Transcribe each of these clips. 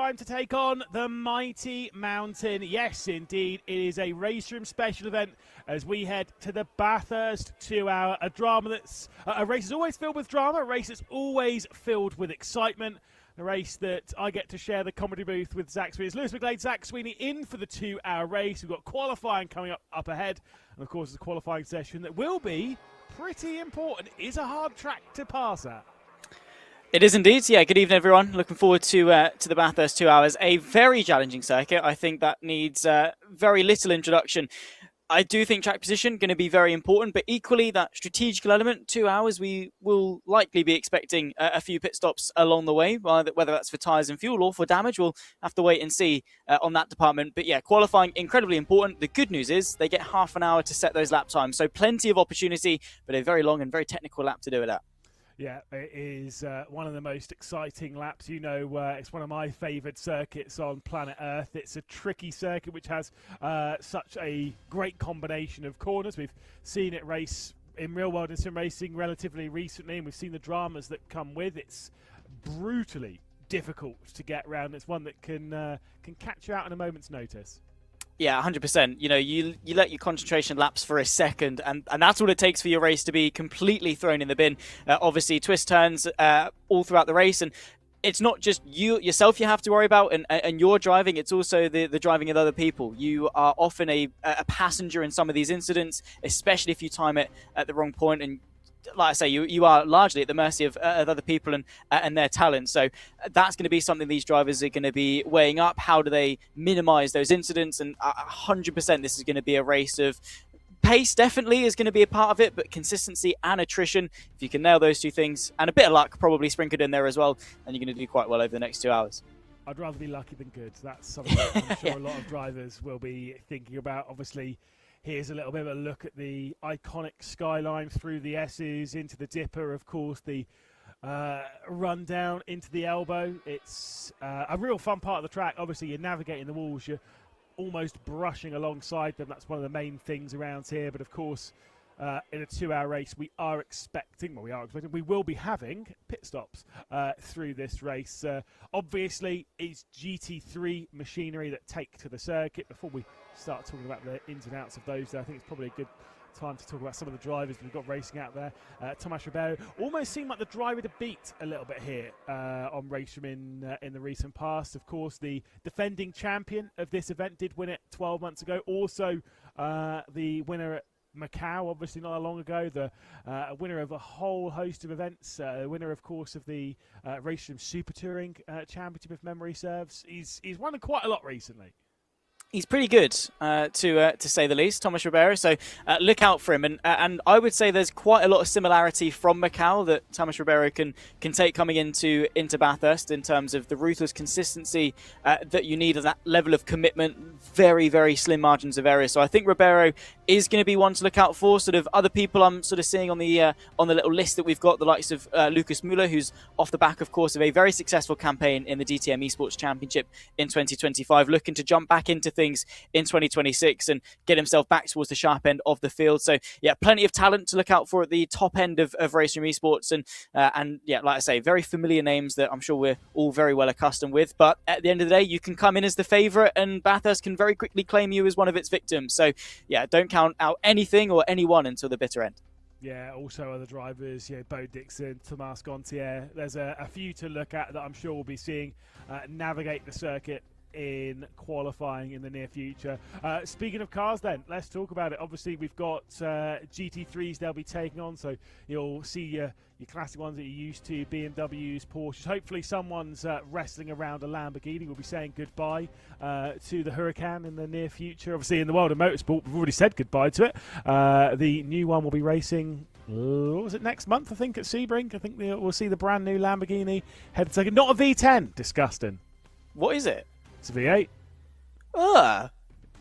time to take on the mighty mountain. Yes, indeed, it is a RaceRoom special event as we head to the Bathurst 2-hour. A race is always filled with drama, a race that's always filled with excitement. A race that I get to share the comedy booth with Zach Sweeney. It's Lewis McGlade, Zach Sweeney in for the 2-hour race. We've got qualifying coming up ahead. And of course, it's a qualifying session that will be pretty important. It is a hard track to pass at. It is indeed. Yeah, good evening, everyone. Looking forward to the Bathurst 2 hours. A very challenging circuit. I think that needs very little introduction. I do think track position going to be very important, but equally that strategical element, 2 hours, we will likely be expecting a few pit stops along the way, whether that's for tyres and fuel or for damage. We'll have to wait and see on that department. But yeah, qualifying, incredibly important. The good news is they get half an hour to set those lap times. So plenty of opportunity, but a very long and very technical lap to do it at. Yeah, it is one of the most exciting laps. You know, it's one of my favoured circuits on planet Earth. It's a tricky circuit which has such a great combination of corners. We've seen it race in real world and sim racing relatively recently, and we've seen the dramas that come with. It's brutally difficult to get around. It's one that can catch you out in a moment's notice. Yeah, 100%. You know, you let your concentration lapse for a second, and that's all it takes for your race to be completely thrown in the bin. Obviously, twist turns all throughout the race, and it's not just yourself you have to worry about and your driving, it's also the driving of other people. You are often a passenger in some of these incidents, especially if you time it at the wrong point, and like I say, you are largely at the mercy of other people and their talent. So that's going to be something these drivers are going to be weighing up. How do they minimize those incidents? And 100% this is going to be a race of pace. Definitely is going to be a part of it, but consistency and attrition, if you can nail those two things, and a bit of luck probably sprinkled in there as well, then you're going to do quite well over the next 2 hours. I'd rather be lucky than good. That's something that I'm sure a lot of drivers will be thinking about. Obviously, here's a little bit of a look at the iconic skyline through the S's into the Dipper. Of course, the run down into the elbow. It's a real fun part of the track. Obviously, you're navigating the walls. You're almost brushing alongside them. That's one of the main things around here. But of course, in a 2-hour race, we will be having pit stops through this race. Obviously, it's GT3 machinery that take to the circuit. Before we start talking about the ins and outs of those, I think it's probably a good time to talk about some of the drivers that we've got racing out there. Tomas Ribeiro almost seemed like the driver to beat a little bit here on RaceRoom in the recent past. Of course, the defending champion of this event did win it 12 months ago. Also, the winner at Macau, obviously not that long ago, the winner of a whole host of events, winner, of course, of the RaceRoom Super Touring Championship, if memory serves. He's won quite a lot recently. He's pretty good, to say the least, Tomas Ribeiro. So look out for him, and I would say there's quite a lot of similarity from Macau that Tomas Ribeiro can take coming into Bathurst in terms of the ruthless consistency that you need, and that level of commitment. Very, very slim margins of error. So I think Ribeiro is going to be one to look out for. Sort of other people I'm sort of seeing on the little list that we've got, the likes of Lucas Müller, who's off the back, of course, of a very successful campaign in the DTM Esports Championship in 2025, looking to jump back into things in 2026 and get himself back towards the sharp end of the field. So yeah, plenty of talent to look out for at the top end of RaceRoom Esports, and yeah, like I say, very familiar names that I'm sure we're all very well accustomed with. But at the end of the day, you can come in as the favourite, and Bathurst can very quickly claim you as one of its victims. So yeah, don't count out anything or anyone until the bitter end. Yeah, also other drivers, Bo Dixon, Tomas Gontier. There's a few to look at that I'm sure we'll be seeing navigate the circuit in qualifying in the near future. Speaking of cars then, let's talk about it. Obviously, we've got GT3s they'll be taking on, so you'll see your classic ones that you're used to, BMWs, Porsches. Hopefully someone's wrestling around a Lamborghini. We'll be saying goodbye to the Huracan in the near future. Obviously, in the world of motorsport, we've already said goodbye to it. The new one will be racing, what was it, next month, I think, at Sebring. I think we'll see the brand new Lamborghini headed second. Not a V10. Disgusting. What is it? It's a V8.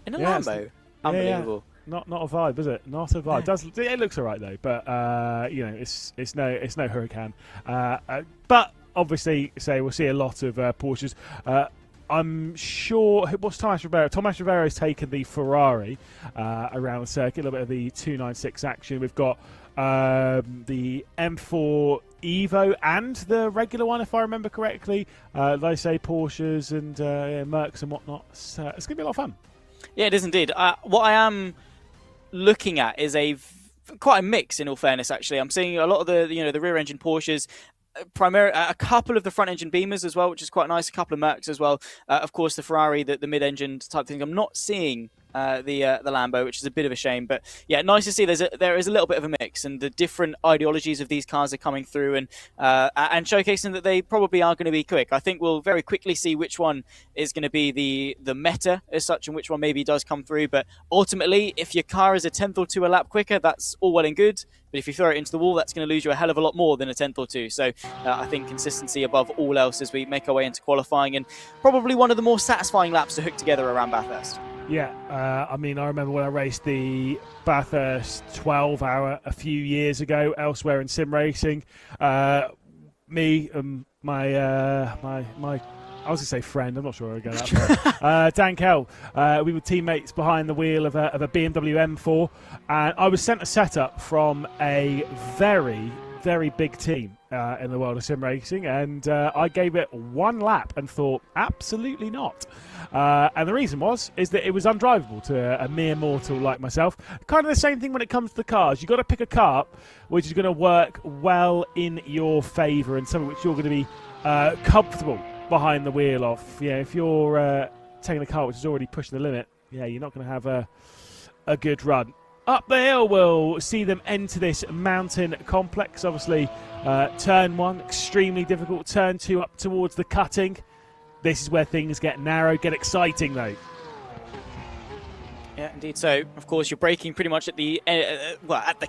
In a Lambo. Unbelievable. Yeah. Not a vibe, is it? Not a vibe. It looks alright though, but it's no Huracan. But obviously, we'll see a lot of Porsches. I'm sure. What's Tomas Ribeiro? Tomas Ribeiro's taken the Ferrari around the circuit, a little bit of the 296 action. We've got the M4 Evo and the regular one, if I remember correctly. Like I say, Porsches and Mercs and whatnot. It's going to be a lot of fun. Yeah, it is indeed. What I am looking at is quite a mix, in all fairness. Actually, I'm seeing a lot of the the rear engine Porsches, a couple of the front engine Beamers as well, which is quite nice. A couple of Mercs as well. Of course, the Ferrari, the mid engine type thing. I'm not seeing the Lambo, which is a bit of a shame. But yeah, nice to see there is a little bit of a mix, and the different ideologies of these cars are coming through and showcasing that they probably are going to be quick. I think we'll very quickly see which one is going to be the meta as such, and which one maybe does come through. But ultimately, if your car is a tenth or two a lap quicker, that's all well and good. But if you throw it into the wall, that's going to lose you a hell of a lot more than a tenth or two. So I think consistency above all else as we make our way into qualifying, and probably one of the more satisfying laps to hook together around Bathurst. Yeah, I mean, I remember when I raced the Bathurst 12-hour a few years ago elsewhere in sim racing. Me and my I was going to say friend, I'm not sure where I go that far. Dan Kell, we were teammates behind the wheel of a BMW M4, and I was sent a setup from a very, very big team in the world of sim racing, and I gave it one lap and thought, absolutely not. And the reason is that it was undrivable to a mere mortal like myself. Kind of the same thing when it comes to the cars. You've got to pick a car up which is going to work well in your favour and something which you're going to be comfortable behind the wheel of. Yeah, if you're taking a car which is already pushing the limit, yeah, you're not going to have a good run. Up the hill, we'll see them enter this mountain complex. Obviously, turn 1, extremely difficult. Turn 2, up towards the cutting. This is where things get narrow, get exciting, though. Yeah, indeed. So, of course, you're braking pretty much at the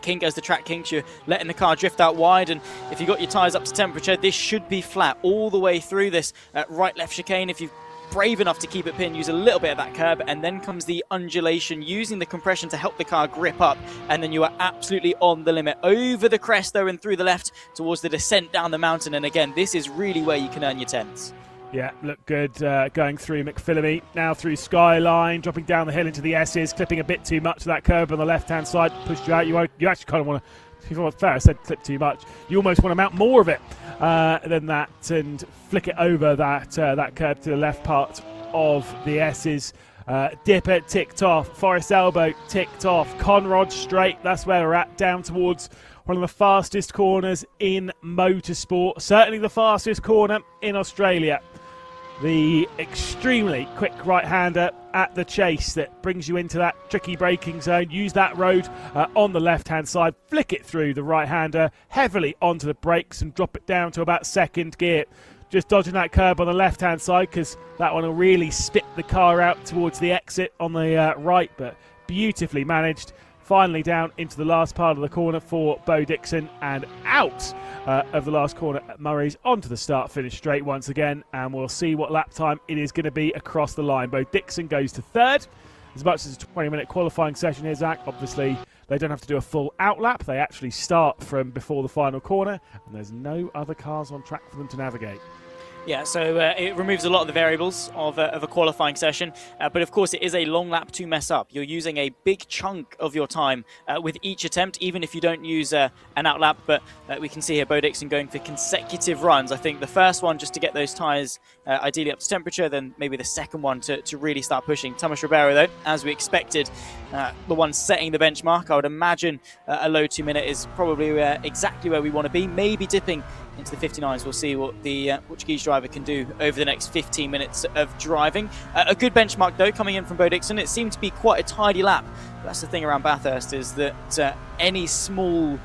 kink as the track kinks. You're letting the car drift out wide, and if you've got your tyres up to temperature, this should be flat all the way through this right-left chicane. If you're brave enough to keep it pinned, use a little bit of that curb, and then comes the undulation, using the compression to help the car grip up, and then you are absolutely on the limit. Over the crest, though, and through the left towards the descent down the mountain, and again, this is really where you can earn your tenths. Yeah, look good going through McPhillamy, now through Skyline, dropping down the hill into the S's, clipping a bit too much of that curb on the left-hand side, pushed you out. You actually kind of want to, if it's fair, I said clip too much. You almost want to mount more of it than that and flick it over that curb to the left part of the S's. Dipper ticked off, Forest Elbow ticked off, Conrod straight, that's where we're at, down towards one of the fastest corners in motorsport, certainly the fastest corner in Australia. The extremely quick right-hander at the chase that brings you into that tricky braking zone. Use that road on the left-hand side, flick it through the right-hander, heavily onto the brakes and drop it down to about second gear. Just dodging that curb on the left-hand side because that one will really spit the car out towards the exit on the right, but beautifully managed. Finally down into the last part of the corner for Bo Dixon, and out of the last corner at Murray's onto the start-finish straight once again, and we'll see what lap time it is going to be across the line. Bo Dixon goes to third. As much as a 20-minute qualifying session here, Zach, obviously they don't have to do a full out lap. They actually start from before the final corner, and there's no other cars on track for them to navigate. Yeah, so it removes a lot of the variables of a qualifying session, but of course it is a long lap to mess up. You're using a big chunk of your time with each attempt, even if you don't use an out lap, but we can see here Bo Dixon going for consecutive runs. I think the first one just to get those tyres ideally up to temperature, then maybe the second one to really start pushing. Tomas Ribeiro, though, as we expected, the one setting the benchmark. I would imagine a low 2 minute is probably exactly where we want to be, maybe dipping into the 59s. We'll see what the Portuguese driver can do over the next 15 minutes of driving. A good benchmark, though, coming in from Bo Dixon. It seemed to be quite a tidy lap. That's the thing around Bathurst, is that any small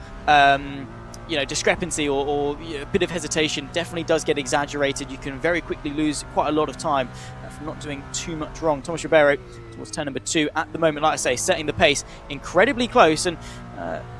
discrepancy or a bit of hesitation definitely does get exaggerated. You can very quickly lose quite a lot of time from not doing too much wrong. Tomas Ribeiro towards turn number 2 at the moment, like I say, setting the pace incredibly close, and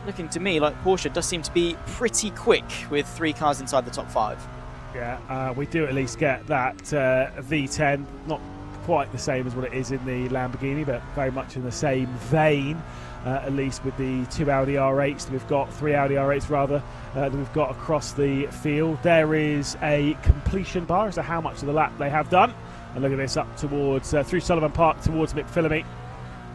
looking to me like Porsche does seem to be pretty quick with 3 cars inside the top 5. Yeah, we do at least get that V10, not quite the same as what it is in the Lamborghini, but very much in the same vein, at least with the 2 Audi R8s that we've got, 3 Audi R8s rather, that we've got across the field. There is a completion bar as to how much of the lap they have done. And look at this, up towards, through Sullivan Park towards McPhillamy.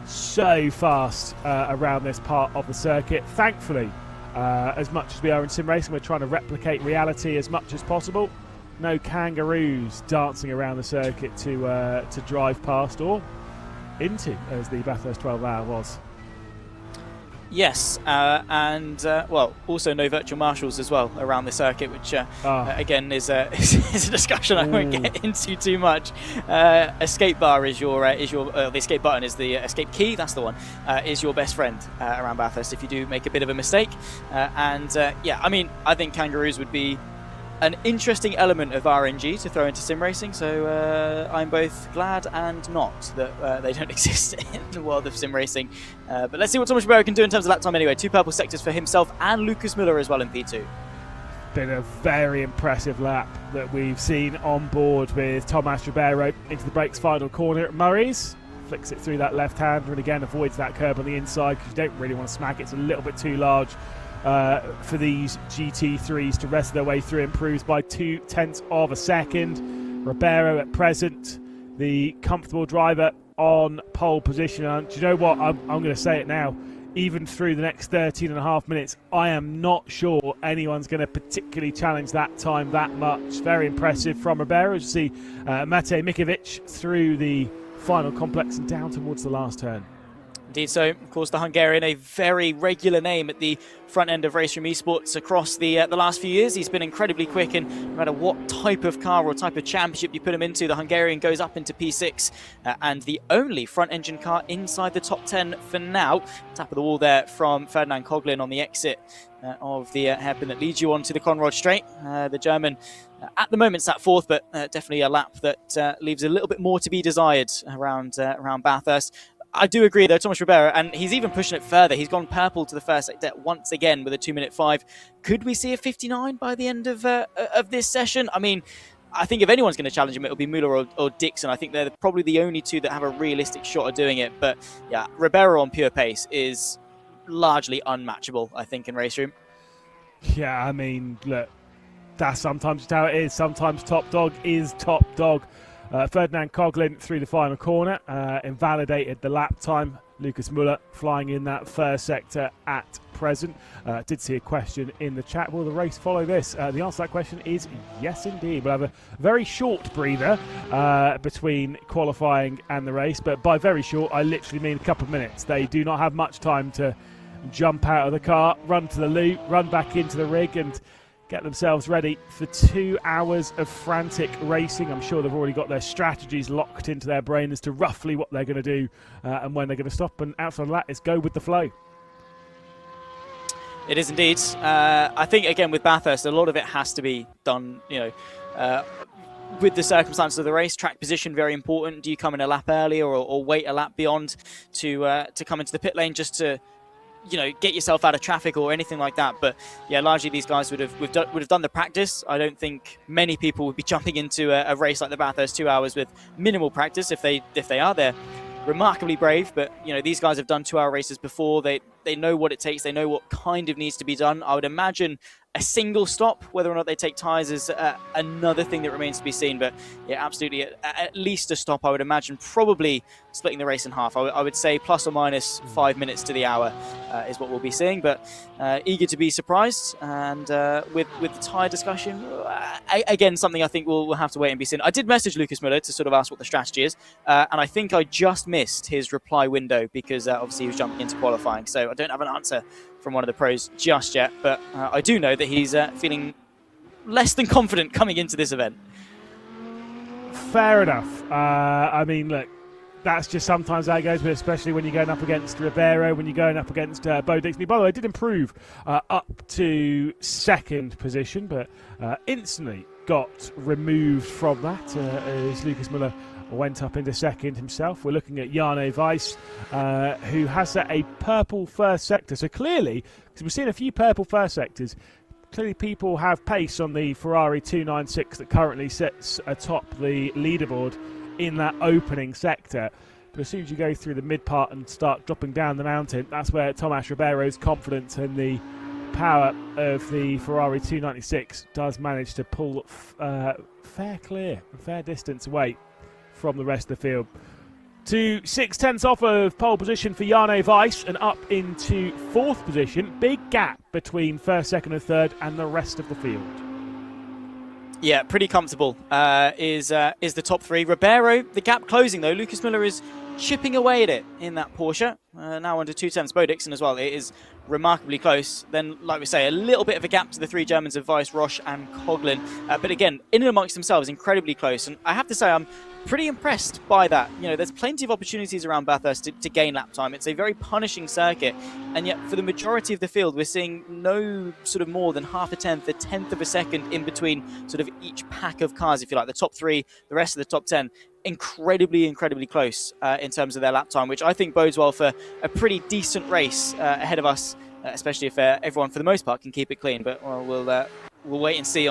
So fast around this part of the circuit. Thankfully, as much as we are in sim racing, we're trying to replicate reality as much as possible. No kangaroos dancing around the circuit to drive past or into, as the Bathurst 12 Hour was. Yes, and also no virtual marshals as well around the circuit, which again is a discussion I won't get into too much. Escape bar is your the escape button is the escape key. That's the one. Is your best friend around Bathurst if you do make a bit of a mistake. Yeah, I mean, I think kangaroos would be an interesting element of RNG to throw into sim racing, so I'm both glad and not that they don't exist in the world of sim racing. But let's see what Thomas Ribeiro can do in terms of lap time anyway. 2 purple sectors for himself and Lucas Müller as well in P2. Been a very impressive lap that we've seen on board with Thomas Ribeiro into the brakes final corner at Murray's. Flicks it through that left-hander and again avoids that curb on the inside because you don't really want to smack it. It's a little bit too large for these GT3s to wrestle their way through. Improves by 0.2 of a second. Ribeiro at present, the comfortable driver on pole position. And do you know what? I'm going to say it now. Even through the next 13 and a half minutes, I am not sure anyone's going to particularly challenge that time that much. Very impressive from Ribeiro. As you see Matej Mikovic through the final complex and down towards the last turn. Indeed so. Of course, the Hungarian, a very regular name at the front end of RaceRoom Esports across the last few years. He's been incredibly quick, and no matter what type of car or type of championship you put him into, the Hungarian goes up into P6 and the only front-engine car inside the top 10 for now. Tap of the wall there from Ferdinand Coughlin on the exit of the hairpin that leads you onto the Conrad Straight. The German at the moment sat fourth, but definitely a lap that leaves a little bit more to be desired around Bathurst. I do agree, though, Thomas Ribeiro, and he's even pushing it further. He's gone purple to the first sector once again with a 2:05. Could we see a 59 by the end of this session? I mean, I think if anyone's going to challenge him, it'll be Müller or Dixon. I think they're probably the only two that have a realistic shot at doing it. But yeah, Ribeiro on pure pace is largely unmatchable, I think, in RaceRoom. Yeah, I mean, look, that's sometimes just how it is. Sometimes top dog is top dog. Ferdinand Coughlin through the final corner, invalidated the lap time. Lucas Müller flying in that first sector at present. Did see a question in the chat. Will the race follow this? The answer to that question is yes, indeed. We'll have a very short breather between qualifying and the race, but by very short, I literally mean a couple of minutes. They do not have much time to jump out of the car, run to the loop, run back into the rig, and get themselves ready for 2 hours of frantic racing. I'm sure they've already got their strategies locked into their brain as to roughly what they're going to do and when they're going to stop. And outside of that, it's go with the flow. It is indeed. I think, again, with Bathurst, a lot of it has to be done, with the circumstances of the race. Track position, very important. Do you come in a lap earlier or wait a lap beyond to come into the pit lane just to get yourself out of traffic or anything like that? But yeah, largely these guys would have done the practice. I don't think many people would be jumping into a race like the Bathurst 2 hours with minimal practice. If they are, they're remarkably brave. But these guys have done 2 hour races before. They know what it takes. They know what kind of needs to be done. I would imagine a single stop, whether or not they take tyres, is another thing that remains to be seen. But yeah, absolutely, at least a stop, I would imagine, probably splitting the race in half. I would say plus or minus 5 minutes to the hour is what we'll be seeing. But eager to be surprised. And with the tyre discussion, again, something I think we'll have to wait and be seen. I did message Lucas Müller to sort of ask what the strategy is. And I think I just missed his reply window because obviously he was jumping into qualifying. So I don't have an answer from one of the pros just yet, but I do know that he's feeling less than confident coming into this event. Fair enough. I mean, look, that's just sometimes how it goes, but especially when you're going up against Ribeiro, when you're going up against Bo Dixon. By the way, did improve up to second position, but instantly got removed from that as Lucas Müller went up into second himself. We're looking at Jarno Weiss, who has set a purple first sector. So clearly, because we've seen a few purple first sectors, clearly people have pace on the Ferrari 296 that currently sits atop the leaderboard in that opening sector. But as soon as you go through the mid part and start dropping down the mountain, that's where Thomas Ribeiro's confidence and the power of the Ferrari 296 does manage to pull fair distance away from the rest of the field. To 6/10 off of pole position for Jarno Weiss and up into 4th position. Big gap between 1st, 2nd and 3rd and the rest of the field. Yeah, pretty comfortable is the top 3. Ribeiro, the gap closing though. Lucas Müller is chipping away at it in that Porsche. Now under 2/10. Bo Dixon as well. It is remarkably close. Then, like we say, a little bit of a gap to the 3 Germans of Weiss, Roche and Coughlin. But again, in and amongst themselves, incredibly close. And I have to say, I'm pretty impressed by that. You know, there's plenty of opportunities around Bathurst to gain lap time. It's a very punishing circuit. And yet, for the majority of the field, we're seeing no sort of more than half a tenth of a second in between sort of each pack of cars, if you like. The top 3, the rest of the top 10. Incredibly close in terms of their lap time, which I think bodes well for a pretty decent race ahead of us, especially if everyone, for the most part, can keep it clean. But we'll wait and see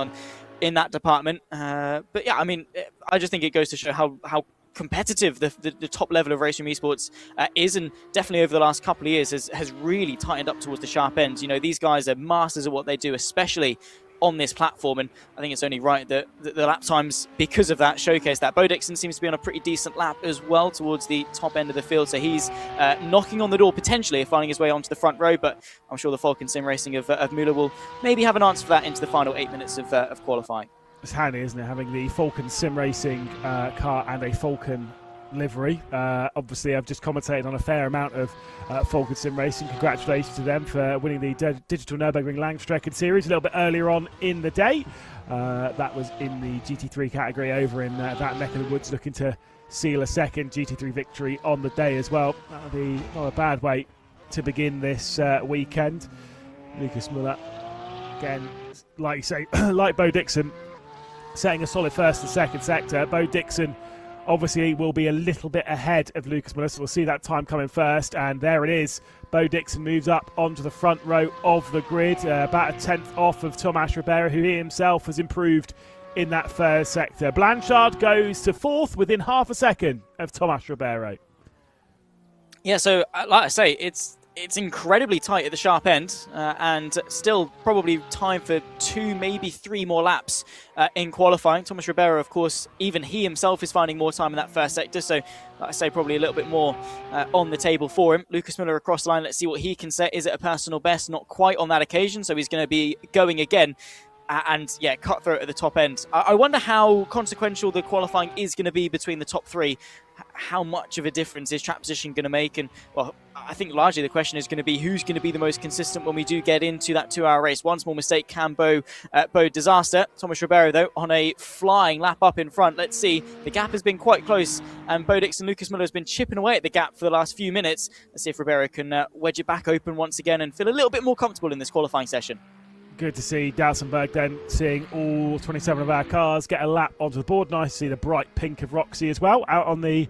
in that department. But yeah, I mean, I just think it goes to show how competitive the top level of RaceRoom Esports is, and definitely over the last couple of years has really tightened up towards the sharp end. You know, these guys are masters at what they do, especially on this platform, and I think it's only right that the lap times, because of that, showcase that. Bo Dixon seems to be on a pretty decent lap as well towards the top end of the field, so he's knocking on the door potentially of finding his way onto the front row, but I'm sure the Falcon Sim Racing of Müller will maybe have an answer for that into the final 8 minutes of qualifying. It's handy, isn't it, having the Falcon Sim Racing car and a Falcon livery. Obviously, I've just commentated on a fair amount of Falcon Sim Racing. Congratulations to them for winning the Digital Nürburgring Langstrecke Series a little bit earlier on in the day. That was in the GT3 category over in that neck of the woods, looking to seal a second GT3 victory on the day as well. That'll be not a bad way to begin this weekend. Lucas Müller, again, like you say, like Bo Dixon, setting a solid 1st and 2nd sector. Bo Dixon obviously will be a little bit ahead of Lucas Müller, so we'll see that time coming first. And there it is. Bo Dixon moves up onto the front row of the grid, about a 10th off of Tomas Ribeiro, who he himself has improved in that 3rd sector. Blanchard goes to 4th within half a second of Tomas Ribeiro. Yeah, so like I say, it's incredibly tight at the sharp end, and still probably time for 2, maybe 3 more laps in qualifying. Tomas Ribeiro, of course, even he himself is finding more time in that 1st sector, so like I say, probably a little bit more on the table for him. Lucas Müller across the line, let's see what he can set. Is it a personal best? Not quite on that occasion, so he's going to be going again. And yeah, cutthroat at the top end. I wonder how consequential the qualifying is going to be between the top 3. How much of a difference is track position going to make? And well, I think largely the question is going to be who's going to be the most consistent when we do get into that 2-hour race. One small mistake can bode disaster. Tomas Ribeiro, though, on a flying lap up in front. Let's see. The gap has been quite close, and Bo Dixon and Lucas Müller has been chipping away at the gap for the last few minutes. Let's see if Ribeiro can wedge it back open once again and feel a little bit more comfortable in this qualifying session. Good to see Dalsenberg then seeing all 27 of our cars get a lap onto the board. Nice to see the bright pink of Roxy as well out on the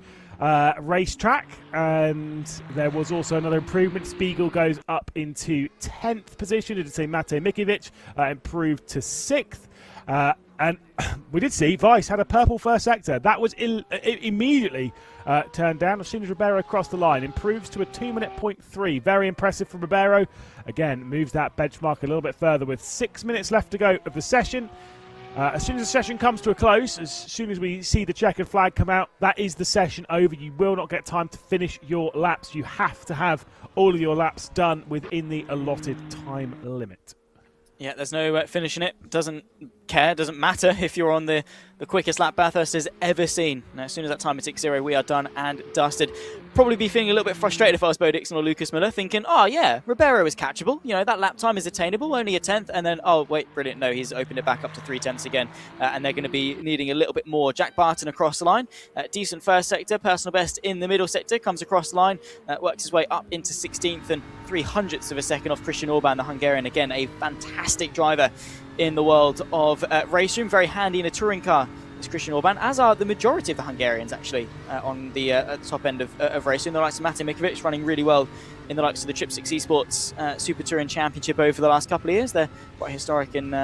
racetrack. And there was also another improvement. Spiegel goes up into 10th position. Did say Mate Mikiewicz improved to 6th. And we did see Weiss had a purple 1st sector. That was immediately turned down as soon as Ribeiro crossed the line. Improves to a 2:03. Very impressive from Ribeiro. Again, moves that benchmark a little bit further with 6 minutes left to go of the session. As soon as the session comes to a close, as soon as we see the checkered flag come out, that is the session over. You will not get time to finish your laps. You have to have all of your laps done within the allotted time limit. Yeah, there's no finishing it. Doesn't care, doesn't matter if you're on the quickest lap Bathurst has ever seen. Now, as soon as that time ticks 0, we are done and dusted. Probably be feeling a little bit frustrated if I was Bo Dixon or Lucas Müller, thinking, oh yeah, Ribeiro is catchable. You know, that lap time is attainable, only a 10th, and then, oh wait, brilliant, no, he's opened it back up to 3/10 again, and they're going to be needing a little bit more. Jack Barton across the line, decent 1st sector, personal best in the middle sector, comes across the line, works his way up into 16th and 0.03 of a second off Christian Orban, the Hungarian. Again, a fantastic driver in the world of RaceRoom, very handy in a touring car. It's Christian Orban, as are the majority of the Hungarians actually on the at the top end of RaceRoom. The likes of Mate Mikiewicz running really well in the likes of the Trip 6 Esports Super Touring Championship over the last couple of years. They're quite historic and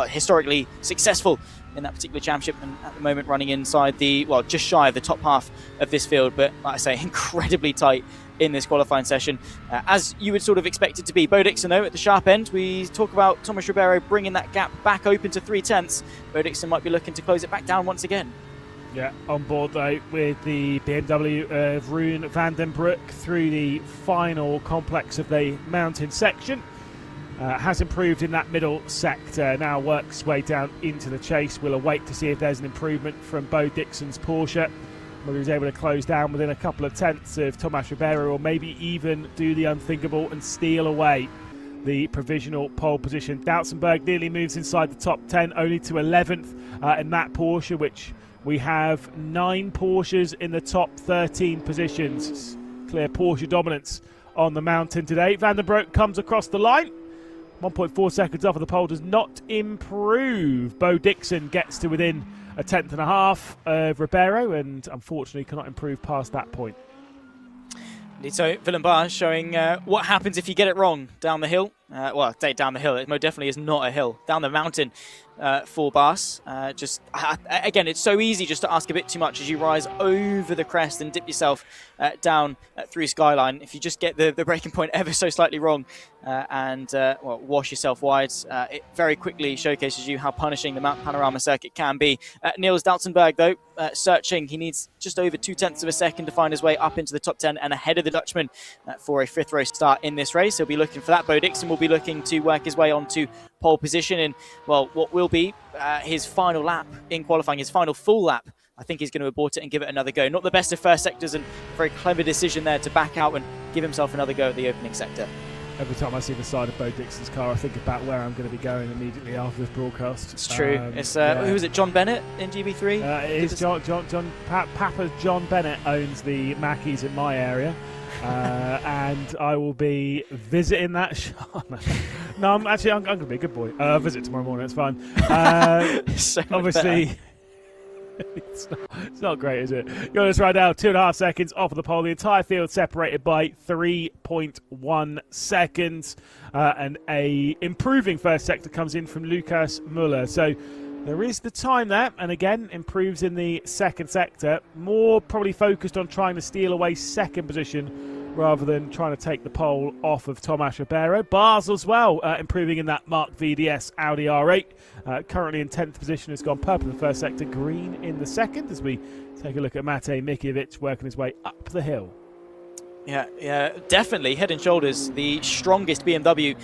historically successful in that particular championship, and at the moment running inside the, well, just shy of the top half of this field, but like I say, incredibly tight in this qualifying session, as you would sort of expect it to be. Bo Dixon, though, at the sharp end. We talk about Tomas Ribeiro bringing that gap back open to 0.3. Bo Dixon might be looking to close it back down once again. Yeah, on board though with the BMW of Rune van den Broek through the final complex of the mountain section. Has improved in that middle sector, now works his way down into the chase. We'll await to see if there's an improvement from Bo Dixon's Porsche, whether he's able to close down within a couple of tenths of Tomas Ribeiro, or maybe even do the unthinkable and steal away the provisional pole position. Doutsenberg nearly moves inside the top 10, only to 11th in that Porsche, which we have 9 Porsches in the top 13 positions. It's clear Porsche dominance on the mountain today. Van den Broek comes across the line. 1.4 seconds off of the pole does not improve. Bo Dixon gets to within a tenth and a half of Ribeiro, and unfortunately cannot improve past that point. So Villeneuve showing what happens if you get it wrong down the hill. Well, down the hill. It most definitely is not a hill. Down the mountain for Bas. Again, it's so easy just to ask a bit too much as you rise over the crest and dip yourself down through Skyline. If you just get the breaking point ever so slightly wrong and wash yourself wide, it very quickly showcases you how punishing the Mount Panorama circuit can be. Niels Doutsenberg, though, searching. He needs just over 0.2 of a second to find his way up into the top 10 and ahead of the Dutchman for a 5th row start in this race. He'll be looking for that. Bo Dixon will be looking to work his way onto pole position in, well, what will be his final lap in qualifying, his final full lap. I think he's going to abort it and give it another go. Not the best of first sectors, and very clever decision there to back out and give himself another go at the opening sector. Every time I see the side of Bo Dixon's car, I think about where I'm going to be going immediately after this broadcast. It's true. It's who was it? John Bennett in GB3. It is Papa John Bennett owns the Mackies in my area. And I will be visiting that shop. No, I'm going to be a good boy. I'll visit tomorrow morning, it's fine. So obviously, it's not great, is it? Jonas Rydell, 2.5 seconds off of the pole. The entire field separated by 3.1 seconds. And a improving first sector comes in from Lucas Muller. So there is the time there, and again, improves in the second sector. More probably focused on trying to steal away second position rather than trying to take the pole off of Tomas Ribeiro. Bars as well, improving in that Mark VDS Audi R8. Currently in 10th position, has gone purple in the first sector, green in the second, as we take a look at Matej Mikiewicz working his way up the hill. Yeah, definitely head and shoulders the strongest BMW.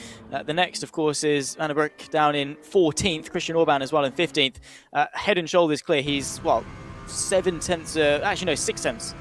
The next, of course, is Van den Broek down in 14th. Christian Orban as well in 15th. Head and shoulders clear. He's, well, 6 tenths.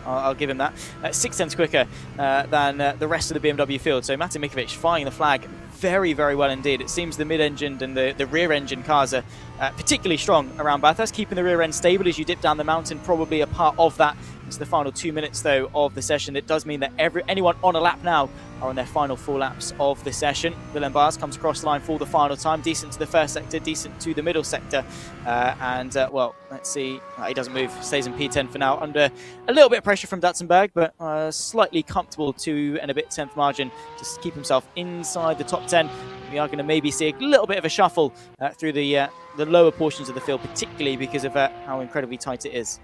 I'll give him that. 6 tenths quicker than the rest of the BMW field. So Matej Mikiewicz flying the flag very, very well indeed. It seems the mid-engine and the rear-engine cars are particularly strong around Bathurst, keeping the rear end stable as you dip down the mountain, probably a part of that. It's the final 2 minutes, though, of the session. It does mean that anyone on a lap now are on their final 4 laps of the session. Willem Baas comes across the line for the final time. Decent to the first sector, decent to the middle sector. Well, let's see. He doesn't move. Stays in P10 for now. Under a little bit of pressure from Doutsenberg, but slightly comfortable 2 and a bit tenth margin to keep himself inside the top 10. We are going to maybe see a little bit of a shuffle through the lower portions of the field, particularly because of how incredibly tight it is.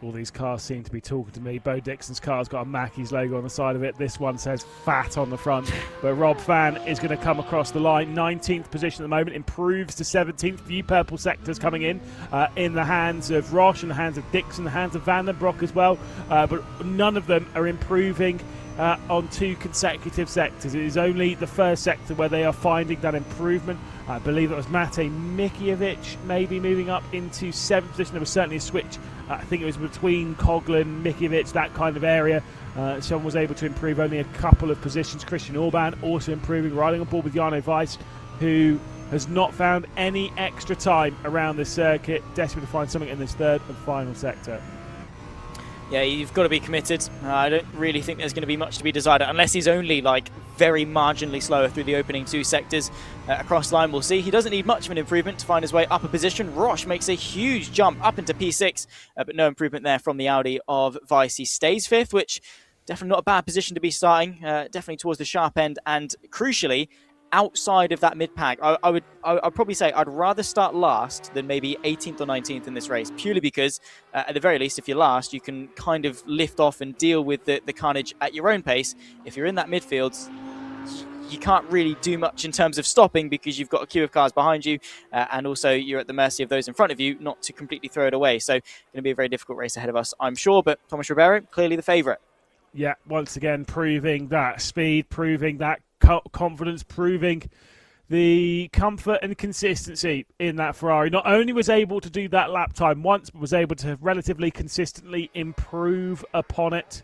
All these cars seem to be talking to me. Bo Dixon's car's got a Mackey's logo on the side of it. This one says Fat on the front. But Rob Fan is going to come across the line. 19th position at the moment. Improves to 17th. Few purple sectors coming in the hands of Roche, in the hands of Dixon, the hands of Van den Broek as well. But none of them are improving on 2 consecutive sectors. It is only the first sector where they are finding that improvement. I believe it was Matej Mikiewicz maybe moving up into 7th position. There was certainly a switch. I think it was between Coughlin, Mikiewicz, that kind of area. Someone was able to improve only a couple of positions. Christian Orban also improving, riding on board with Jarno Weiss, who has not found any extra time around the circuit. Desperate to find something in this third and final sector. Yeah, you've got to be committed. I don't really think there's going to be much to be desired, unless he's only like very marginally slower through the opening 2 sectors. Across the line, we'll see. He doesn't need much of an improvement to find his way up a position. Roche makes a huge jump up into P6, but no improvement there from the Audi of Weiss. He stays 5th, which definitely not a bad position to be starting. Definitely towards the sharp end, and crucially, outside of that mid-pack. I'd probably say I'd rather start last than maybe 18th or 19th in this race, purely because at the very least, if you're last, you can kind of lift off and deal with the carnage at your own pace. If you're in that midfield, you can't really do much in terms of stopping because you've got a queue of cars behind you, and also you're at the mercy of those in front of you not to completely throw it away. So going to be a very difficult race ahead of us, I'm sure, but Thomas Ribeiro, clearly the favourite. Yeah, once again, proving that speed, proving that confidence, proving the comfort and consistency in that Ferrari. Not only was able to do that lap time once, but was able to relatively consistently improve upon it.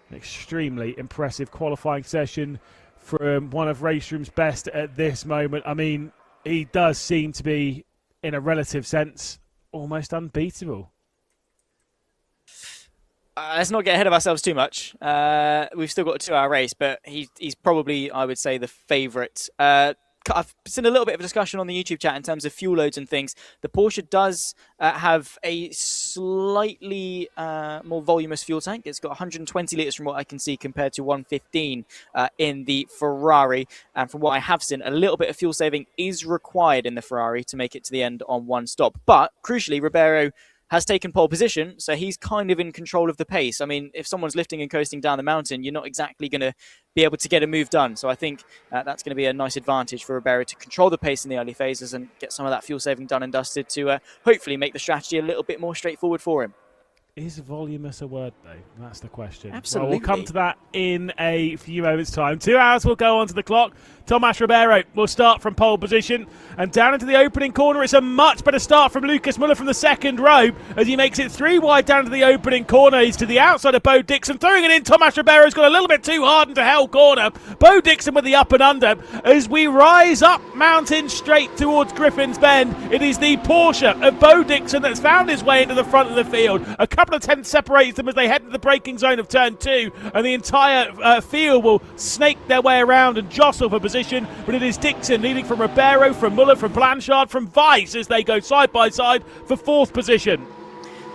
An extremely impressive qualifying session from one of RaceRoom's best at this moment. I mean, he does seem to be, in a relative sense, almost unbeatable. Let's not get ahead of ourselves too much. We've still got a 2-hour race, but he's probably, I would say, the favourite. I've seen a little bit of a discussion on the YouTube chat in terms of fuel loads and things. The Porsche does have a slightly more voluminous fuel tank. It's got 120 litres from what I can see compared to 115 in the Ferrari. And from what I have seen, a little bit of fuel saving is required in the Ferrari to make it to the end on one stop. But crucially, Ribeiro has taken pole position, so he's kind of in control of the pace. I mean, if someone's lifting and coasting down the mountain, you're not exactly going to be able to get a move done. So I think that's going to be a nice advantage for Ribeiro to control the pace in the early phases and get some of that fuel saving done and dusted to hopefully make the strategy a little bit more straightforward for him. Is voluminous a word, though? That's the question. Absolutely. Well, we'll come to that in a few moments' time. 2 hours will go onto the clock. Tomas Ribeiro will start from pole position. And down into the opening corner, it's a much better start from Lucas Muller from the second row as he makes it 3 wide down to the opening corner. He's to the outside of Bo Dixon, throwing it in. Tomas Ribeiro's got a little bit too hard into hell corner. Bo Dixon with the up and under. As we rise up mountain straight towards Griffin's Bend, it is the Porsche of Bo Dixon that's found his way into the front of the field. A couple of tenths separates them as they head to the braking zone of turn 2, and the entire field will snake their way around and jostle for position, but it is Dixon leading from Ribeiro, from Muller, from Blanchard, from Weiss as they go side by side for 4th position.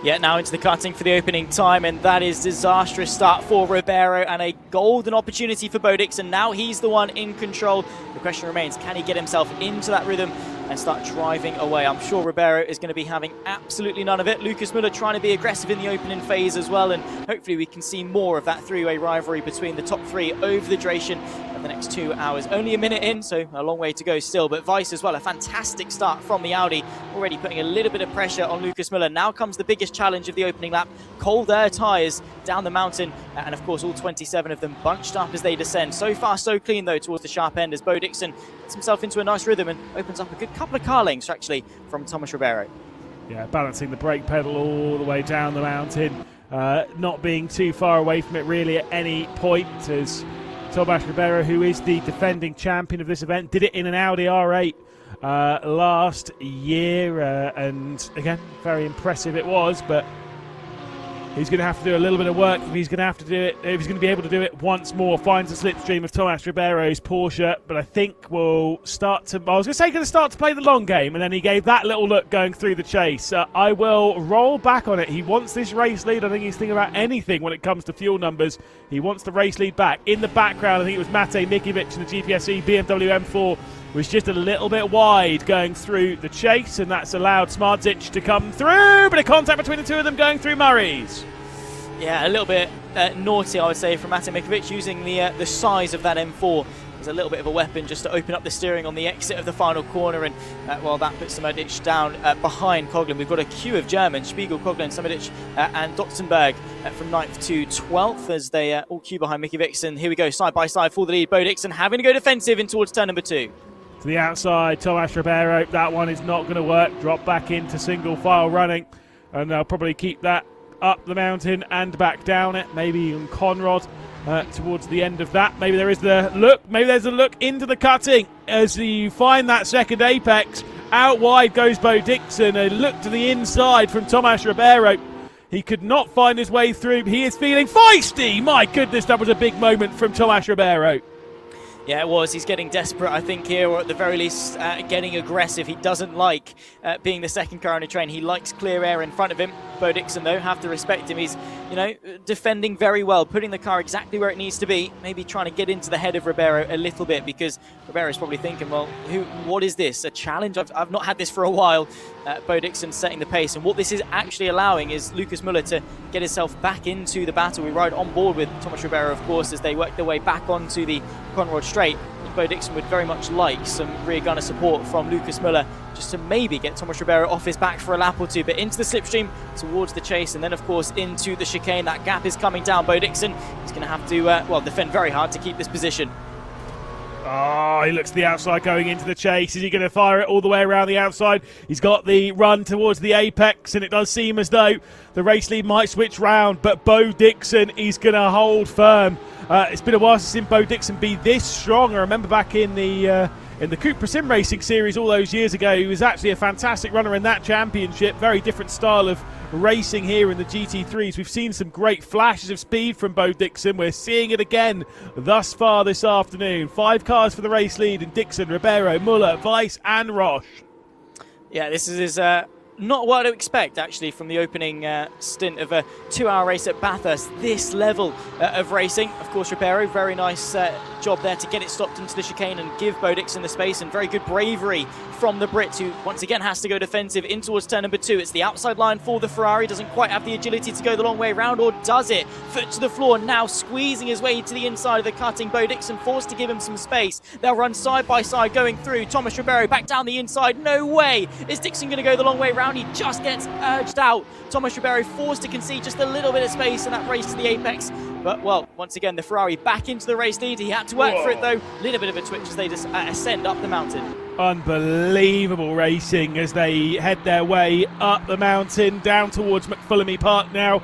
Yeah, now into the cutting for the opening time, and that is disastrous start for Ribeiro and a golden opportunity for Bo Dixon. Now he's the one in control. The question remains, can he get himself into that rhythm and start driving away? I'm sure Ribeiro is going to be having absolutely none of it. Lucas Muller trying to be aggressive in the opening phase as well, and hopefully we can see more of that three-way rivalry between the top 3 over the duration of the next 2 hours. Only a minute in, so a long way to go still, but Weiss as well, a fantastic start from the Audi, already putting a little bit of pressure on Lucas Muller. Now comes the biggest challenge of the opening lap, cold air tyres down the mountain, and of course all 27 of them bunched up as they descend. So far so clean though towards the sharp end as Bo Dixon gets himself into a nice rhythm and opens up a good couple of car lengths actually from Tomas Ribeiro. Yeah, balancing the brake pedal all the way down the mountain, not being too far away from it really at any point, as Tomas Ribeiro, who is the defending champion of this event, did it in an Audi R8 last year, and again, very impressive it was, but he's going to have to do a little bit of work if he's going to have to do it. If he's going to be able to do it once more, finds the slipstream of Tomas Ribeiro's Porsche. But I think we'll start to. I was going to say going to start to play the long game, and then he gave that little look going through the chase. I will roll back on it. He wants this race lead. I think he's thinking about anything when it comes to fuel numbers. He wants the race lead back. In the background, I think it was Mate Mikiewicz in the GPSE BMW M4 was just a little bit wide going through the chase, and that's allowed Smardzic to come through. Bit of contact between the two of them going through Murray's. Yeah, a little bit naughty, I would say, from Mate Mikiewicz, using the size of that M4 as a little bit of a weapon just to open up the steering on the exit of the final corner, and well, that puts Smardzic down behind Coughlin. We've got a queue of Germans, Spiegel, Coughlin, Smardzic and Dotzenberg from 9th to 12th as they all queue behind Mikiewicz, and here we go, side by side for the lead. Bo Dixon having to go defensive in towards turn number 2. To the outside, Tomas Ribeiro, that one is not going to work. Drop back into single file running, and they'll probably keep that up the mountain and back down it. Maybe even Conrad towards the end of that. Maybe there is the look. Maybe there's a look into the cutting as you find that second apex. Out wide goes Bo Dixon. A look to the inside from Tomas Ribeiro. He could not find his way through. He is feeling feisty. My goodness, that was a big moment from Tomas Ribeiro. Yeah, it was. He's getting desperate, I think, here, or at the very least getting aggressive. He doesn't like being the second car on a train. He likes clear air in front of him. Bo Dixon, though, have to respect him. He's, defending very well, putting the car exactly where it needs to be, maybe trying to get into the head of Ribeiro a little bit, because Ribeiro's probably thinking, well, what is this? A challenge? I've not had this for a while. Bo Dixon setting the pace, and what this is actually allowing is Lucas Muller to get himself back into the battle. We ride on board with Tomas Ribeiro, of course, as they work their way back onto the Conrad Straight. Bo Dixon would very much like some rear gunner support from Lucas Müller just to maybe get Thomas Ribeiro off his back for a lap or two, but into the slipstream towards the chase, and then of course into the chicane. That gap is coming down. Bo Dixon is going to have to well, defend very hard to keep this position. Oh, he looks to the outside going into the chase. Is he going to fire it all the way around the outside? He's got the run towards the apex, and it does seem as though the race lead might switch round, but Bo Dixon is going to hold firm. It's been a while since I've seen Bo Dixon be this strong. I remember back in the Cupra Sim Racing series all those years ago, he was actually a fantastic runner in that championship. Very different style of racing here in the GT3s. We've seen some great flashes of speed from Bo Dixon. We're seeing it again thus far this afternoon. 5 cars for the race lead, and Dixon, Ribeiro, Müller, Weiss and Roche. Yeah, this is not what I'd expect, actually, from the opening stint of a 2-hour race at Bathurst. This level of racing. Of course, Ribeiro, very nice job there to get it stopped into the chicane and give Bo Dixon the space, and very good bravery from the Brit, who once again has to go defensive in towards turn number 2. It's the outside line for the Ferrari. Doesn't quite have the agility to go the long way around, or does it? Foot to the floor, now squeezing his way to the inside of the cutting. Bo Dixon forced to give him some space. They'll run side by side going through. Thomas Ribeiro back down the inside. No way is Dixon going to go the long way around. He just gets urged out. Thomas Ribeiro forced to concede just a little bit of space in that race to the apex. But, well, once again, the Ferrari back into the race lead. He had to work for it, though. A little bit of a twitch as they just ascend up the mountain. Unbelievable racing as they head their way up the mountain, down towards McPhillamy Park now.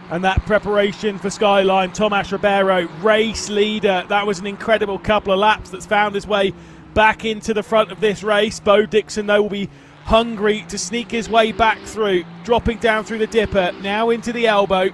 And that preparation for Skyline. Tomas Ribeiro, race leader. That was an incredible couple of laps that's found his way back into the front of this race. Bo Dixon, though, will be hungry to sneak his way back through. Dropping down through the dipper, now into the elbow.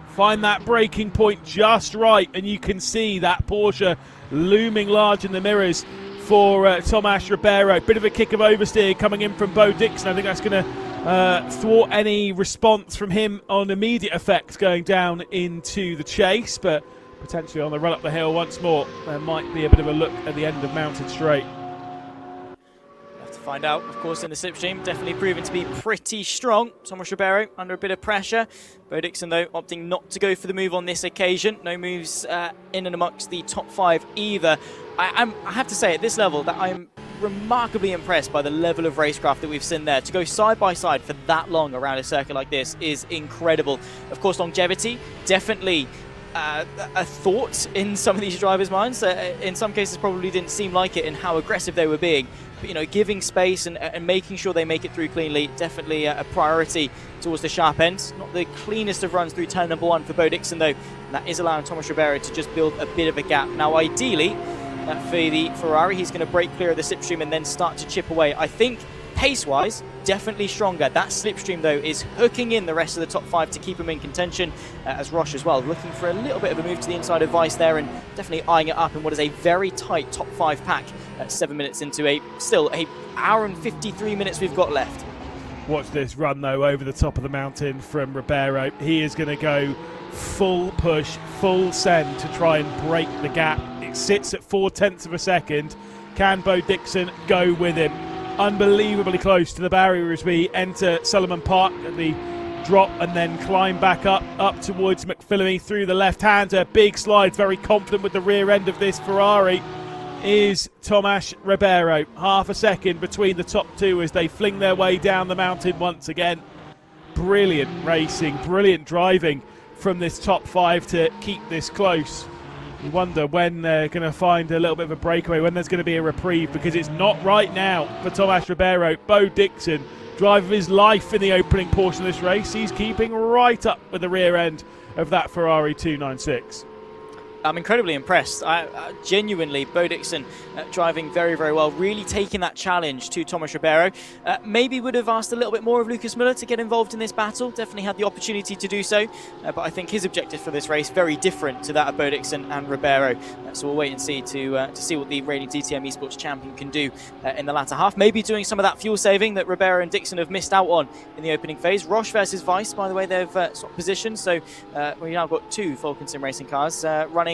Find that braking point just right, and you can see that Porsche looming large in the mirrors for Tomas Ribeiro. Bit of a kick of oversteer coming in from Bo Dixon. I think that's going to thwart any response from him on immediate effect going down into the chase, but potentially on the run up the hill once more, there might be a bit of a look at the end of Mountain Straight. Find out, of course, in the slipstream. Definitely proven to be pretty strong. Thomas Ribeiro under a bit of pressure. Bo Dixon, though, opting not to go for the move on this occasion. No moves in and amongst the top 5 either. I have to say, at this level, that I'm remarkably impressed by the level of racecraft that we've seen there. To go side by side for that long around a circuit like this is incredible. Of course, longevity, definitely a thought in some of these drivers' minds. In some cases, probably didn't seem like it in how aggressive they were being. But, you know, giving space and making sure they make it through cleanly, definitely a priority towards the sharp end. Not the cleanest of runs through turn number 1 for Bo Dixon, though. And that is allowing Thomas Ribeiro to just build a bit of a gap. Now, ideally, for the Ferrari, he's going to break clear of the slipstream and then start to chip away. I think, pace-wise, definitely stronger. That slipstream, though, is hooking in the rest of the top 5 to keep him in contention, as Roche as well, looking for a little bit of a move to the inside of Weiss there, and definitely eyeing it up in what is a very tight top 5 pack at 7 minutes into still a hour and 53 minutes we've got left. Watch this run, though, over the top of the mountain from Ribeiro. He is going to go full push, full send to try and break the gap. It sits at 0.4 of a second. Can Bo Dixon go with him? Unbelievably close to the barrier as we enter Sullivan Park at the drop and then climb back up towards McPhillamy through the left-hander. Big slide, very confident with the rear end of this Ferrari is Tomas Ribeiro. Half a second between the top 2 as they fling their way down the mountain once again. Brilliant racing, brilliant driving from this top 5 to keep this close. You wonder when they're going to find a little bit of a breakaway, when there's going to be a reprieve, because it's not right now for Tomas Ribeiro. Bo Dixon, drive of his life in the opening portion of this race. He's keeping right up with the rear end of that Ferrari 296. I'm incredibly impressed. Genuinely, Bo Dixon driving very, very well, really taking that challenge to Tomas Ribeiro. Maybe would have asked a little bit more of Lucas Müller to get involved in this battle. Definitely had the opportunity to do so, but I think his objective for this race very different to that of Bo Dixon and Ribeiro. So we'll wait and see to see what the reigning DTM Esports champion can do in the latter half. Maybe doing some of that fuel saving that Ribeiro and Dixon have missed out on in the opening phase. Roche versus Weiss, by the way, they've swapped positions, so we've now got 2 Falcon Sim Racing cars running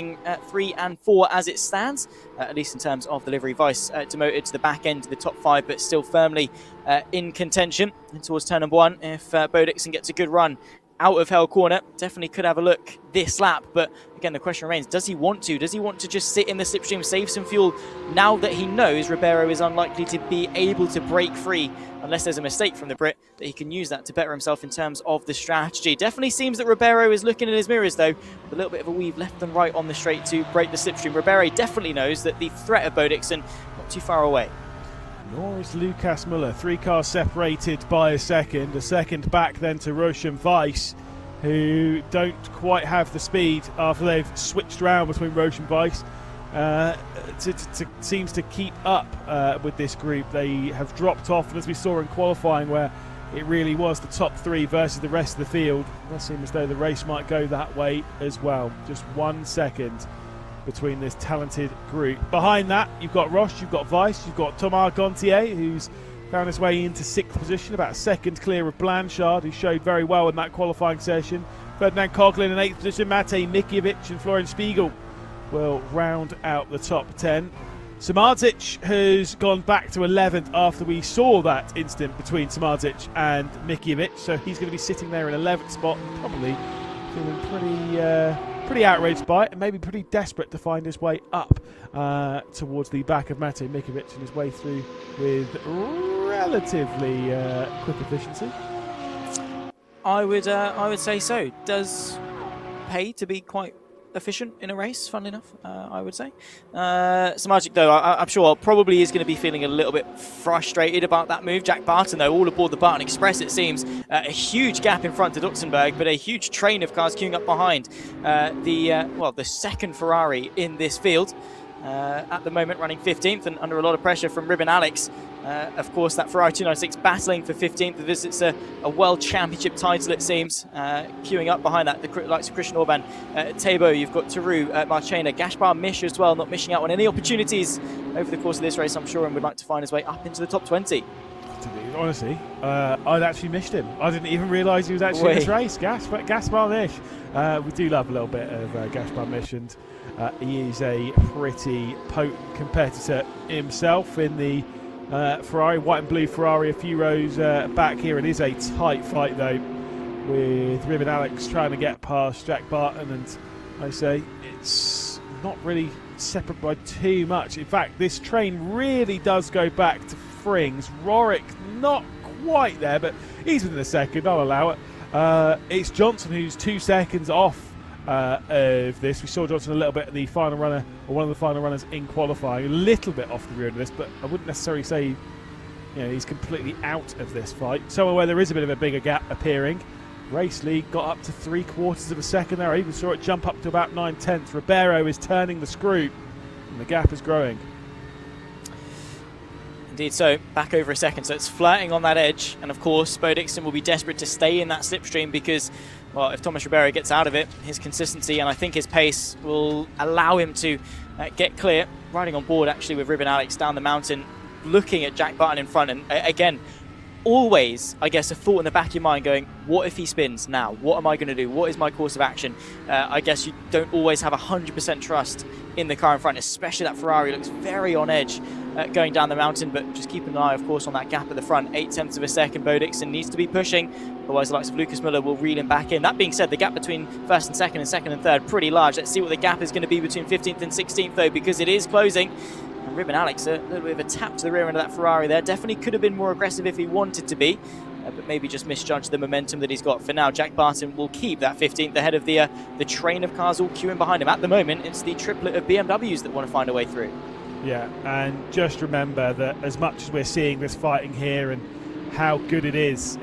3 and 4 as it stands, at least in terms of the livery. Weiss demoted to the back end of the top 5, but still firmly in contention. And towards turn number 1, if Bo Dixon gets a good run out of Hell Corner. Definitely could have a look this lap, but again, the question remains, does he want to? Does he want to just sit in the slipstream, save some fuel, now that he knows Ribeiro is unlikely to be able to break free, unless there's a mistake from the Brit, that he can use that to better himself in terms of the strategy. Definitely seems that Ribeiro is looking in his mirrors, though, with a little bit of a weave left and right on the straight to break the slipstream. Ribeiro definitely knows that the threat of Bodixon not too far away. Nor is Lucas Muller. 3 cars separated by a second back then to Roche and Weiss, who don't quite have the speed after they've switched around between Roche and Weiss. Seems to keep up with this group. They have dropped off, and as we saw in qualifying, where it really was the top 3 versus the rest of the field, it does seem as though the race might go that way as well. Just 1 second between this talented group. Behind that, you've got Roche, you've got Weiss, you've got Thomas Gontier, who's found his way into 6th position, about a second clear of Blanchard, who showed very well in that qualifying session. Ferdinand Coughlin in 8th position, Matej Mikiewicz and Florian Spiegel will round out the top 10. Samardzic has gone back to 11th after we saw that incident between Samardzic and Mikiewicz, so he's going to be sitting there in 11th spot and probably feeling pretty outraged by it, and maybe pretty desperate to find his way up towards the back of Matej Mikiewicz and his way through with relatively quick efficiency. I would say so. Does pay to be quite efficient in a race, funnily enough, I would say. Samardzic, though, I'm sure probably is going to be feeling a little bit frustrated about that move. Jack Barton, though, all aboard the Barton Express, it seems. A huge gap in front to Duxenberg, but a huge train of cars queuing up behind the second Ferrari in this field. At the moment running 15th and under a lot of pressure from Ribbon Alex. Of course, that Ferrari 296 battling for 15th as it's a World Championship title, it seems. Queuing up behind that, the likes of Christian Orban, Tabo, you've got Taru, Marchena, Gaspar Misch as well, not missing out on any opportunities over the course of this race, I'm sure, and would like to find his way up into the top 20. Honestly, I'd actually missed him. I didn't even realise he was actually in this race. Gaspar Misch. We do love a little bit of Gaspar Misch, and he is a pretty potent competitor himself in the Ferrari, white and blue Ferrari, a few rows back here. It is a tight fight, though, with Ribbon Alex trying to get past Jack Barton, and I say it's not really separate by too much. In fact, this train really does go back to Frings. Rorick not quite there, but he's within a second, I'll allow it. It's Johnson who's 2 seconds off of this. We saw Johnson a little bit at the final runner, or one of the final runners in qualifying, a little bit off the rear of this, but I wouldn't necessarily say he's completely out of this fight. Somewhere where there is a bit of a bigger gap appearing, Race League got up to 3/4 of a second there. I even saw it jump up to about 9/10. Ribeiro is turning the screw, and the gap is growing. Indeed so, back over a second, so it's flirting on that edge, and of course Bodixon will be desperate to stay in that slipstream because, well, if Thomas Ribeiro gets out of it, his consistency and I think his pace will allow him to get clear, riding on board actually with Ribbon Alex down the mountain, looking at Jack Barton in front, and again, always, I guess, a thought in the back of your mind going, what if he spins now? What am I going to do? What is my course of action? I guess you don't always have 100% trust in the car in front, especially that Ferrari looks very on edge going down the mountain, but just keep an eye, of course, on that gap at the front. 0.8 of a second, Bodixon needs to be pushing, otherwise the likes of Lucas Muller will reel him back in. That being said, the gap between first and second and third, pretty large. Let's see what the gap is going to be between 15th and 16th, though, because it is closing. And Ribbon Alex, a little bit of a tap to the rear end of that Ferrari there. Definitely could have been more aggressive if he wanted to be, but maybe just misjudged the momentum that he's got. For now, Jack Barton will keep that 15th ahead of the train of cars all queuing behind him. At the moment, it's the triplet of BMWs that want to find a way through. Yeah, and just remember that as much as we're seeing this fighting here and how good it is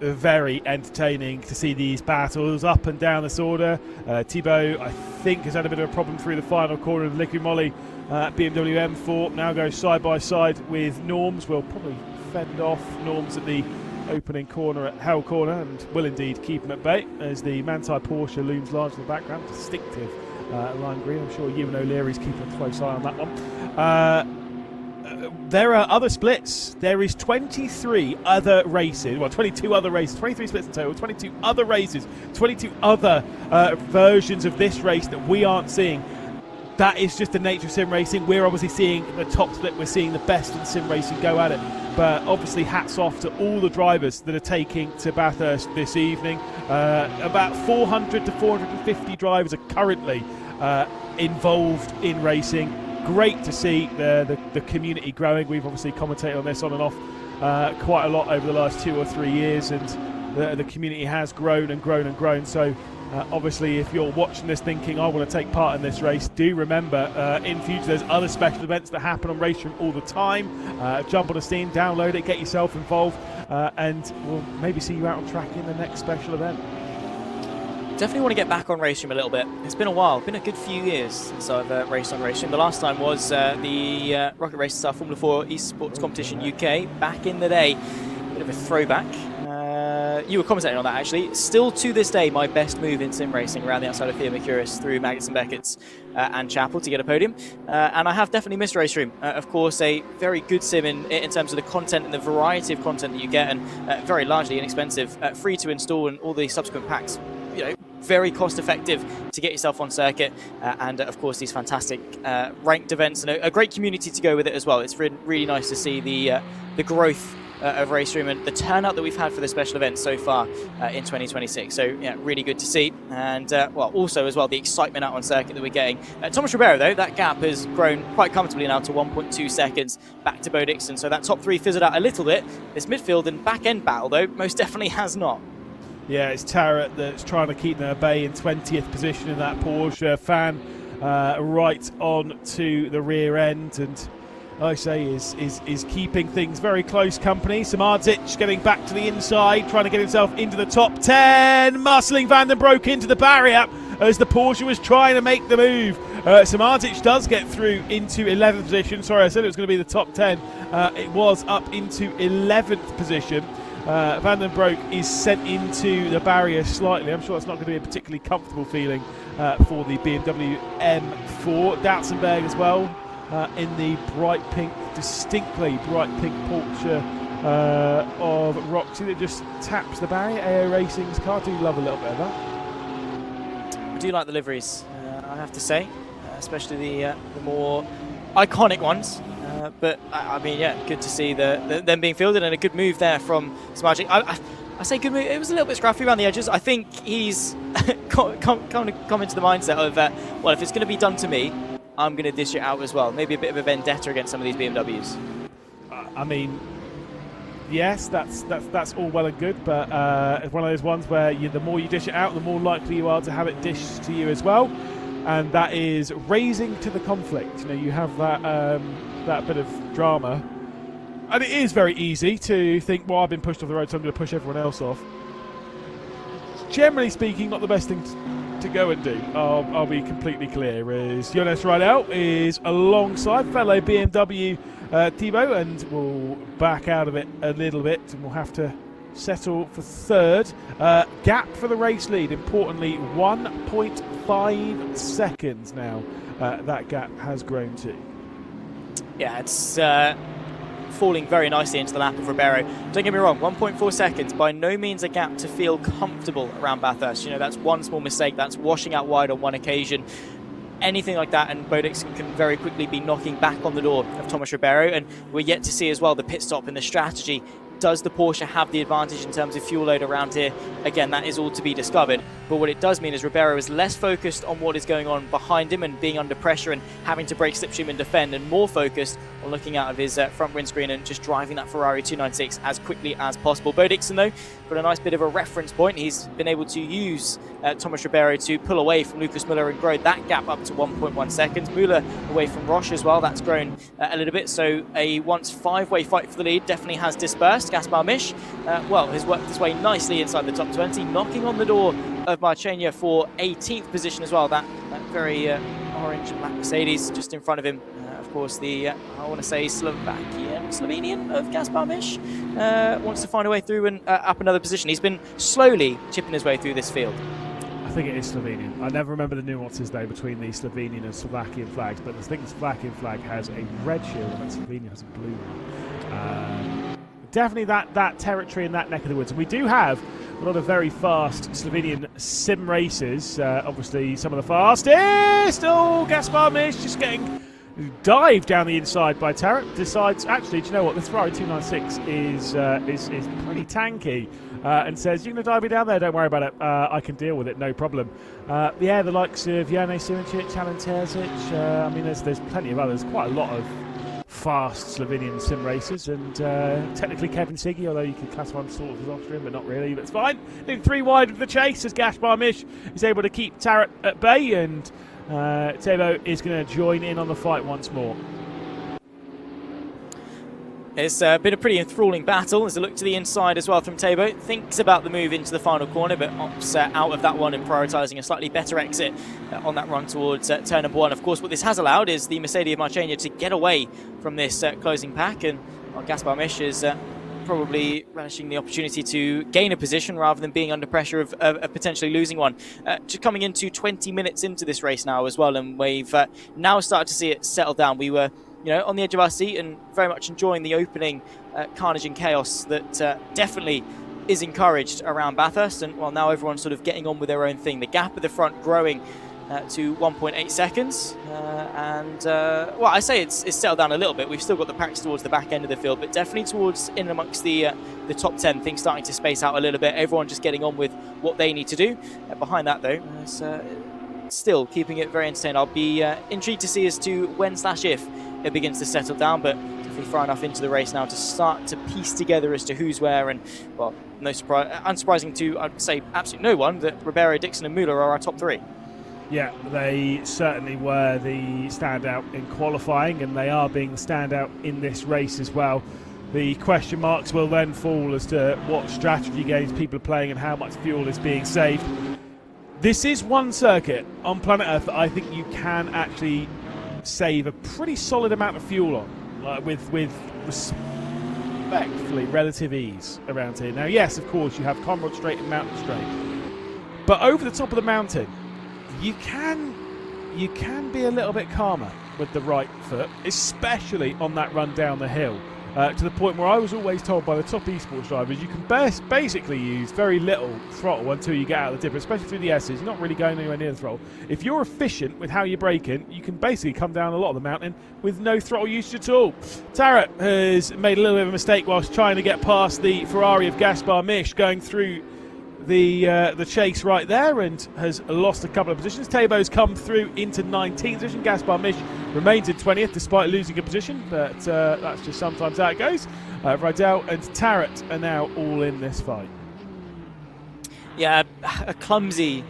very entertaining to see these battles up and down this order. Thibaut, I think, has had a bit of a problem through the final corner of Liquid Moly. BMW M4 now goes side by side with Norms. We'll probably fend off Norms at the opening corner at Hell Corner and will indeed keep him at bay as the Manthey Porsche looms large in the background. Distinctive lime green. I'm sure Ewan O'Leary's keeping a close eye on that one. There are other splits. There is 23 other races, well, 22 other races, 23 splits in total, 22 other races, 22 other versions of this race that we aren't seeing. that is just the nature of sim racing. We're obviously seeing the top split, we're seeing the best in sim racing go at it. But obviously hats off to all the drivers that are taking to Bathurst this evening. About 400 to 450 drivers are currently involved in racing. Great to see the community growing. We've obviously commentated on this on and off quite a lot over the last 2 or 3 years, and the community has grown and grown and grown. So obviously, if you're watching this thinking, I want to take part in this race, do remember, in future there's other special events that happen on RaceRoom all the time. Jump on a Steam, download it, get yourself involved, and we'll maybe see you out on track in the next special event. Definitely want to get back on RaceRoom a little bit. It's been a while, been a good few years since I've raced on RaceRoom. The last time was the Rocket Race Star Formula 4 Esports Competition UK back in the day. Bit of a throwback. You were commentating on that actually. Still to this day, my best move in sim racing around the outside of Thea Mercurius through Maggots and Beckett's and Chapel to get a podium. And I have definitely missed RaceRoom. Of course, a very good sim in terms of the content and the variety of content that you get, and very largely inexpensive, free to install, and all the subsequent packs. You know, very cost effective to get yourself on circuit, and of course these fantastic ranked events, and a great community to go with it as well. It's really nice to see the growth of RaceRoom and the turnout that we've had for the special events so far in 2026. So yeah, really good to see, and well, also as well the excitement out on circuit that we're getting. Thomas Ribeiro though, that gap has grown quite comfortably now to 1.2 seconds back to Bo Dixon, so that top three fizzled out a little bit. This midfield and back end battle though most definitely has not. Yeah, it's Tarrant that's trying to keep them at bay in 20th position in that Porsche. Fan right on to the rear end, and like I say, is keeping things very close company. Samardzic getting back to the inside, trying to get himself into the top 10. Muscling Van den Broek into the barrier as the Porsche was trying to make the move. Samardzic does get through into 11th position. Sorry, I said it was going to be the top 10. It was up into 11th position. Van den Broek is sent into the barrier slightly. I'm sure that's not going to be a particularly comfortable feeling for the BMW M4. Dautzenberg as well in the bright pink, distinctly bright pink Porsche of Roxy that just taps the barrier. AO Racing's car. Do love a little bit of that. I do like the liveries, I have to say, especially the more iconic ones. But I mean, yeah, good to see them being fielded, and a good move there from Samardzic. I say good move. It was a little bit scruffy around the edges. I think he's come into the mindset of, well, if it's going to be done to me, I'm going to dish it out as well. Maybe a bit of a vendetta against some of these BMWs. I mean, yes, that's all well and good, but it's one of those ones where the more you dish it out, the more likely you are to have it dished to you as well, and that is raising to the conflict. You know, you have that bit of drama, and it is very easy to think, well, I've been pushed off the road, so I'm going to push everyone else off. Generally speaking, not the best thing to go and do. I'll be completely clear. Is Jonas Riedel is alongside fellow BMW Thibaut, and we'll back out of it a little bit, and we'll have to settle for third. Gap for the race lead, importantly, 1.5 seconds now. That gap has grown to. Yeah, it's falling very nicely into the lap of Ribeiro. Don't get me wrong, 1.4 seconds, by no means a gap to feel comfortable around Bathurst. You know, that's one small mistake, that's washing out wide on one occasion. Anything like that, and Bo Dixon can very quickly be knocking back on the door of Thomas Ribeiro, and we're yet to see as well the pit stop and the strategy. Does the Porsche have the advantage in terms of fuel load around here? Again, that is all to be discovered. But what it does mean is Ribeiro is less focused on what is going on behind him and being under pressure and having to brake, slipstream and defend, and more focused on looking out of his front windscreen and just driving that Ferrari 296 as quickly as possible. Bo Dixon, though, got a nice bit of a reference point. He's been able to use Thomas Ribeiro to pull away from Lucas Müller and grow that gap up to 1.1 seconds. Müller away from Roche as well. That's grown a little bit. So a once five-way fight for the lead definitely has dispersed. Gaspar Misch, well, has worked his way nicely inside the top 20, knocking on the door of Marchena for 18th position as well. That very orange and black Mercedes just in front of him. Of course, the, I want to say Slovenian of Gaspar Misch wants to find a way through and up another position. He's been slowly chipping his way through this field. I think it is Slovenian. I never remember the nuances though between the Slovenian and Slovakian flags, but I think the Slovakian flag has a red shield and Slovenia has a blue one. Definitely that territory in that neck of the woods. And we do have a lot of very fast Slovenian sim races. Obviously, some of the fastest. Oh, Gaspar Misch just getting dived down the inside by Tarrant. Decides, actually, do you know what? This Ferrari 296 is pretty tanky. And says, you're going to dive me down there, don't worry about it, I can deal with it, no problem. Yeah, the likes of Jane Simincic, Alan Terzic, I mean, there's plenty of others, quite a lot of fast Slovenian sim racers, and technically Kevin Siggy, although you could classify him sort of as Austrian, but not really, but it's fine. Leaving 3 wide of the chase as Gaspar Misch is able to keep Tarrant at bay, and Tebo is going to join in on the fight once more. It's been a pretty enthralling battle as a look to the inside as well from Tebo. Thinks about the move into the final corner, but opts out of that one and prioritising a slightly better exit on that run towards turn number 1. Of course, what this has allowed is the Mercedes of Marchena to get away from this closing pack, and Gaspar Misch is probably relishing the opportunity to gain a position rather than being under pressure of potentially losing one. Just coming into 20 minutes into this race now as well, and we've now started to see it settle down. We were on the edge of our seat and very much enjoying the opening carnage and chaos that definitely is encouraged around Bathurst. And well, now everyone's sort of getting on with their own thing. The gap at the front growing to 1.8 seconds. Well, I say it's settled down a little bit. We've still got the packs towards the back end of the field, but definitely towards in amongst the top 10, things starting to space out a little bit. Everyone just getting on with what they need to do. Behind that, though, still keeping it very entertaining. I'll be intrigued to see as to when/if it begins to settle down, but definitely far enough into the race now to start to piece together as to who's where. And well, no surprise, unsurprising to I'd say absolutely no one, that Ribeiro, Dixon and Muller are our top 3. Yeah, they certainly were the standout in qualifying, and they are being the standout in this race as well. The question marks will then fall as to what strategy games people are playing and how much fuel is being saved. This is one circuit on planet Earth that I think you can actually save a pretty solid amount of fuel on, with respectfully relative ease around here. Now, yes, of course, you have Conrad Straight and Mountain Straight, but over the top of the mountain, you can be a little bit calmer with the right foot, especially on that run down the hill. To the point where I was always told by the top esports drivers, you can basically use very little throttle until you get out of the dipper, especially through the S's. You're not really going anywhere near the throttle. If you're efficient with how you're braking, you can basically come down a lot of the mountain with no throttle usage at all. Tarrant has made a little bit of a mistake whilst trying to get past the Ferrari of Gaspar Misch, going through the chase right there, and has lost a couple of positions. Tebo's come through into 19th position. Gaspar Misch remains in 20th despite losing a position, but that's just sometimes how it goes. Rydell and Tarrant are now all in this fight. Yeah, a clumsy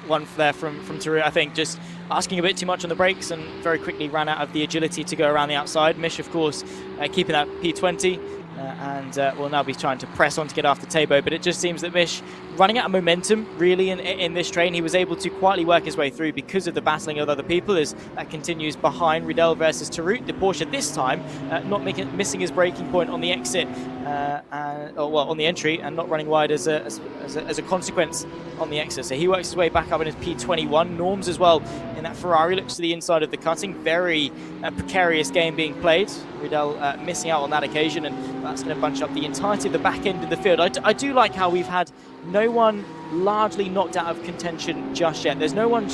one there from Tarut, I think, just asking a bit too much on the brakes and very quickly ran out of the agility to go around the outside. Misch, of course, keeping that P20. And will now be trying to press on to get after Tebo, but it just seems that Misch running out of momentum really in this train. He was able to quietly work his way through because of the battling of other people as that continues behind Rydell versus Tarut. The Porsche this time not missing his braking point on the exit, on the entry, and not running wide as a consequence on the exit. So he works his way back up in his P21. Norms as well in that Ferrari looks to the inside of the cutting. Very precarious game being played. Rydell missing out on that occasion, and that's going to bunch up the entirety of the back end of the field. I do like how we've had no one largely knocked out of contention just yet. There's no one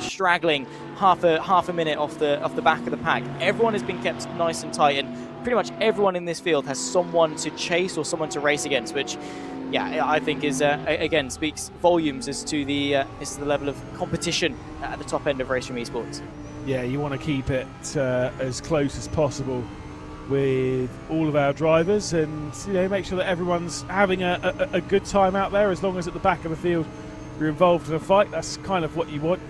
straggling half a minute off the back of the pack. Everyone has been kept nice and tight, and pretty much everyone in this field has someone to chase or someone to race against, which I think is again speaks volumes as to the level of competition at the top end of RaceRoom Esports. Yeah, you want to keep it as close as possible with all of our drivers, and make sure that everyone's having a good time out there. As long as at the back of the field you're involved in a fight, that's kind of what you want.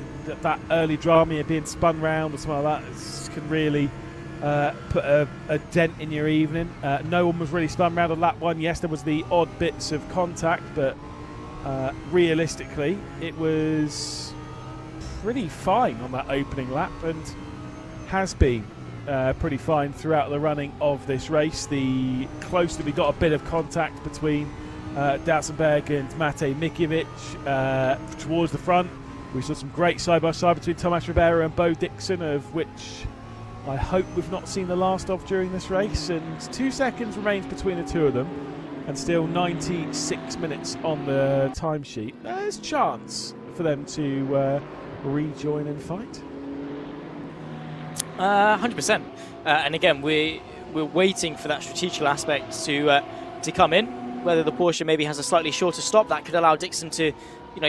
That early drama, you're being spun round or something like that, can really put a dent in your evening. No one was really spun round on lap 1. Yes, there was the odd bits of contact, but realistically it was pretty fine on that opening lap, and has been pretty fine throughout the running of this race. The closely we got a bit of contact between Datsenberg and Matej Mikiewicz towards the front. We saw some great side-by-side between Tomas Ribeiro and Bo Dixon, of which I hope we've not seen the last of during this race, and 2 seconds remains between the two of them. and still 96 minutes on the timesheet. There's chance for them to rejoin and fight. 100%. And again, we're waiting for that strategical aspect to come in. Whether the Porsche maybe has a slightly shorter stop, that could allow Dixon to,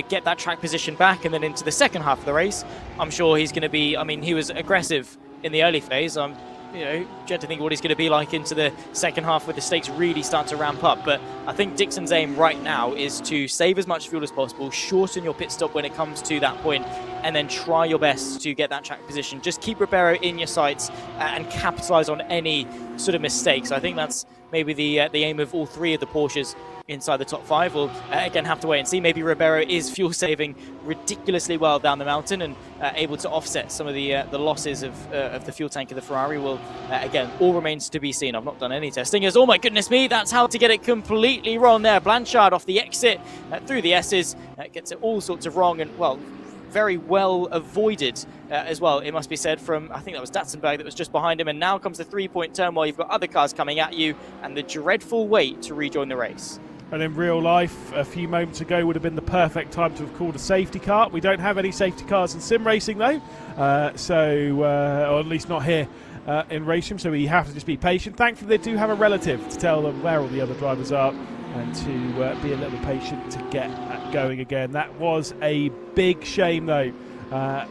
get that track position back, and then into the second half of the race, I'm sure he's going to be. I mean, he was aggressive in the early phase. I'm, trying to think what he's going to be like into the second half, where the stakes really start to ramp up. But I think Dixon's aim right now is to save as much fuel as possible, shorten your pit stop when it comes to that point, and then try your best to get that track position. Just keep Ribeiro in your sights and capitalise on any sort of mistakes. I think that's maybe the aim of all three of the Porsches inside the top five. We'll again have to wait and see. Maybe Ribeiro is fuel saving ridiculously well down the mountain and able to offset some of the losses of the fuel tank of the Ferrari. Will again, all remains to be seen. I've not done any testing. As oh my goodness me, that's how to get it completely wrong there. Blanchard off the exit through the S's gets it all sorts of wrong, and well, very well avoided as well, it must be said, from, I think that was Datsenberg that was just behind him. And now comes the 3-point turn while you've got other cars coming at you, and the dreadful wait to rejoin the race. And in real life, a few moments ago would have been the perfect time to have called a safety car. We don't have any safety cars in sim racing though, or at least not here in RaceRoom, so we have to just be patient. Thankfully they do have a relative to tell them where all the other drivers are, and to be a little bit patient to get going again. That was a big shame though.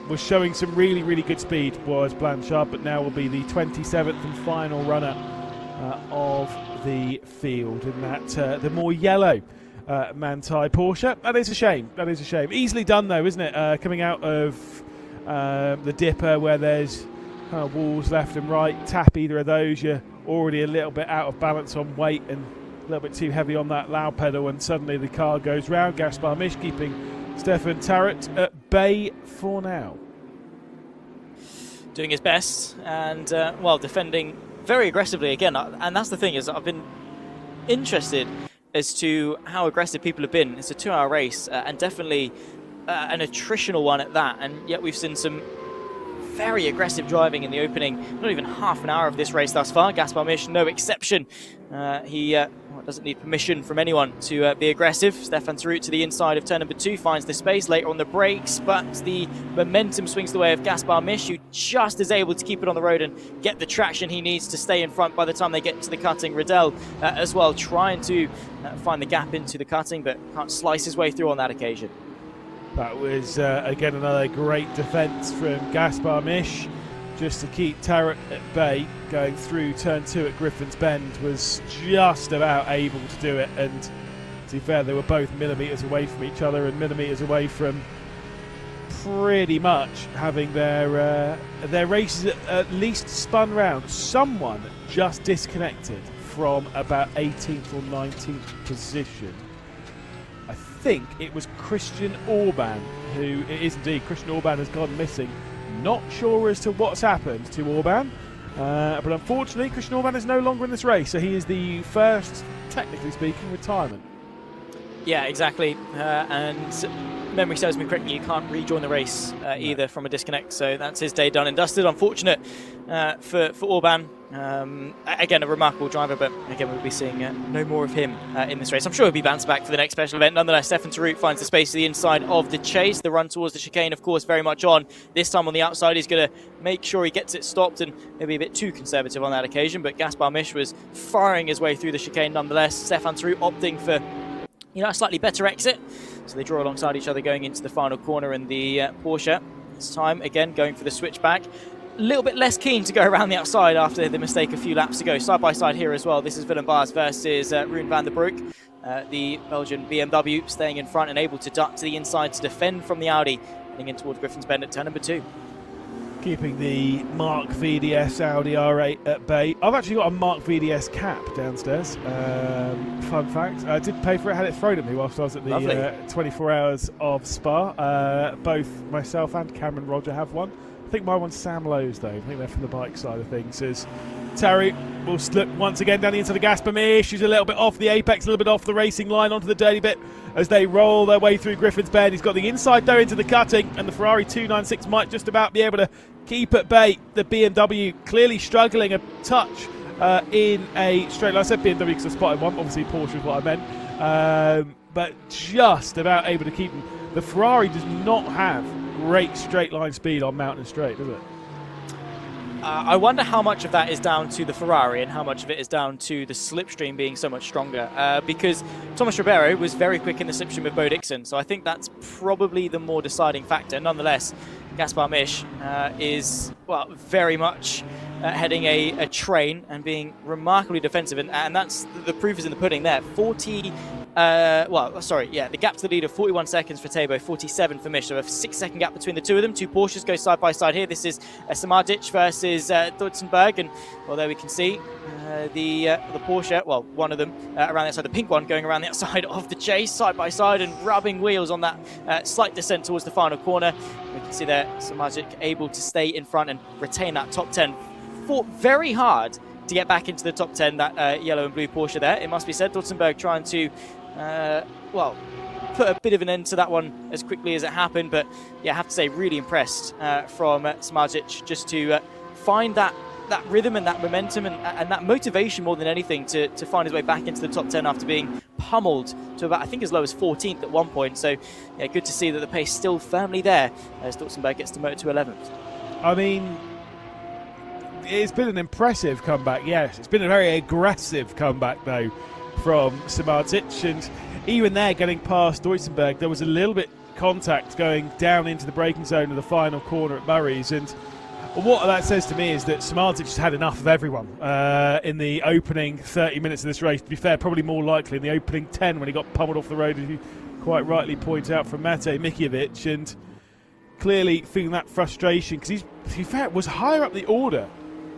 Was showing some really, really good speed was Blanchard, but now will be the 27th and final runner of the field in that the more yellow Manthey Porsche. That is a shame. That is a shame. Easily done though, isn't it? Coming out of the dipper where there's kind of walls left and right. Tap either of those, you're already a little bit out of balance on weight and a little bit too heavy on that loud pedal, and suddenly the car goes round. Gaspar Misch keeping Stefan Tarrant at bay for now. Doing his best and, well, defending very aggressively again. And that's the thing, is I've been interested as to how aggressive people have been. It's a 2-hour race and definitely an attritional one at that. And yet we've seen some very aggressive driving in the opening, not even half an hour of this race thus far. Gaspar Misch, no exception. He doesn't need permission from anyone to be aggressive. Stefan Tarrant to the inside of turn number 2, finds the space later on the brakes, but the momentum swings the way of Gaspar Misch, who just is able to keep it on the road and get the traction he needs to stay in front by the time they get to the cutting. Riddell as well, trying to find the gap into the cutting, but can't slice his way through on that occasion. That was, again, another great defence from Gaspar Misch, just to keep Tarrant at bay. Going through turn 2 at Griffin's Bend was just about able to do it, and to be fair, they were both millimetres away from each other and millimetres away from pretty much having their races at least spun round. Someone just disconnected from about 18th or 19th position. I think it was Christian Orban, who it is indeed. Christian Orban has gone missing. Not sure as to what's happened to Orban, but unfortunately Christian Orban is no longer in this race, so he is the first, technically speaking, retirement. Yeah, exactly. And memory serves me correctly, you can't rejoin the race either from a disconnect, so that's his day done and dusted. Unfortunate for Orban. Again, a remarkable driver, but again, we'll be seeing no more of him in this race. I'm sure he'll be bounced back for the next special event. Nonetheless, Stefan Tarrant finds the space to the inside of the chase. The run towards the chicane, of course, very much on. This time on the outside, he's going to make sure he gets it stopped, and maybe a bit too conservative on that occasion, but Gaspar Misch was firing his way through the chicane nonetheless. Stefan Tarrant opting for a slightly better exit, so they draw alongside each other going into the final corner, and the Porsche this time again going for the switchback. A little bit less keen to go around the outside after the mistake a few laps ago. Side by side here as well. This is Willem Baars versus Ruud van der Broek. The Belgian BMW staying in front and able to duck to the inside to defend from the Audi, heading in towards Griffin's Bend at turn number 2. Keeping the Mark VDS Audi R8 at bay. I've actually got a Mark VDS cap downstairs. Fun fact. I did pay for it, had it thrown at me whilst I was at the 24 Hours of Spa. Both myself and Cameron Roger have one. I think my one's Sam Lowe's though. I think they're from the bike side of things. As Terry will slip once again down the inside of Gaspar Misch. She's a little bit off the apex, a little bit off the racing line onto the dirty bit as they roll their way through Griffin's Bend. He's got the inside though into the cutting, and the Ferrari 296 might just about be able to keep at bay. The BMW clearly struggling a touch in a straight line. I said BMW because I spotted one, obviously Porsche is what I meant, but just about able to keep them. The Ferrari does not have great straight line speed on mountain straight, does it? I wonder how much of that is down to the Ferrari and how much of it is down to the slipstream being so much stronger. Because Thomas Ribeiro was very quick in the slipstream with Bo Dixon, so I think that's probably the more deciding factor. Nonetheless, Gaspar Misch is, well, very much heading a train and being remarkably defensive, and that's the proof is in the pudding there. The gap to the lead of 41 seconds for Tabo, 47 for Misch. So a 6-second gap between the two of them. Two Porsches go side by side here. This is Samardzic versus Duitsenberg, and well, there we can see the Porsche, well, one of them around the outside, the pink one going around the outside of the chase, side by side, and rubbing wheels on that slight descent towards the final corner. We can see there Samardzic able to stay in front and retain that top 10. Fought very hard to get back into the top 10, that yellow and blue Porsche there, it must be said. Duitsenberg trying to put a bit of an end to that one as quickly as it happened, but yeah, I have to say, really impressed from Samardzic just to find that rhythm and that momentum and that motivation more than anything to find his way back into the top 10 after being pummeled to about, I think, as low as 14th at one point. So yeah, good to see that the pace still firmly there as Duitsenberg gets demoted to 11th. I mean, it's been an impressive comeback, yes. It's been a very aggressive comeback, though, from Samardzic, and even there, getting past Duitsenberg, there was a little bit contact going down into the braking zone of the final corner at Murray's, and what that says to me is that Samardzic has had enough of everyone in the opening 30 minutes of this race. To be fair, probably more likely in the opening 10 when he got pummeled off the road, as you quite rightly point out, from Mate Mikiewicz, and clearly feeling that frustration, because he's, to be fair, was higher up the order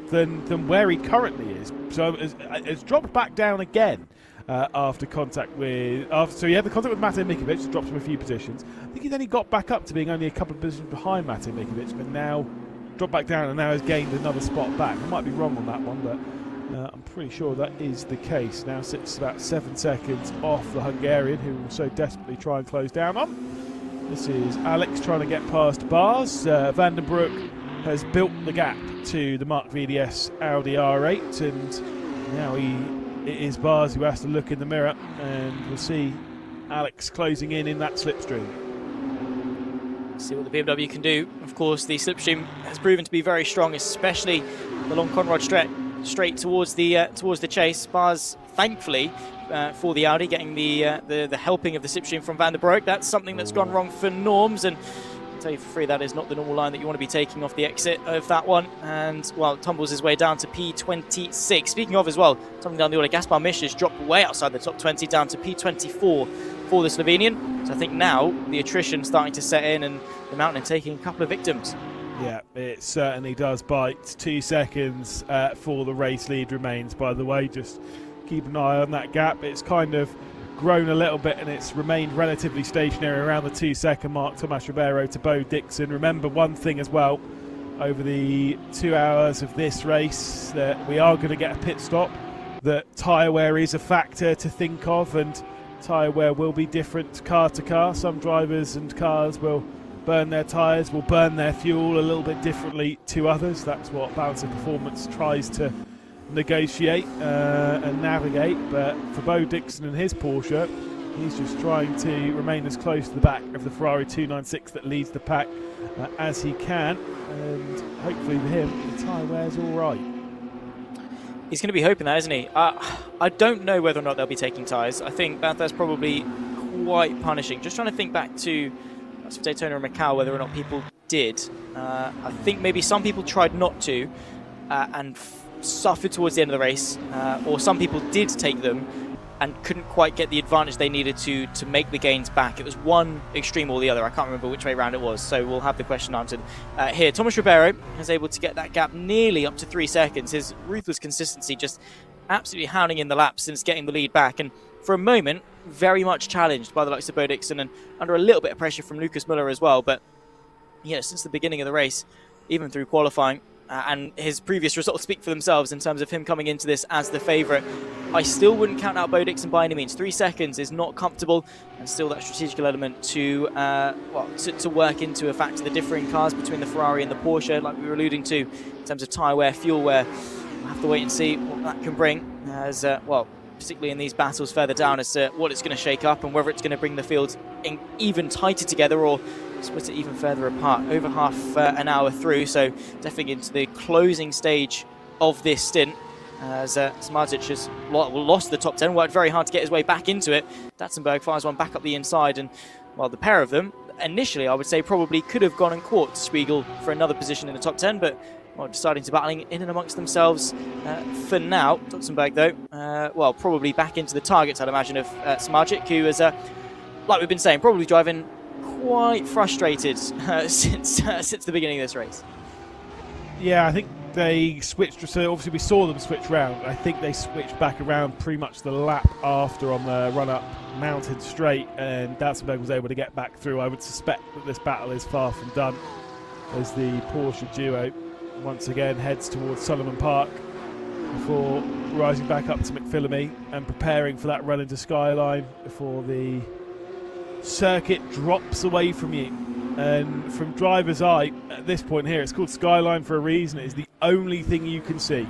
than where he currently is. So it's dropped back down again after contact with... so he had the contact with Mate Mikiewicz, dropped him a few positions. I think he then got back up to being only a couple of positions behind Mate Mikiewicz, but now dropped back down and now has gained another spot back. I might be wrong on that one, but I'm pretty sure that is the case. Now sits about 7 seconds off the Hungarian, who will so desperately try and close down on. This is Alex trying to get past Bars. Vandenbroek has built the gap to the Mark VDS Audi R8, and now it is Bars who has to look in the mirror, and we'll see Alex closing in that slipstream. See what the BMW can do. Of course, the slipstream has proven to be very strong, especially the long Conrad straight towards the chase. Bars, thankfully, for the Audi, getting the helping of the slipstream from Van der Broek. That's something that's gone wrong for Norms, and I'll tell you for free, that is not the normal line that you want to be taking off the exit of that one. And, well, tumbles his way down to P26. Speaking of as well, tumbling down the order, Gaspar Misch has dropped way outside the top 20 down to P24 for the Slovenian. So I think now the attrition starting to set in and the Mountain taking a couple of victims. Yeah, it certainly does bite. 2 seconds for the race lead remains, by the way. Just keep an eye on that gap. It's kind of grown a little bit and it's remained relatively stationary around the 2 second mark. Tomas Ribeiro to Bo Dixon. Remember one thing as well, over the 2 hours of this race, that we are going to get a pit stop, that tyre wear is a factor to think of, and tyre wear will be different car to car. Some drivers and cars will burn their tyres, will burn their fuel a little bit differently to others. That's what Balance of Performance tries to negotiate and navigate. But for Bo Dixon and his Porsche, he's just trying to remain as close to the back of the Ferrari 296 that leads the pack as he can, and hopefully for him the tyre wear's all right. He's going to be hoping that, isn't he? I don't know whether or not they'll be taking tyres. I think that's probably quite punishing. Just trying to think back to Daytona and Macau, whether or not people did. I think maybe some people tried not to and suffered towards the end of the race, or some people did take them and couldn't quite get the advantage they needed to make the gains back. It was one extreme or the other. I can't remember which way round it was, so we'll have the question answered here. Thomas Ribeiro is able to get that gap nearly up to 3 seconds. His ruthless consistency just absolutely hounding in the laps since getting the lead back, and for a moment very much challenged by the likes of Bo Dixon and under a little bit of pressure from Lucas Muller as well. But yeah, since the beginning of the race, even through qualifying, and his previous results speak for themselves in terms of him coming into this as the favourite, I still wouldn't count out Bo Dixon by any means. 3 seconds is not comfortable, and still that strategical element to work into a factor. The differing cars between the Ferrari and the Porsche, like we were alluding to, in terms of tyre wear, fuel wear. we'll have to wait and see what that can bring, as well, particularly in these battles further down, as to what it's going to shake up and whether it's going to bring the field in even tighter together or split it even further apart. Over half an hour through, so definitely into the closing stage of this stint, as Smartic has lost the top 10, worked very hard to get his way back into it. Datsenberg fires one back up the inside, and well, the pair of them initially, I would say, probably could have gone and caught Spiegel for another position in the top 10, but well, deciding to battling in and amongst themselves for now. Datsenberg, though, well, probably back into the targets, I'd imagine, of Smartic, who is, like we've been saying, probably driving quite frustrated since the beginning of this race. Yeah, I think they switched, so obviously we saw them switch round. I think they switched back around pretty much the lap after on the run-up mounted straight, and Datsenberg was able to get back through. I would suspect that this battle is far from done, as the Porsche duo once again heads towards Solomon Park before rising back up to McPhillamy and preparing for that run into Skyline before the circuit drops away from you. And from driver's eye at this point here, it's called Skyline for a reason. It is the only thing you can see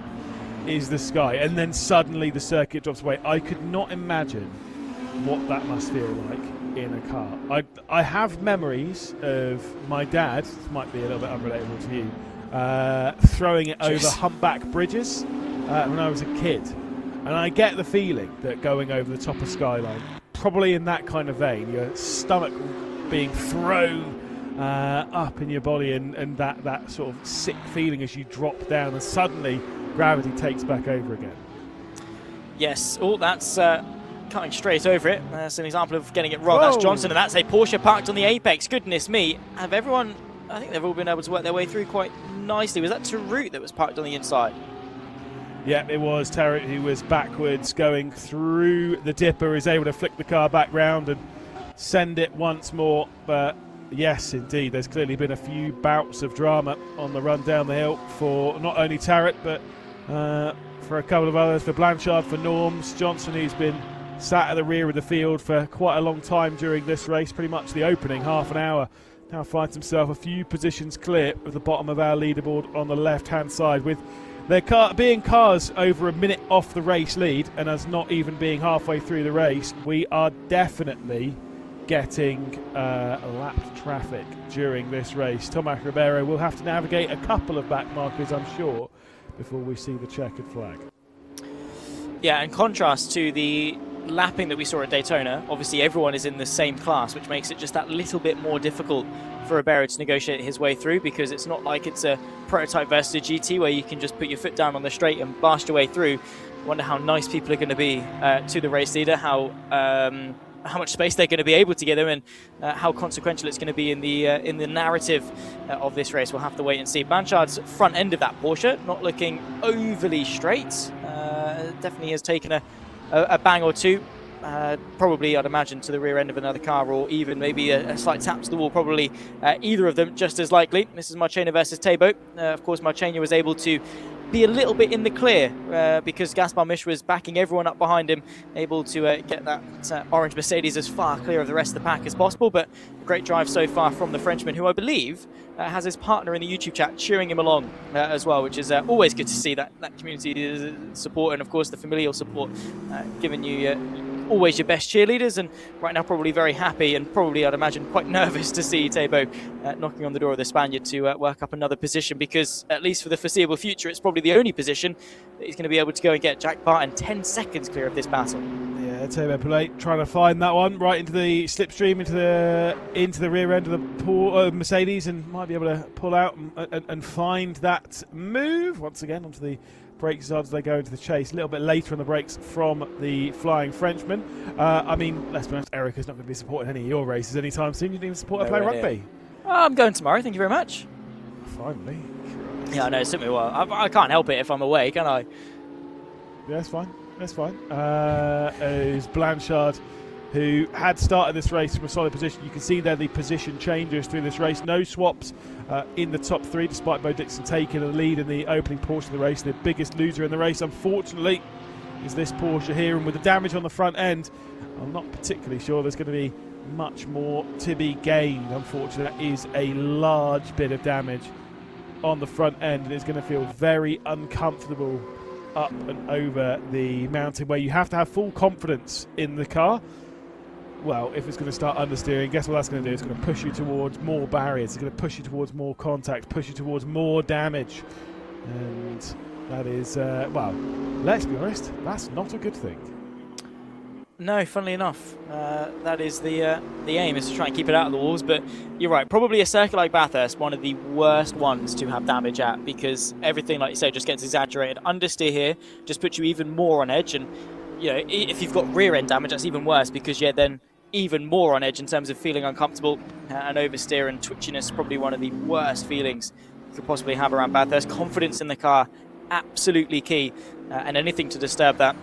is the sky, and then suddenly the circuit drops away. I could not imagine what that must feel like in a car. I have memories of my dad, this might be a little bit unrelatable to you, throwing it over humpback bridges when I was a kid, and I get the feeling that going over the top of Skyline, probably in that kind of vein, your stomach being thrown up in your body, and that sort of sick feeling as you drop down and suddenly gravity takes back over again. Yes, oh, that's cutting straight over it. That's an example of getting it wrong. Whoa. That's Johnson, and that's a Porsche parked on the apex. Goodness me. Have everyone, I think they've all been able to work their way through quite nicely. Was that Tarut that was parked on the inside? Yeah, it was Tarut who was backwards going through the dipper, is able to flick the car back round and send it once more. But yes, indeed, there's clearly been a few bouts of drama on the run down the hill for not only Tarut, but for a couple of others, for Blanchard, for Norms. Johnson, who's been sat at the rear of the field for quite a long time during this race, pretty much the opening half an hour, now finds himself a few positions clear of the bottom of our leaderboard on the left-hand side, with their car being cars over a minute off the race lead, and us not even being halfway through the race. We are definitely getting lapped traffic during this race. Tomas Ribeiro will have to navigate a couple of back markers, I'm sure, before we see the checkered flag. Yeah, in contrast to the lapping that we saw at Daytona, obviously everyone is in the same class, which makes it just that little bit more difficult for Ribeiro to negotiate his way through, because it's not like it's a prototype versus a GT where you can just put your foot down on the straight and blast your way through. I wonder how nice people are going to be to the race leader, how much space they're going to be able to give him, and how consequential it's going to be in the narrative of this race. We'll have to wait and see. Blanchard's front end of that Porsche not looking overly straight. Definitely has taken a bang or two. Probably, I'd imagine, to the rear end of another car, or even maybe a slight tap to the wall. Probably either of them just as likely. This is Marchena versus Thébault. Of course, Marchena was able to be a little bit in the clear because Gaspar Misch was backing everyone up behind him, able to get that orange Mercedes as far clear of the rest of the pack as possible. But a great drive so far from the Frenchman, who I believe has his partner in the YouTube chat cheering him along as well, which is always good to see that community support, and of course the familial support, giving you always your best cheerleaders. And right now probably very happy, and probably, I'd imagine, quite nervous to see Thébault knocking on the door of the Spaniard to work up another position, because at least for the foreseeable future it's probably the only position that he's going to be able to go and get. Jack Barton 10 seconds clear of this battle. Yeah, Thébault Pilet trying to find that one right into the slipstream, into the rear end of the Mercedes, and might be able to pull out and find that move once again onto the brakes as they go into the chase. A little bit later on the brakes from the flying Frenchman. I mean, let's be honest, Erica's not going to be supporting any of your races anytime soon. You didn't even support her playing rugby. I'm going tomorrow, thank you very much. Finally. Yeah, I know, it took me a while. I can't help it if I'm away, can I? Yeah, that's fine. That's fine. Is Blanchard, who had started this race from a solid position. You can see there the position changes through this race. No swaps in the top three, despite Bo Dixon taking the lead in the opening portion of the race. The biggest loser in the race, unfortunately, is this Porsche here. And with the damage on the front end, I'm not particularly sure there's going to be much more to be gained. Unfortunately, that is a large bit of damage on the front end, and it's going to feel very uncomfortable up and over the mountain where you have to have full confidence in the car. Well, if it's going to start understeering, guess what that's going to do? It's going to push you towards more barriers. It's going to push you towards more contact, push you towards more damage. And that is, well, let's be honest, that's not a good thing. No, funnily enough, that is the aim, is to try and keep it out of the walls. But you're right, probably a circuit like Bathurst, one of the worst ones to have damage at, because everything, like you say, just gets exaggerated. Understeer here just puts you even more on edge, and you know, if you've got rear end damage, that's even worse, because you're then even more on edge in terms of feeling uncomfortable. And oversteer and twitchiness, probably one of the worst feelings you could possibly have around Bathurst. Confidence in the car, absolutely key, and anything to disturb that,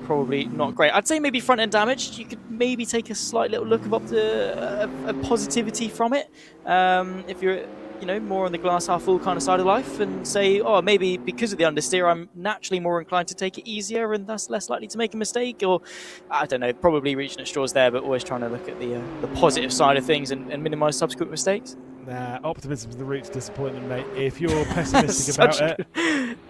probably not great. I'd say maybe front end damage, you could maybe take a slight little look of positivity from it, if you're, you know, more on the glass half full kind of side of life, and say, oh, maybe because of the understeer I'm naturally more inclined to take it easier and thus less likely to make a mistake, or I don't know, probably reaching at straws there, but always trying to look at the positive side of things and minimize subsequent mistakes. Nah, optimism's the root to disappointment, mate. If you're pessimistic about it,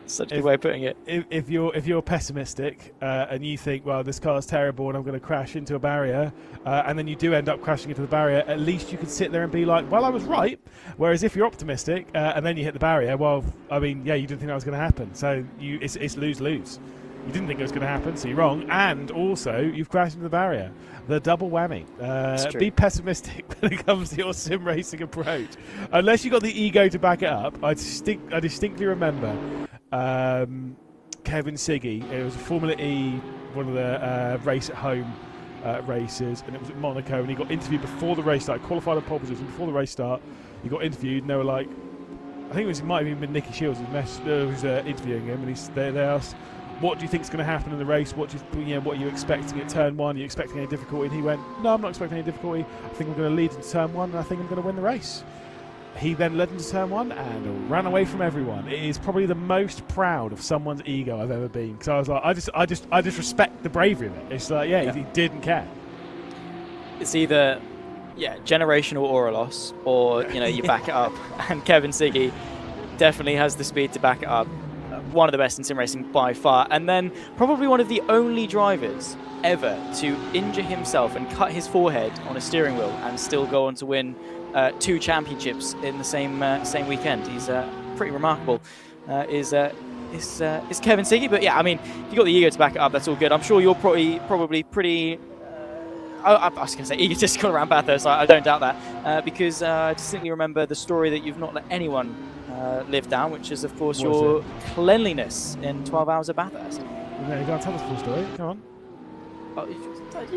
such a good way of putting it. If you're pessimistic and you think, well, this car's terrible and I'm going to crash into a barrier, and then you do end up crashing into the barrier, at least you can sit there and be like, well, I was right. Whereas if you're optimistic and then you hit the barrier, well, I mean, yeah, you didn't think that was going to happen, so it's lose-lose. You didn't think it was going to happen, so you're wrong, and also you've crashed into the barrier. The double whammy. Be pessimistic when it comes to your sim racing approach. Unless you've got the ego to back it up. I distinctly remember Kevin Siggy. It was a Formula E, one of the race at home races, and it was at Monaco, and he got interviewed before the race started, qualified on pole position before the race start. He got interviewed, and they were like, I think it might have even been Nicky Shields who was interviewing him, and they asked, what do you think is going to happen in the race? What are you expecting at turn one? Are you expecting any difficulty? And he went, no, I'm not expecting any difficulty. I think I'm going to lead into turn one, and I think I'm going to win the race. He then led into turn one and ran away from everyone. It is probably the most proud of someone's ego I've ever been, because I was like, I just respect the bravery of it. It's like, yeah. He didn't care. It's either, generational aura loss, or you back it up. And Kevin Siggy definitely has the speed to back it up. One of the best in sim racing by far, and then probably one of the only drivers ever to injure himself and cut his forehead on a steering wheel and still go on to win 2 championships in the same weekend. He's pretty remarkable. Is Kevin Siggy? But yeah, I mean, if you got the ego to back it up, that's all good. I'm sure you're probably pretty. I was going to say egotistical around Bathurst. I don't doubt that, because I distinctly remember the story that you've not let anyone live down, which is, of course, your cleanliness in 12 hours at Bathurst. No, you can't tell us the full story. Come on.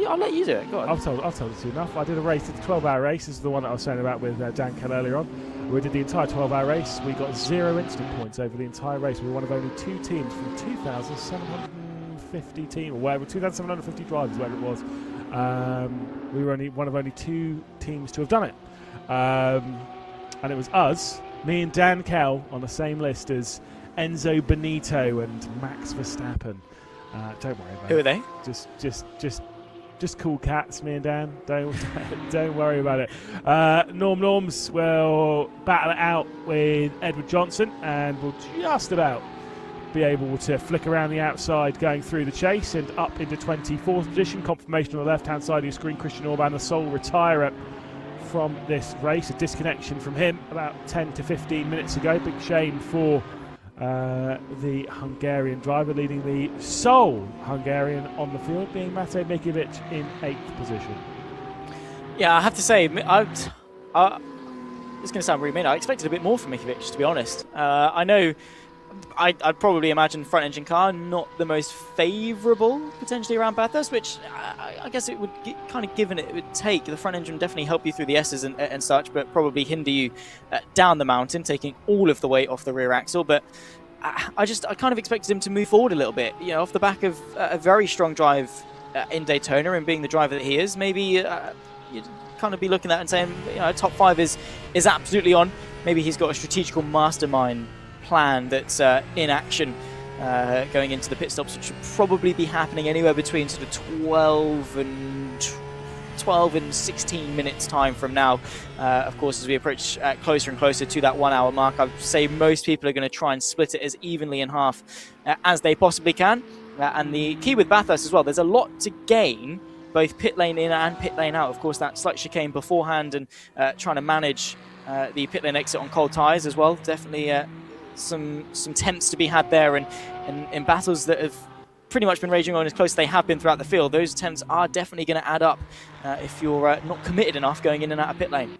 I'll let you do it. Go on. I've told it to you enough. I did a race. It's a 12-hour race. This is the one that I was saying about with Dan Kell earlier on. We did the entire 12-hour race. We got 0 incident points over the entire race. We were one of only 2 teams from 2,750 teams, or whatever, 2,750 drivers, whatever it was. We were one of only 2 teams to have done it. And it was us, me and Dan Kell, on the same list as Enzo Benito and Max Verstappen. Don't worry about it. Who are they? Just cool cats, me and Dan. Don't worry about it. Norms will battle it out with Edward Johnson, and will just about be able to flick around the outside going through the chase and up into 24th position. Confirmation on the left-hand side of your screen, Christian Orban, the sole retirer from this race. A disconnection from him about 10 to 15 minutes ago. Big shame for the Hungarian driver, leading the sole Hungarian on the field, being Matej Mikiewicz in 8th position. Yeah, I have to say, it's going to sound really mean. I expected a bit more from Mikiewicz, to be honest. I know I'd probably imagine front engine car not the most favourable potentially around Bathurst, which I guess it would kind of given it would take. The front engine would definitely help you through the S's and such, but probably hinder you down the mountain, taking all of the weight off the rear axle. But I kind of expected him to move forward a little bit, off the back of a very strong drive in Daytona, and being the driver that he is. Maybe you'd kind of be looking at that and saying, top 5 is absolutely on. Maybe he's got a strategical mastermind plan that's in action going into the pit stops, which should probably be happening anywhere between sort of 12 and 12 and 16 minutes time from now. Of course, as we approach closer and closer to that 1 hour mark, I'd say most people are going to try and split it as evenly in half as they possibly can. And the key with Bathurst as well, there's a lot to gain, both pit lane in and pit lane out. Of course, that slight chicane beforehand and trying to manage the pit lane exit on cold tyres as well. Definitely some temps to be had there, and in battles that have pretty much been raging on as close as they have been throughout the field, those attempts are definitely going to add up if you're not committed enough going in and out of pit lane.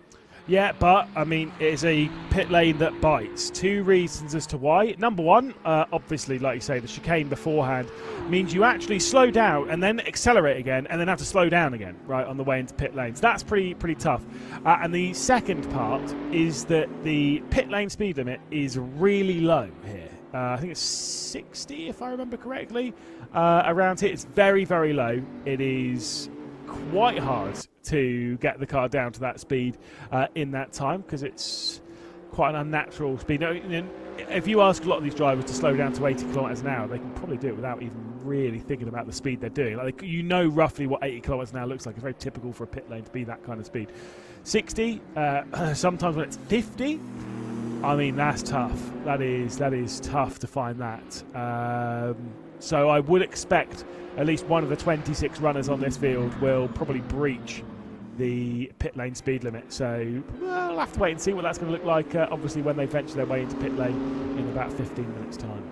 Yeah, but, I mean, it's a pit lane that bites. 2 reasons as to why. Number one, obviously, like you say, the chicane beforehand means you actually slow down and then accelerate again and then have to slow down again, right, on the way into pit lanes. That's pretty tough. And the second part is that the pit lane speed limit is really low here. I think it's 60, if I remember correctly. Around here, it's very, very low. It is quite hard to get the car down to that speed in that time, because it's quite an unnatural speed. If you ask a lot of these drivers to slow down to 80 kilometers an hour, they can probably do it without even really thinking about the speed they're doing. Like, you know roughly what 80 kilometers an hour looks like. It's very typical for a pit lane to be that kind of speed. 60, sometimes when it's 50, I mean, that's tough. That is tough to find that. So I would expect at least one of the 26 runners on this field will probably breach the pit lane speed limit. So we'll have to wait and see what that's going to look like, obviously, when they venture their way into pit lane in about 15 minutes' time.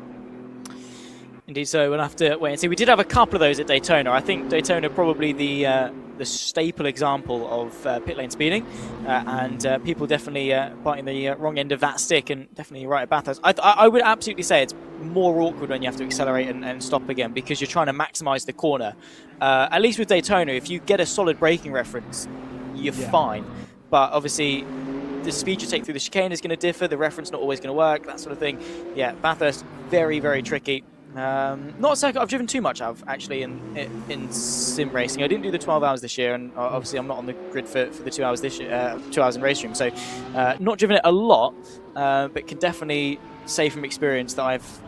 Indeed, so we'll have to wait and see. We did have a couple of those at Daytona. I think Daytona probably the staple example of pit lane speeding, and people definitely biting the wrong end of that stick, and definitely right at Bathurst. I would absolutely say it's more awkward when you have to accelerate and stop again, because you're trying to maximise the corner. At least with Daytona, if you get a solid braking reference, you're fine. But obviously, the speed you take through the chicane is going to differ. The reference not always going to work, that sort of thing. Yeah, Bathurst, very, very tricky. Not a circuit I've driven too much of, actually, in sim racing. I didn't do the 12 hours this year, and obviously I'm not on the grid for the 2 hours this year, 2 hours in RaceRoom, so not driven it a lot, but can definitely say from experience that I've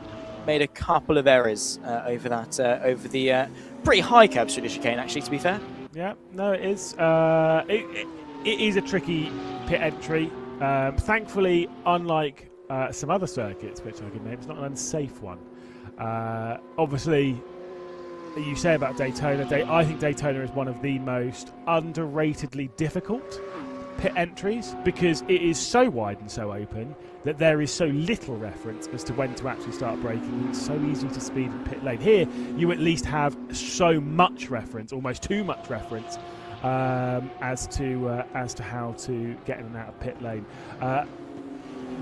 made a couple of errors over the pretty high curb through the chicane, actually, to be fair. Yeah, no, it is. It is a tricky pit entry. Thankfully, unlike some other circuits, which I can name, it's not an unsafe one. Obviously, you say about Daytona. I think Daytona is one of the most underratedly difficult pit entries, because it is so wide and so open that there is so little reference as to when to actually start braking. It's so easy to speed in pit lane. Here, you at least have so much reference, almost too much reference, as to how to get in and out of pit lane.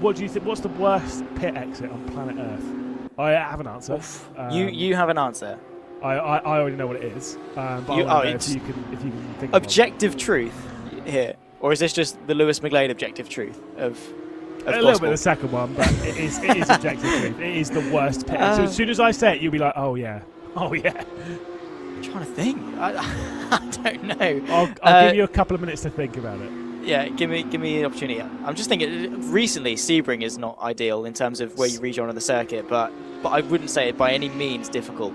What do you think? What's the worst pit exit on planet Earth? I have an answer. You have an answer. I already know what it is. But if you can think of objective truth here, or is this just the Lewis McGlade objective truth of a little bit of the second one, but it is objective truth. It is the worst pit. So as soon as I say it, you'll be like, oh yeah. I'm trying to think. I don't know. I'll give you a couple of minutes to think about it. Yeah, give me an opportunity. I'm just thinking, recently Sebring is not ideal in terms of where you rejoin on the circuit, but I wouldn't say it by any means difficult.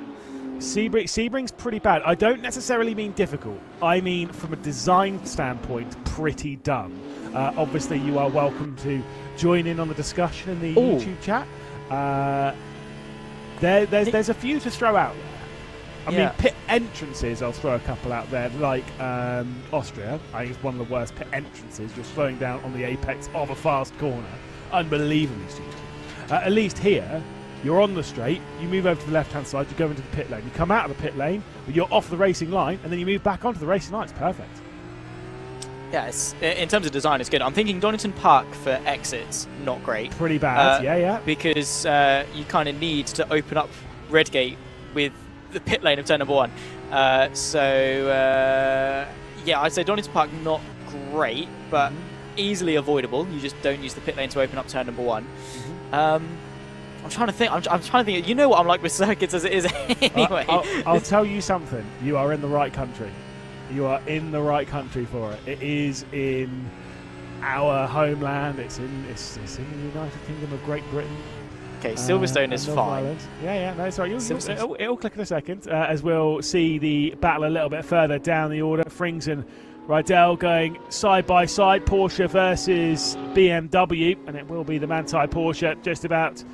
Sebring's pretty bad. I don't necessarily mean difficult. I mean, from a design standpoint, pretty dumb. Obviously, you are welcome to join in on the discussion in the YouTube chat. There's a few to throw out there. I mean, pit entrances, I'll throw a couple out there, like Austria. I think it's one of the worst pit entrances. You're slowing down on the apex of a fast corner. Unbelievably stupid. At least here, you're on the straight, you move over to the left-hand side, you go into the pit lane. You come out of the pit lane, you're off the racing line, and then you move back onto the racing line. It's perfect. Yeah, in terms of design, it's good. I'm thinking Donington Park for exits, not great. Pretty bad, yeah. Because you kind of need to open up Redgate with the pit lane of turn number 1. I'd say Donington Park not great, but easily avoidable. You just don't use the pit lane to open up turn number 1. I'm trying to think. I'm trying to think. You know what I'm like with circuits as it is anyway. I'll tell you something. You are in the right country. You are in the right country for it. It is in our homeland. It's in the United Kingdom of Great Britain. Okay, Silverstone is Northern fine. Ireland. Yeah, no, sorry. Silverstone's- It'll click in a second, as we'll see the battle a little bit further down the order. Frings and Rydell going side by side, Porsche versus BMW, and it will be the Manthey Porsche just about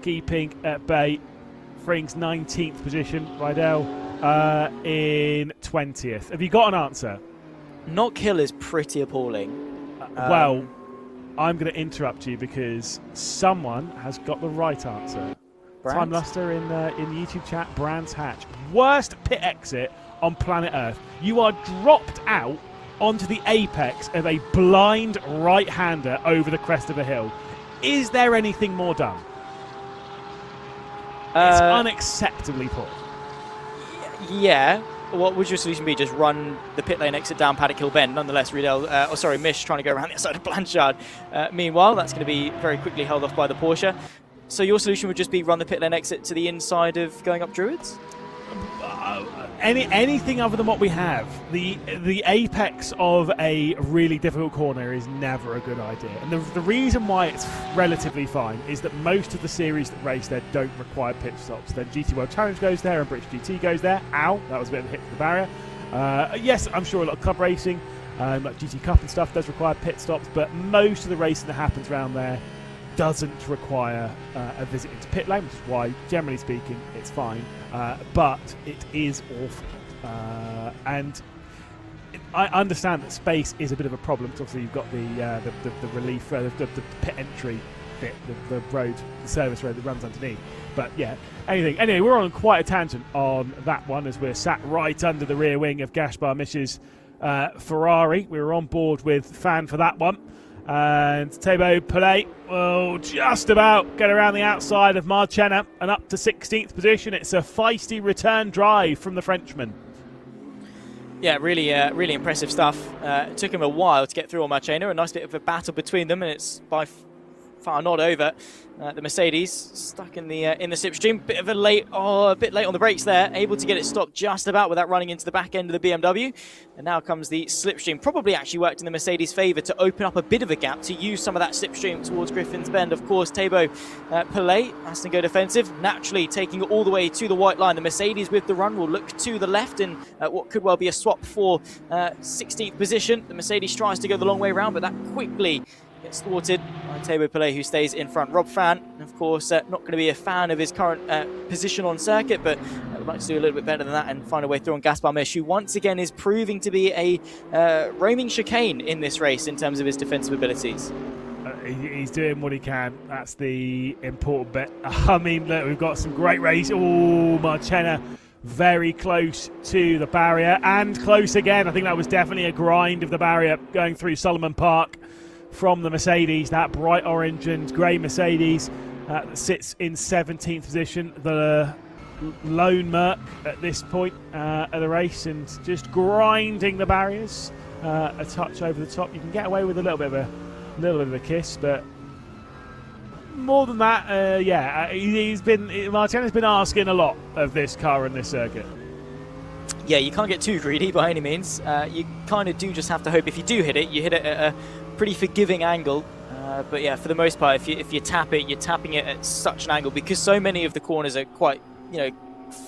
keeping at bay. Frings 19th position, Rydell in 20th. Have you got an answer? Knock Hill is pretty appalling. Well, I'm going to interrupt you because someone has got the right answer. Time Luster in the YouTube chat, Brands Hatch. Worst pit exit on planet Earth. You are dropped out onto the apex of a blind right-hander over the crest of a hill. Is there anything more dumb? It's unacceptably poor. Yeah. What would your solution be? Just run the pit lane exit down Paddock Hill Bend. Nonetheless, Mish trying to go around the outside of Blanchard. Meanwhile, that's going to be very quickly held off by the Porsche. So your solution would just be run the pit lane exit to the inside of going up Druids? Anything other than what we have. The apex of a really difficult corner is never a good idea. And the reason why it's relatively fine is that most of the series that race there don't require pit stops. Then GT World Challenge goes there and British GT goes there. Ow, that was a bit of a hit to the barrier. Yes, I'm sure a lot of club racing, like GT Cup and stuff, does require pit stops, but most of the racing that happens around there doesn't require a visit into pit lane, which is why, generally speaking, it's fine. But it is awful. And I understand that space is a bit of a problem. Obviously, you've got the relief, the pit entry bit, the road, the service road that runs underneath. But yeah, anyway, we're on quite a tangent on that one as we're sat right under the rear wing of Gaspar Mish's Ferrari. We were on board with Fan for that one. And Thibaut Pellet will just about get around the outside of Marchena and up to 16th position. It's a feisty return drive from the Frenchman. Yeah, really impressive stuff. It took him a while to get through on Marchena. A nice bit of a battle between them, and it's by far not over. The Mercedes stuck in the slipstream. Bit late on the brakes there. Able to get it stopped just about without running into the back end of the BMW. And now comes the slipstream. Probably actually worked in the Mercedes' favour to open up a bit of a gap to use some of that slipstream towards Griffin's Bend. Of course, Thibaut Pellet has to go defensive. Naturally taking it all the way to the white line. The Mercedes with the run will look to the left in what could well be a swap for 16th position. The Mercedes tries to go the long way around, but that quickly gets thwarted by Thibaut Pellet, who stays in front. Rob Fan, of course, not going to be a fan of his current position on circuit, but would like to do a little bit better than that and find a way through on Gaspar Mish, who once again is proving to be a roaming chicane in this race in terms of his defensive abilities. He's doing what he can. That's the important bit. I mean, look, we've got some great race. Oh, Marchena very close to the barrier and close again. I think that was definitely a grind of the barrier going through Solomon Park from the Mercedes, that bright orange and grey Mercedes that sits in 17th position, the lone Merc at this point of the race, and just grinding the barriers a touch over the top. You can get away with a little bit of a kiss, but more than that, Marchena's been asking a lot of this car and this circuit. Yeah, you can't get too greedy by any means. You kind of do just have to hope if you do hit it, you hit it at a pretty forgiving angle. But yeah, for the most part, if you tap it, you're tapping it at such an angle because so many of the corners are quite,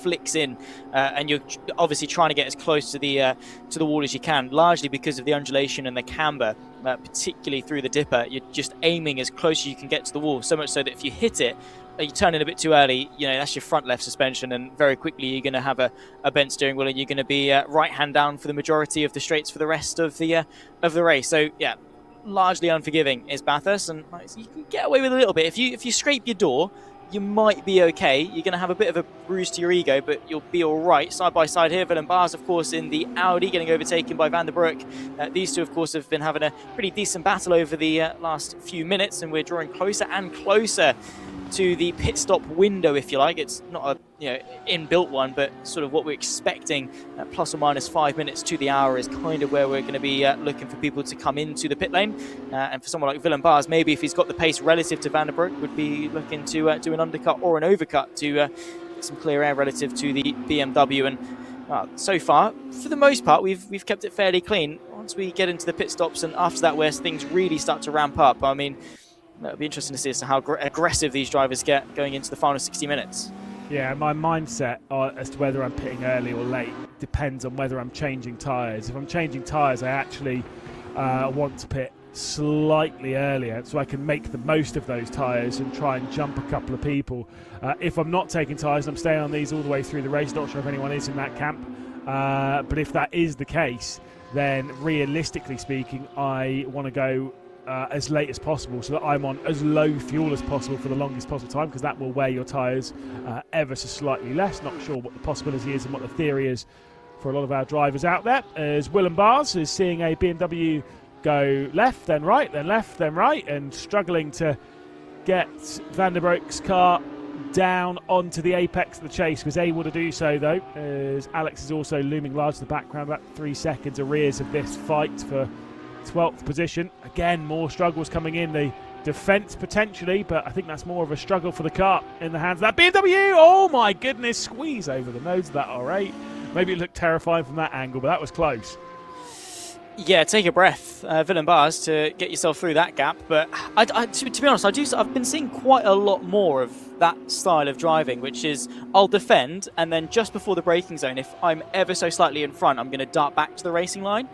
flicks in, and you're obviously trying to get as close to the wall as you can, largely because of the undulation and the camber, particularly through the dipper. You're just aiming as close as you can get to the wall, so much so that if you hit it, you turn in a bit too early, that's your front left suspension, and very quickly you're going to have a bent steering wheel, and you're going to be right hand down for the majority of the straights for the rest of the race. So yeah, largely unforgiving is Bathurst, and you can get away with a little bit. If you scrape your door, you might be okay. You're going to have a bit of a bruise to your ego, but you'll be all right. Side by side here, Willem Baars, of course, in the Audi, getting overtaken by Van der Broek. These two, of course, have been having a pretty decent battle over the last few minutes, and we're drawing closer and closer to the pit stop window, if you like. It's not a inbuilt one, but sort of what we're expecting, plus or minus 5 minutes to the hour is kind of where we're going to be looking for people to come into the pit lane. And for someone like Willem Baars, maybe if he's got the pace relative to Van der Broek, would be looking to do an undercut or an overcut to get some clear air relative to the BMW. And so far, for the most part, we've kept it fairly clean. Once we get into the pit stops and after that where things really start to ramp up, I mean, it'll be interesting to see as to how aggressive these drivers get going into the final 60 minutes. Yeah, my mindset as to whether I'm pitting early or late depends on whether I'm changing tyres. If I'm changing tyres, I actually want to pit slightly earlier so I can make the most of those tyres and try and jump a couple of people. If I'm not taking tyres, I'm staying on these all the way through the race. Not sure if anyone is in that camp. But if that is the case, then realistically speaking, I want to go as late as possible so that I'm on as low fuel as possible for the longest possible time, because that will wear your tyres ever so slightly less. Not sure what the possibility is and what the theory is for a lot of our drivers out there, as Willem Bars is seeing a BMW go left, then right, then left, then right, and struggling to get Van der Broek's car down onto the apex of the chase. Was able to do so though, as Alex is also looming large in the background, about 3 seconds arrears of this fight for 12th position. Again, more struggles coming in the defence potentially, but I think that's more of a struggle for the car in the hands of that BMW. Oh my goodness, squeeze over the nose of that R8. Maybe it looked terrifying from that angle, but that was close. Yeah, take a breath, Willem Bars, to get yourself through that gap. But to be honest, I've been seeing quite a lot more of that style of driving, which is I'll defend, and then just before the braking zone, if I'm ever so slightly in front, I'm going to dart back to the racing line.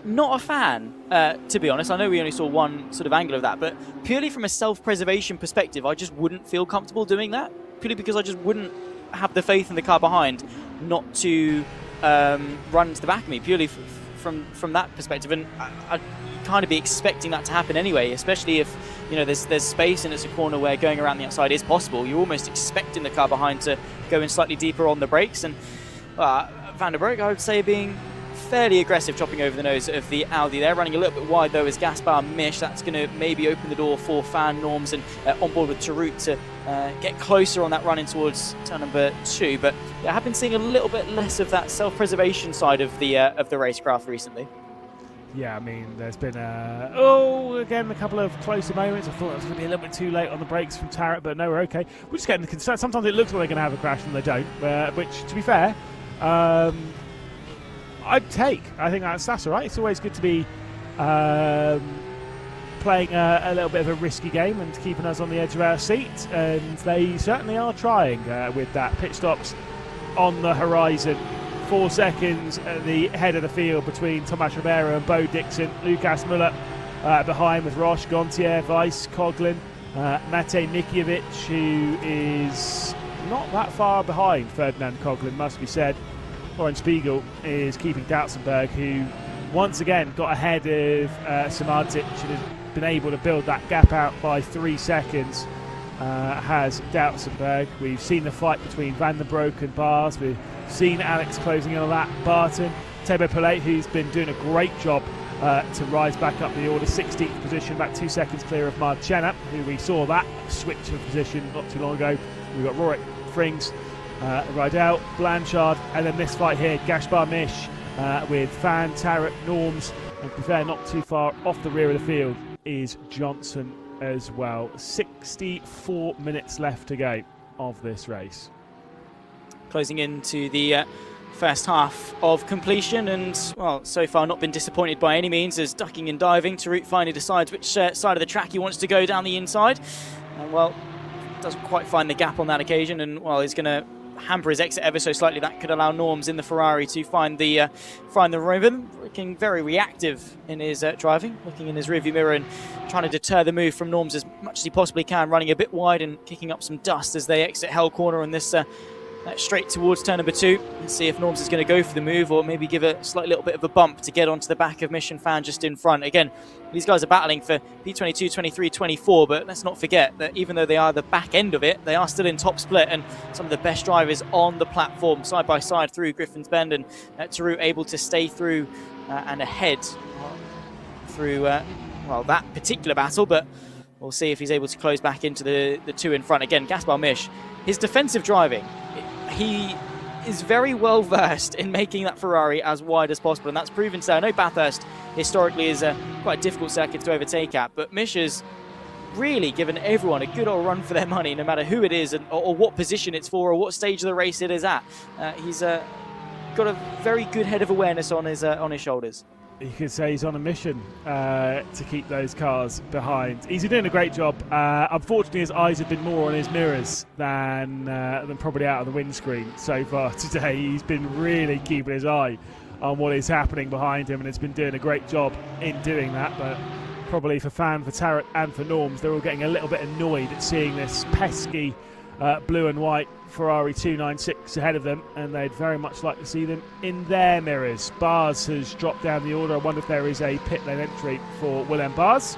Not a fan, to be honest. I know we only saw one sort of angle of that, but purely from a self-preservation perspective, I just wouldn't feel comfortable doing that, purely because I just wouldn't have the faith in the car behind not to run to the back of me, purely from that perspective. And I'd kind of be expecting that to happen anyway, especially if there's space and it's a corner where going around the outside is possible. You're almost expecting the car behind to go in slightly deeper on the brakes. And Van der Broek, I would say, being fairly aggressive, chopping over the nose of the Audi there, running a little bit wide though as Gaspar Misch. That's going to maybe open the door for Fan Norms and on board with Tarut to get closer on that run in towards turn number 2. But yeah, I have been seeing a little bit less of that self-preservation side of the racecraft recently. Yeah, I mean, there's been again a couple of closer moments. I thought it was going to be a little bit too late on the brakes from Tarrant, but no, we're okay. We're just getting concerned. Sometimes it looks like they're going to have a crash and they don't, which, to be fair, I'd take. I think that's all right. It's always good to be playing a little bit of a risky game and keeping us on the edge of our seat, and they certainly are trying with that. Pit stops on the horizon. 4 seconds at the head of the field between Tomas Ribeiro and Bo Dixon. Lukas Müller behind with Roche, Gontier, Weiss, Coughlin, Mate Nikiovic, who is not that far behind Ferdinand Coughlin, must be said. Lauren Spiegel is keeping Doutsenberg, who once again got ahead of Samartic and has been able to build that gap out by 3 seconds. Has Doutsenberg. We've seen the fight between Van der Broek and Bars. We've seen Alex closing in on that. Barton, Tebo Pillay, who's been doing a great job to rise back up the order. 16th position, about 2 seconds clear of Marchena, who we saw that switch of position not too long ago. We've got Rorik Frings, Rydell, Blanchard, and then this fight here, Gaspar Misch with Fan, Tarrant, Norms, and to be fair, not too far off the rear of the field is Johnson as well. 64 minutes left to go of this race. Closing into the first half of completion, and well, so far not been disappointed by any means, as ducking and diving, Tarut finally decides which side of the track he wants to go down the inside, and well, doesn't quite find the gap on that occasion, and well, he's going to hamper his exit ever so slightly. That could allow Norms in the Ferrari to find the rhythm. Looking very reactive in his driving, looking in his rearview mirror and trying to deter the move from Norms as much as he possibly can, running a bit wide and kicking up some dust as they exit Hell Corner on this straight towards turn number 2. Let's see if Norms is going to go for the move or maybe give a slight little bit of a bump to get onto the back of Mission Fan just in front. Again, these guys are battling for P22, 23, 24, but let's not forget that even though they are the back end of it, they are still in top split, and some of the best drivers on the platform side by side through Griffin's Bend, and Tarut able to stay through and ahead through well, that particular battle, but we'll see if he's able to close back into the 2 in front. Again, Gaspar Misch, his defensive driving, he is very well versed in making that Ferrari as wide as possible, and that's proven so. I know Bathurst historically is quite a difficult circuit to overtake at, but Misch has really given everyone a good old run for their money, no matter who it is or what position it's for or what stage of the race it is at. He's got a very good head of awareness on his shoulders. you could say he's on a mission to keep those cars behind. He's doing a great job. Unfortunately, his eyes have been more on his mirrors than probably out of the windscreen so far today. He's been really keeping his eye on what is happening behind him, and has been doing a great job in doing that. But probably for Tarrant and for Norms, they're all getting a little bit annoyed at seeing this pesky blue and white Ferrari 296 ahead of them, and they'd very much like to see them in their mirrors. Bars has dropped down the order. I wonder if there is a pit lane entry for Willem Bars.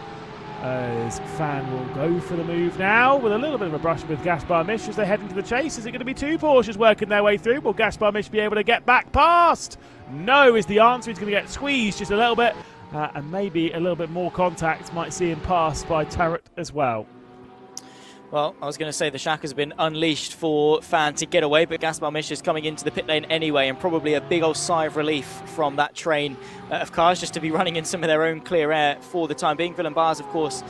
As Fan will go for the move now with a little bit of a brush with Gaspar Misch as they head into the chase. Is it going to be two Porsches working their way through? Will Gaspar Misch be able to get back past? No is the answer. He's going to get squeezed just a little bit, and maybe a little bit more contact might see him passed by Tarrant as well. Well, I was going to say the shack has been unleashed for Fan to get away, but Gaspar Misch is coming into the pit lane anyway, and probably a big old sigh of relief from that train of cars just to be running in some of their own clear air for the time being. Willem Bars, of course,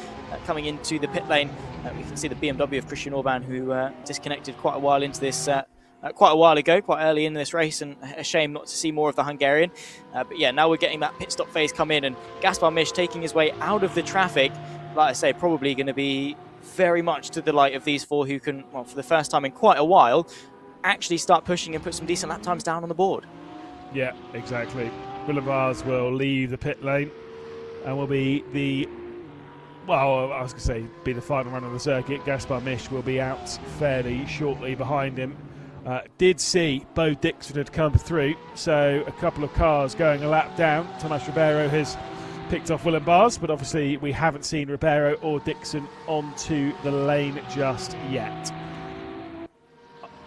coming into the pit lane. We can see the BMW of Christian Orban, who disconnected quite a while into this, quite a while ago, quite early in this race, and a shame not to see more of the Hungarian. But yeah, now we're getting that pit stop phase come in, and Gaspar Misch taking his way out of the traffic. Like I say, probably going to be very much to the delight of these four, who can, well, for the first time in quite a while, actually start pushing and put some decent lap times down on the board. Yeah, exactly. Willem Bars will leave the pit lane and will be the, well, I was going to say, be the final run of the circuit. Gaspar Misch will be out fairly shortly behind him. Did see Bo Dixon had come through, so a couple of cars going a lap down. Tomas Ribeiro has picked off Willem Bars, but obviously we haven't seen Ribeiro or Dixon onto the lane just yet.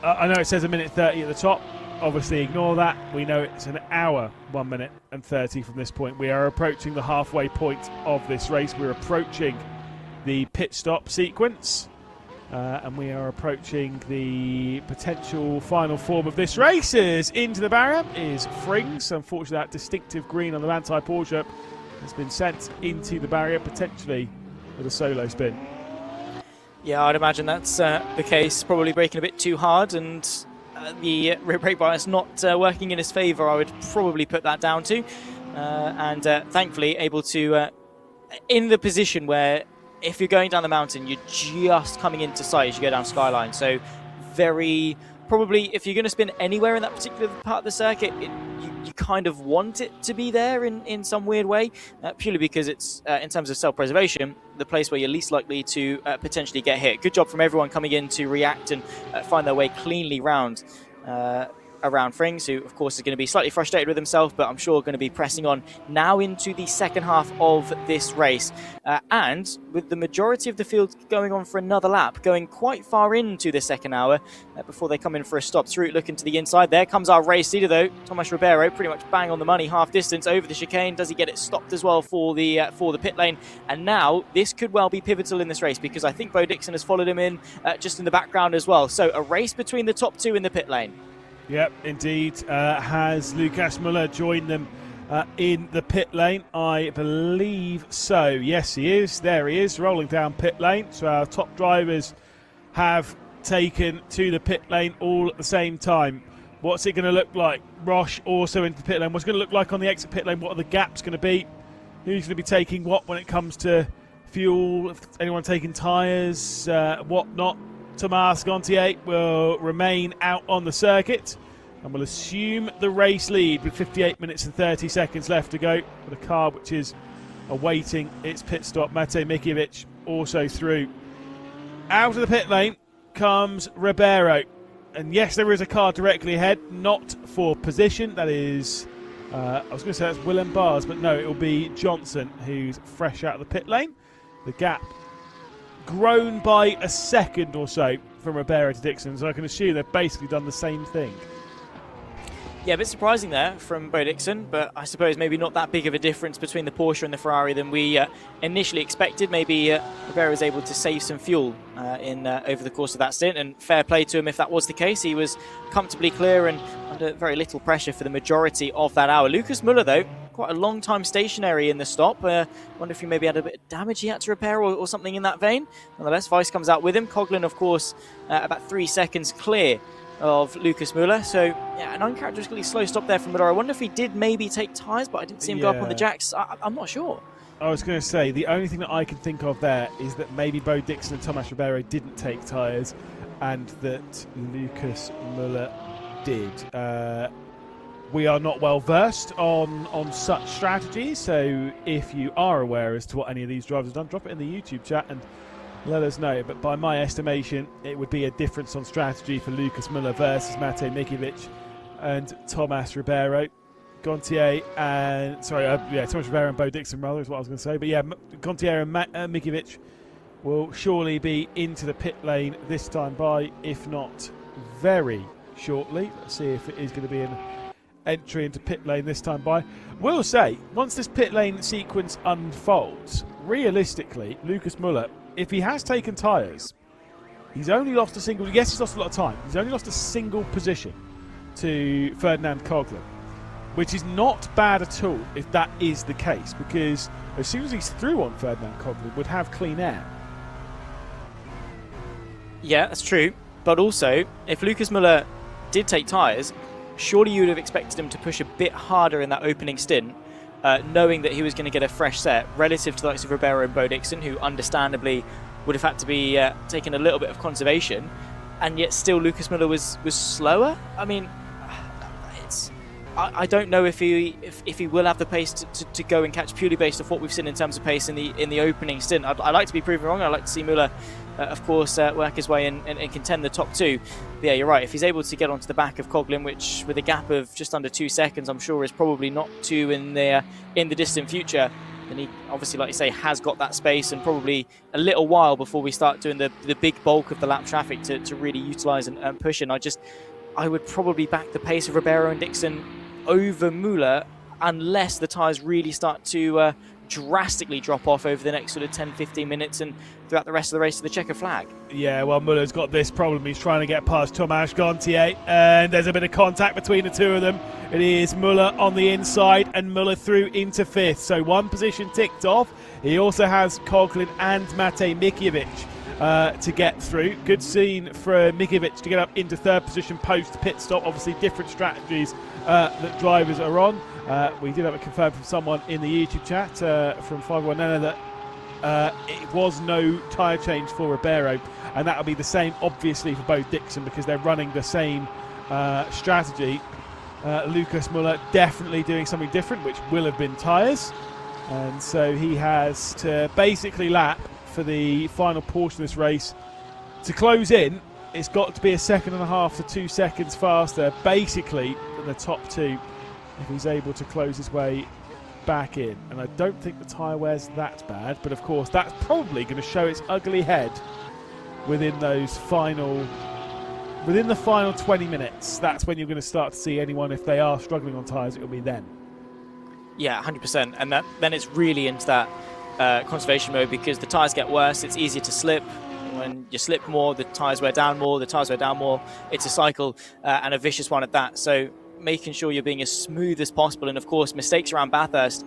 I know it says 1:30 at the top. Obviously ignore that. We know it's an hour, 1:30 from this point. We are approaching the halfway point of this race. We're approaching the pit stop sequence, and we are approaching the potential final form of this race. Is into the barrier is Frings. Unfortunately, that distinctive green on the Manthey Porsche has been sent into the barrier, potentially with a solo spin. Yeah, I'd imagine that's the case. Probably braking a bit too hard, and the rear brake bias not working in his favour, I would probably put that down to. And thankfully able to, in the position where if you're going down the mountain, you're just coming into sight as you go down Skyline. So very probably, if you're going to spin anywhere in that particular part of the circuit, you kind of want it to be there in some weird way, purely because it's, in terms of self-preservation, the place where you're least likely to potentially get hit. Good job from everyone coming in to react and find their way cleanly round around Frings, who of course is going to be slightly frustrated with himself, but I'm sure going to be pressing on now into the second half of this race, and with the majority of the field going on for another lap, going quite far into the second hour before they come in for a stop. Through looking to the inside, there comes our race leader though, Tomas Ribeiro, pretty much bang on the money, half distance over the chicane. Does he get it stopped as well for the pit lane? And now this could well be pivotal in this race, because I think Bo Dixon has followed him in just in the background as well. So a race between the top two in the pit lane. Yep, indeed. Has Lukas Müller joined them in the pit lane? I believe so. Yes, he is. There he is, rolling down pit lane. So our top drivers have taken to the pit lane all at the same time. What's it going to look like? Roche also into the pit lane. What's it going to look like on the exit pit lane? What are the gaps going to be? Who's going to be taking what when it comes to fuel? If anyone taking tyres, what not? Tomas Gontier will remain out on the circuit and will assume the race lead with 58 minutes and 30 seconds left to go, with a car which is awaiting its pit stop. Matej Mikiewicz also through. Out of the pit lane comes Ribeiro. And yes, there is a car directly ahead, not for position. That is, I was going to say that's Willem Bars, but no, it will be Johnson, who's fresh out of the pit lane. The gap grown by a second or so from Ribeiro to Dixon, so I can assume they've basically done the same thing. Yeah, a bit surprising there from Bo Dixon, but I suppose maybe not that big of a difference between the Porsche and the Ferrari than we initially expected. Maybe Ribeiro was able to save some fuel over the course of that stint, and fair play to him if that was the case. He was comfortably clear and under very little pressure for the majority of that hour. Lukas Müller, though, quite a long time stationary in the stop. Wonder if he maybe had a bit of damage he had to repair or something in that vein. Nonetheless, Weiss comes out with him. Coughlin, of course, about 3 seconds clear of Lucas Müller. So, yeah, an uncharacteristically slow stop there from Müller. I wonder if he did maybe take tyres, but I didn't see him go up on the jacks. I'm not sure. I was going to say, the only thing that I can think of there is that maybe Bo Dixon and Tomas Ribeiro didn't take tyres and that Lucas Müller did. We are not well versed on such strategies, so if you are aware as to what any of these drivers have done, drop it in the YouTube chat and let us know. But by my estimation, it would be a difference on strategy for Lucas Müller versus Matej Mikiewicz and Tomas Ribeiro. Gontier and Tomas Ribeiro and Bo Dixon rather is what I was going to say. But yeah, Gontier and Mikiewicz will surely be into the pit lane this time by, if not very shortly. Let's see if it is going to be an entry into pit lane this time by. Will say, once this pit lane sequence unfolds, realistically, Lucas Müller, if he has taken tyres, he's only lost a single... Yes, he's lost a lot of time. He's only lost a single position to Ferdinand Coghlan, which is not bad at all if that is the case, because as soon as he's through on Ferdinand Coghlan, would have clean air. Yeah, that's true. But also, if Lucas Müller did take tyres, surely you would have expected him to push a bit harder in that opening stint, knowing that he was going to get a fresh set relative to the likes of Ribeiro and Bo Dixon, who understandably would have had to be taking a little bit of conservation, and yet still Lucas Müller was slower. I mean, I don't know if he will have the pace to go and catch, purely based off what we've seen in terms of pace in the opening stint. I'd like to be proven wrong. I'd like to see Müller, of course, work his way in and contend the top two. But yeah, you're right. If he's able to get onto the back of Coghlan, which with a gap of just under 2 seconds, I'm sure is probably not too in the distant future, then he obviously, like you say, has got that space and probably a little while before we start doing the big bulk of the lap traffic to really utilise and push in. I would probably back the pace of Ribeiro and Dixon over Müller unless the tyres really start to drastically drop off over the next sort of 10-15 minutes and throughout the rest of the race to the checker flag. Yeah, well, Müller's got this problem. He's trying to get past Tomasz Gontier, and there's a bit of contact between the two of them. It is Müller on the inside and Müller through into fifth, so one position ticked off. He also has Coghlan and Matej Mikiewicz to get through. Good scene for Mikiewicz to get up into third position post pit stop. Obviously different strategies that drivers are on. We did have it confirmed from someone in the YouTube chat from 519 that it was no tyre change for Ribeiro, and that'll be the same obviously for Bo Dixon because they're running the same strategy. Lucas Müller definitely doing something different, which will have been tyres, and so he has to basically lap for the final portion of this race to close in. It's got to be 1.5 to 2 seconds faster basically than the top two if he's able to close his way back in. And I don't think the tyre wear's that bad, but of course that's probably going to show its ugly head within the final 20 minutes. That's when you're going to start to see anyone, if they are struggling on tyres, it'll be then. Yeah, 100%. And then it's really into that conservation mode because the tyres get worse, it's easier to slip. When you slip more, the tyres wear down more, it's a cycle and a vicious one at that. So making sure you're being as smooth as possible, and of course mistakes around Bathurst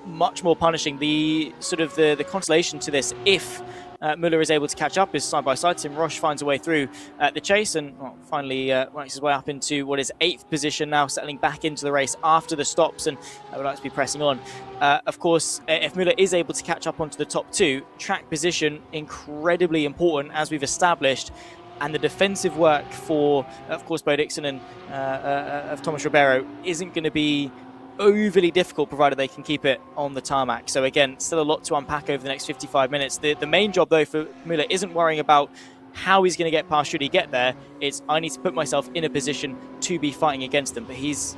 much more punishing. The sort of the consolation to this, if Müller is able to catch up, is side by side. Tim Roche finds a way through the chase and finally works his way up into what is 8th position now, settling back into the race after the stops, and I would like to be pressing on. Of course, if Müller is able to catch up onto the top two, track position incredibly important, as we've established, and the defensive work for, of course, Bo Dixon and of Tomas Ribeiro isn't going to be overly difficult, provided they can keep it on the tarmac. So again, still a lot to unpack over the next 55 minutes. The main job, though, for Müller isn't worrying about how he's going to get past should he get there. It's, I need to put myself in a position to be fighting against them. But he's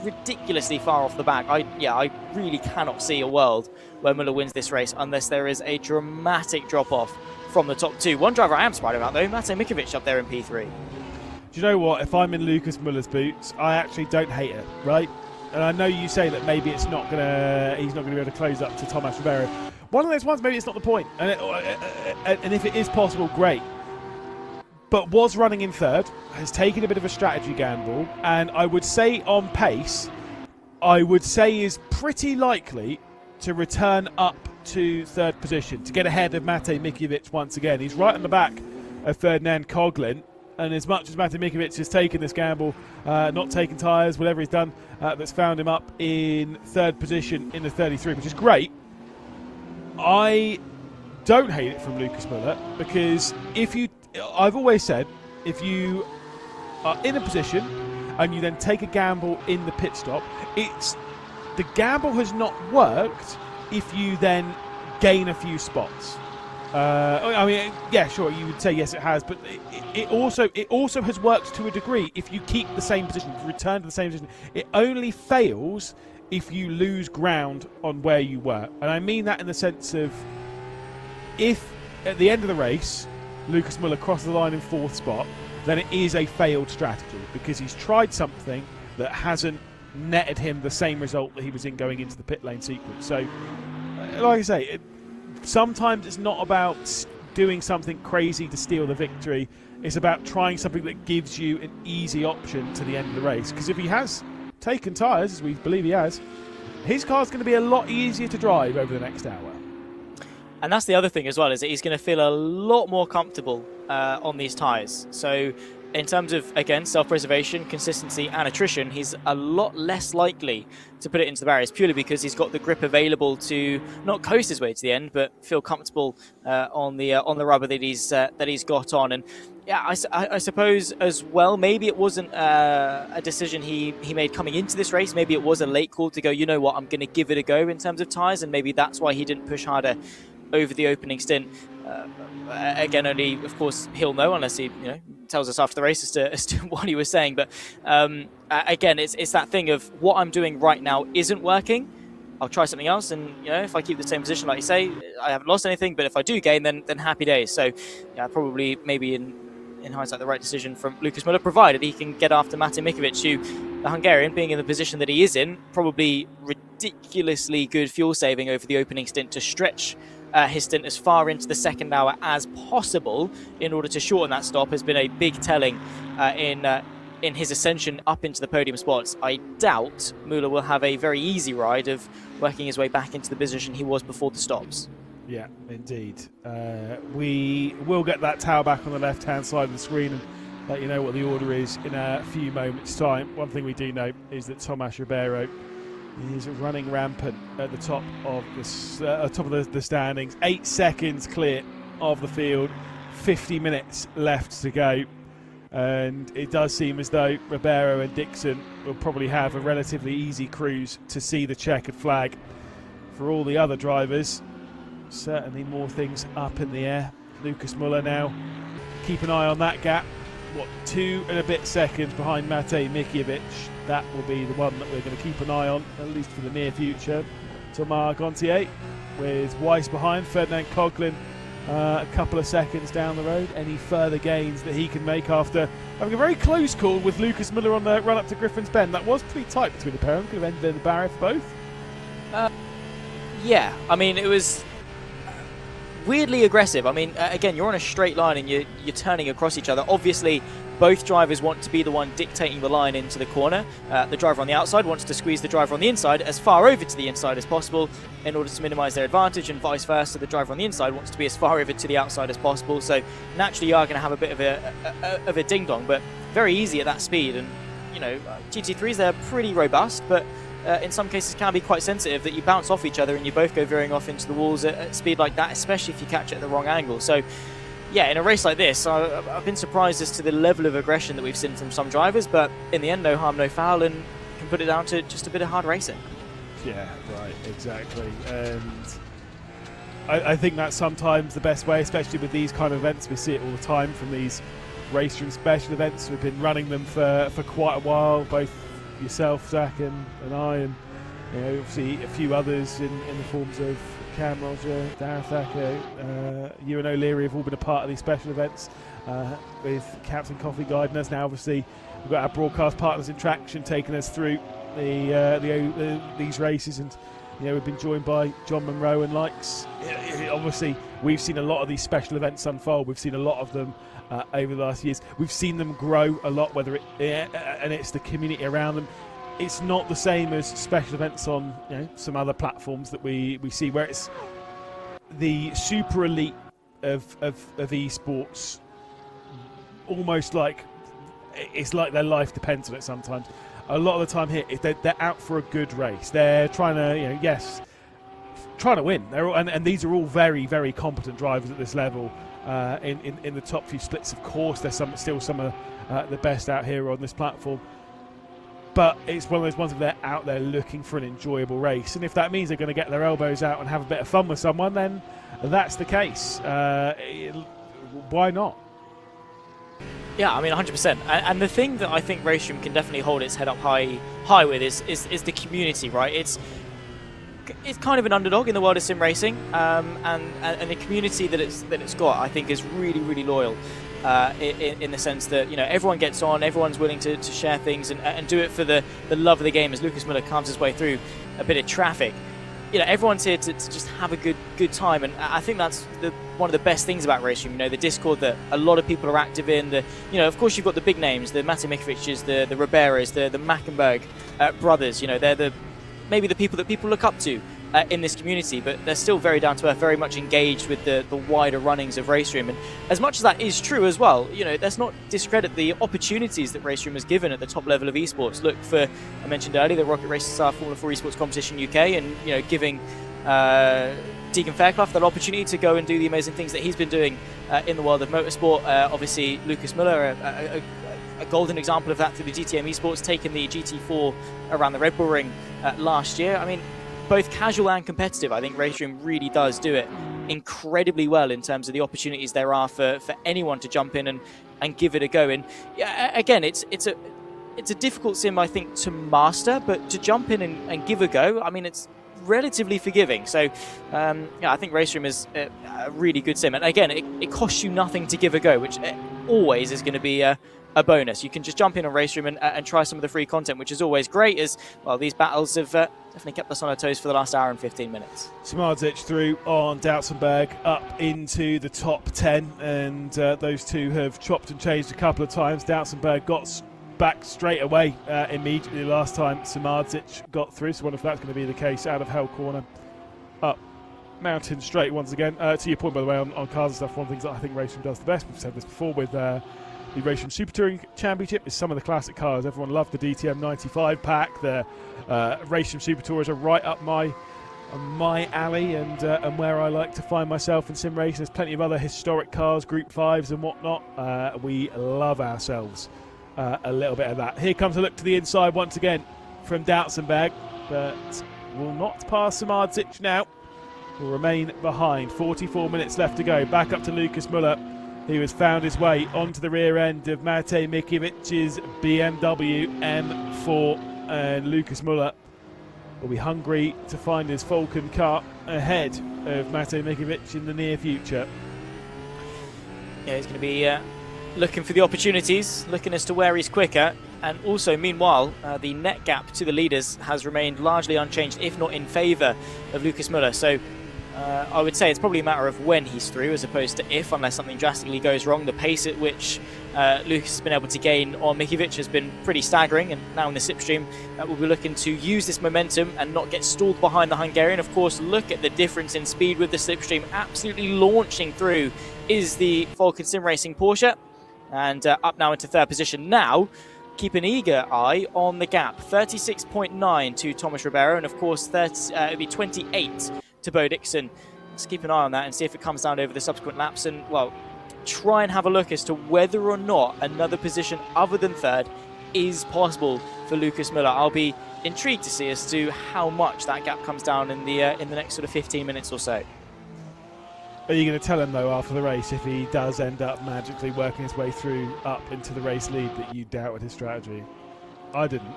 ridiculously far off the back. I really cannot see a world where Müller wins this race unless there is a dramatic drop-off from the top two. One driver I am surprised about, though, Matej Mikiewicz up there in P3. Do you know what? If I'm in Lucas Müller's boots, I actually don't hate it, right? And I know you say that maybe he's not going to be able to close up to Tomas Ribeiro. One of those ones, maybe it's not the point. And if it is possible, great. But was running in third, has taken a bit of a strategy gamble, and I would say on pace, I would say is pretty likely to return up to third position, to get ahead of Matej Mikiewicz once again. He's right on the back of Ferdinand Coghlan. And as much as Mate Mikovic has taken this gamble, not taking tyres, whatever he's done, that's found him up in 3rd position in the 33, which is great. I don't hate it from Lucas Müller, because I've always said, if you are in a position and you then take a gamble in the pit stop, the gamble has not worked if you then gain a few spots. I mean, yeah, sure, you would say yes, it has, but it also has worked to a degree if you keep the same position, if you return to the same position. It only fails if you lose ground on where you were. And I mean that in the sense of, if at the end of the race Lucas Müller crosses the line in 4th spot, then it is a failed strategy, because he's tried something that hasn't netted him the same result that he was in going into the pit lane sequence. So, like I say, sometimes it's not about doing something crazy to steal the victory. It's about trying something that gives you an easy option to the end of the race. Because if he has taken tyres, as we believe he has, his car's going to be a lot easier to drive over the next hour. And that's the other thing as well, is that he's going to feel a lot more comfortable on these tyres. So in terms of, again, self-preservation, consistency and attrition, he's a lot less likely to put it into the barriers, purely because he's got the grip available to not coast his way to the end, but feel comfortable on the rubber that he's got on. And yeah, I suppose as well, maybe it wasn't a decision he made coming into this race. Maybe it was a late call to go, you know what, I'm going to give it a go in terms of tyres, and maybe that's why he didn't push harder over the opening stint. Again, only of course he'll know, unless he tells us after the race as to what he was saying. But again, it's that thing of, what I'm doing right now isn't working. I'll try something else, and if I keep the same position, like you say, I haven't lost anything. But if I do gain, then happy days. So yeah, probably maybe in hindsight the right decision from Lucas Müller, provided he can get after Mate Mikovic, who, the Hungarian, being in the position that he is in, probably ridiculously good fuel saving over the opening stint to stretch his stint as far into the 2nd hour as possible in order to shorten that stop, has been a big telling in his ascension up into the podium spots. I doubt Müller will have a very easy ride of working his way back into the position he was before the stops. Yeah, indeed. We will get that tower back on the left-hand side of the screen and let you know what the order is in a few moments' time. One thing we do know is that Tomas Ribeiro is running rampant at the top of the standings. 8 seconds clear of the field, 50 minutes left to go, and it does seem as though Ribeiro and Dixon will probably have a relatively easy cruise to see the checkered flag. For all the other drivers, certainly more things up in the air. Lucas Müller now, keep an eye on that gap. 2 and a bit seconds behind Mate Mikovic. That will be the one that we're going to keep an eye on, at least for the near future. Thomas Gontier with Weiss behind, Ferdinand Coughlin a couple of seconds down the road. Any further gains that he can make after having a very close call with Lucas Müller on the run up to Griffin's Bend. That was pretty tight between the pair of them. Could have ended in the barrier for both. Yeah, I mean, it was weirdly aggressive. I mean, again, you're on a straight line and you're turning across each other. Obviously, both drivers want to be the one dictating the line into the corner. The driver on the outside wants to squeeze the driver on the inside as far over to the inside as possible in order to minimise their advantage, and vice versa. The driver on the inside wants to be as far over to the outside as possible. So naturally, you are going to have a bit of a ding-dong, but very easy at that speed. And GT3s, they're pretty robust, but in some cases can be quite sensitive, that you bounce off each other and you both go veering off into the walls at speed like that, especially if you catch it at the wrong angle. So yeah, in a race like this, I've been surprised as to the level of aggression that we've seen from some drivers, but in the end, no harm, no foul, and can put it down to just a bit of hard racing. Yeah, right, exactly. And I think that's sometimes the best way, especially with these kind of events. We see it all the time from these RaceRoom special events. We've been running them for quite a while, both yourself, Zach, and I, and obviously a few others in the forms of Cam Roger, Darren Thacker, you and O'Leary have all been a part of these special events with Captain Coffee guiding us. Now obviously we've got our broadcast partners in Traction taking us through these races, and we've been joined by John Monroe and likes. Obviously we've seen a lot of these special events unfold. We've seen a lot of them over the last years. We've seen them grow a lot, and it's the community around them. It's not the same as special events on some other platforms that we see, where it's the super elite of esports almost like it's like their life depends on it sometimes. A lot of the time here, if they're out for a good race. They're trying to, trying to win. They're all, and these are all very, very competent drivers at this level. In the top few splits, of course, there's still some of the best out here on this platform. But it's one of those ones where they're out there looking for an enjoyable race. And if that means they're going to get their elbows out and have a bit of fun with someone, then that's the case. Why not? Yeah, I mean, 100%. And the thing that I think RaceRoom can definitely hold its head up high with is the community, right? It's kind of an underdog in the world of sim racing, and the community that it's got, I think, is really, really loyal. In the sense that everyone gets on, everyone's willing to share things and do it for the love of the game. As Lucas Miller comes his way through a bit of traffic, everyone's here to just have a good time, and I think that's one of the best things about RaceRoom. The Discord that a lot of people are active in. Of course you've got the big names, the Matej Mikovic's, the Riberas, the Mackenberg brothers. They're maybe the people that people look up to in this community, but they're still very down to earth, very much engaged with the wider runnings of RaceRoom. And as much as that is true as well, let's not discredit the opportunities that RaceRoom has given at the top level of esports. Look for, I mentioned earlier, the Rocket Race Formula 4 Esports Competition UK, and giving Deegan Fairclough that opportunity to go and do the amazing things that he's been doing in the world of motorsport. Obviously, Lucas Miller, a golden example of that through the DTM Esports, taking the GT4 around the Red Bull Ring last year. I mean, both casual and competitive, I think RaceRoom really does do it incredibly well in terms of the opportunities there are for anyone to jump in and give it a go. And again, it's a difficult sim, I think, to master, but to jump in and give a go, I mean, it's relatively forgiving. So I think RaceRoom is a really good sim. And again, it costs you nothing to give a go, which always is going to be a bonus. You can just jump in on RaceRoom and try some of the free content, which is always great, as well. These battles have definitely kept us on our toes for the last hour and 15 minutes. Samardzic through on Doutsenberg up into the top 10, and those two have chopped and changed a couple of times. Doutsenberg got back straight away immediately last time Samardzic got through, so I wonder if that's going to be the case out of Hell Corner. Up mountain straight once again. To your point, by the way, on cars and stuff, one of the things that I think RaceRoom does the best, we've said this before with the RaceRoom Super Touring Championship, is some of the classic cars. Everyone loved the DTM 95 pack. The RaceRoom Super Tours are right up my alley, and where I like to find myself in sim racing. There's plenty of other historic cars, Group 5s and whatnot. We love ourselves a little bit of that. Here comes a look to the inside once again from Doutsenberg, but will not pass Samardzic now. Will remain behind. 44 minutes left to go. Back up to Lucas Muller, who has found his way onto the rear end of Matej Mikovic's BMW M4, and Lucas Muller will be hungry to find his Falcon car ahead of Matej Mikovic in the near future. Yeah, he's going to be looking for the opportunities, looking as to where he's quicker, and also, meanwhile, the net gap to the leaders has remained largely unchanged, if not in favour of Lucas Muller. So I would say it's probably a matter of when he's through as opposed to if, unless something drastically goes wrong. The pace at which Lucas has been able to gain on Mikovic has been pretty staggering, and now in the slipstream we'll be looking to use this momentum and not get stalled behind the Hungarian. Of course, look at the difference in speed with the slipstream. Absolutely launching through is the Falcon Sim Racing Porsche, and up now into third position. Now keep an eager eye on the gap, 36.9 to Thomas Ribeiro, and of course it'll be 28 to Bo Dixon. Let's keep an eye on that and see if it comes down over the subsequent laps, and well, try and have a look as to whether or not another position other than third is possible for Lucas Miller. I'll be intrigued to see as to how much that gap comes down in the next sort of 15 minutes or so. Are you going to tell him, though, after the race, if he does end up magically working his way through up into the race lead, that you doubted his strategy? I didn't.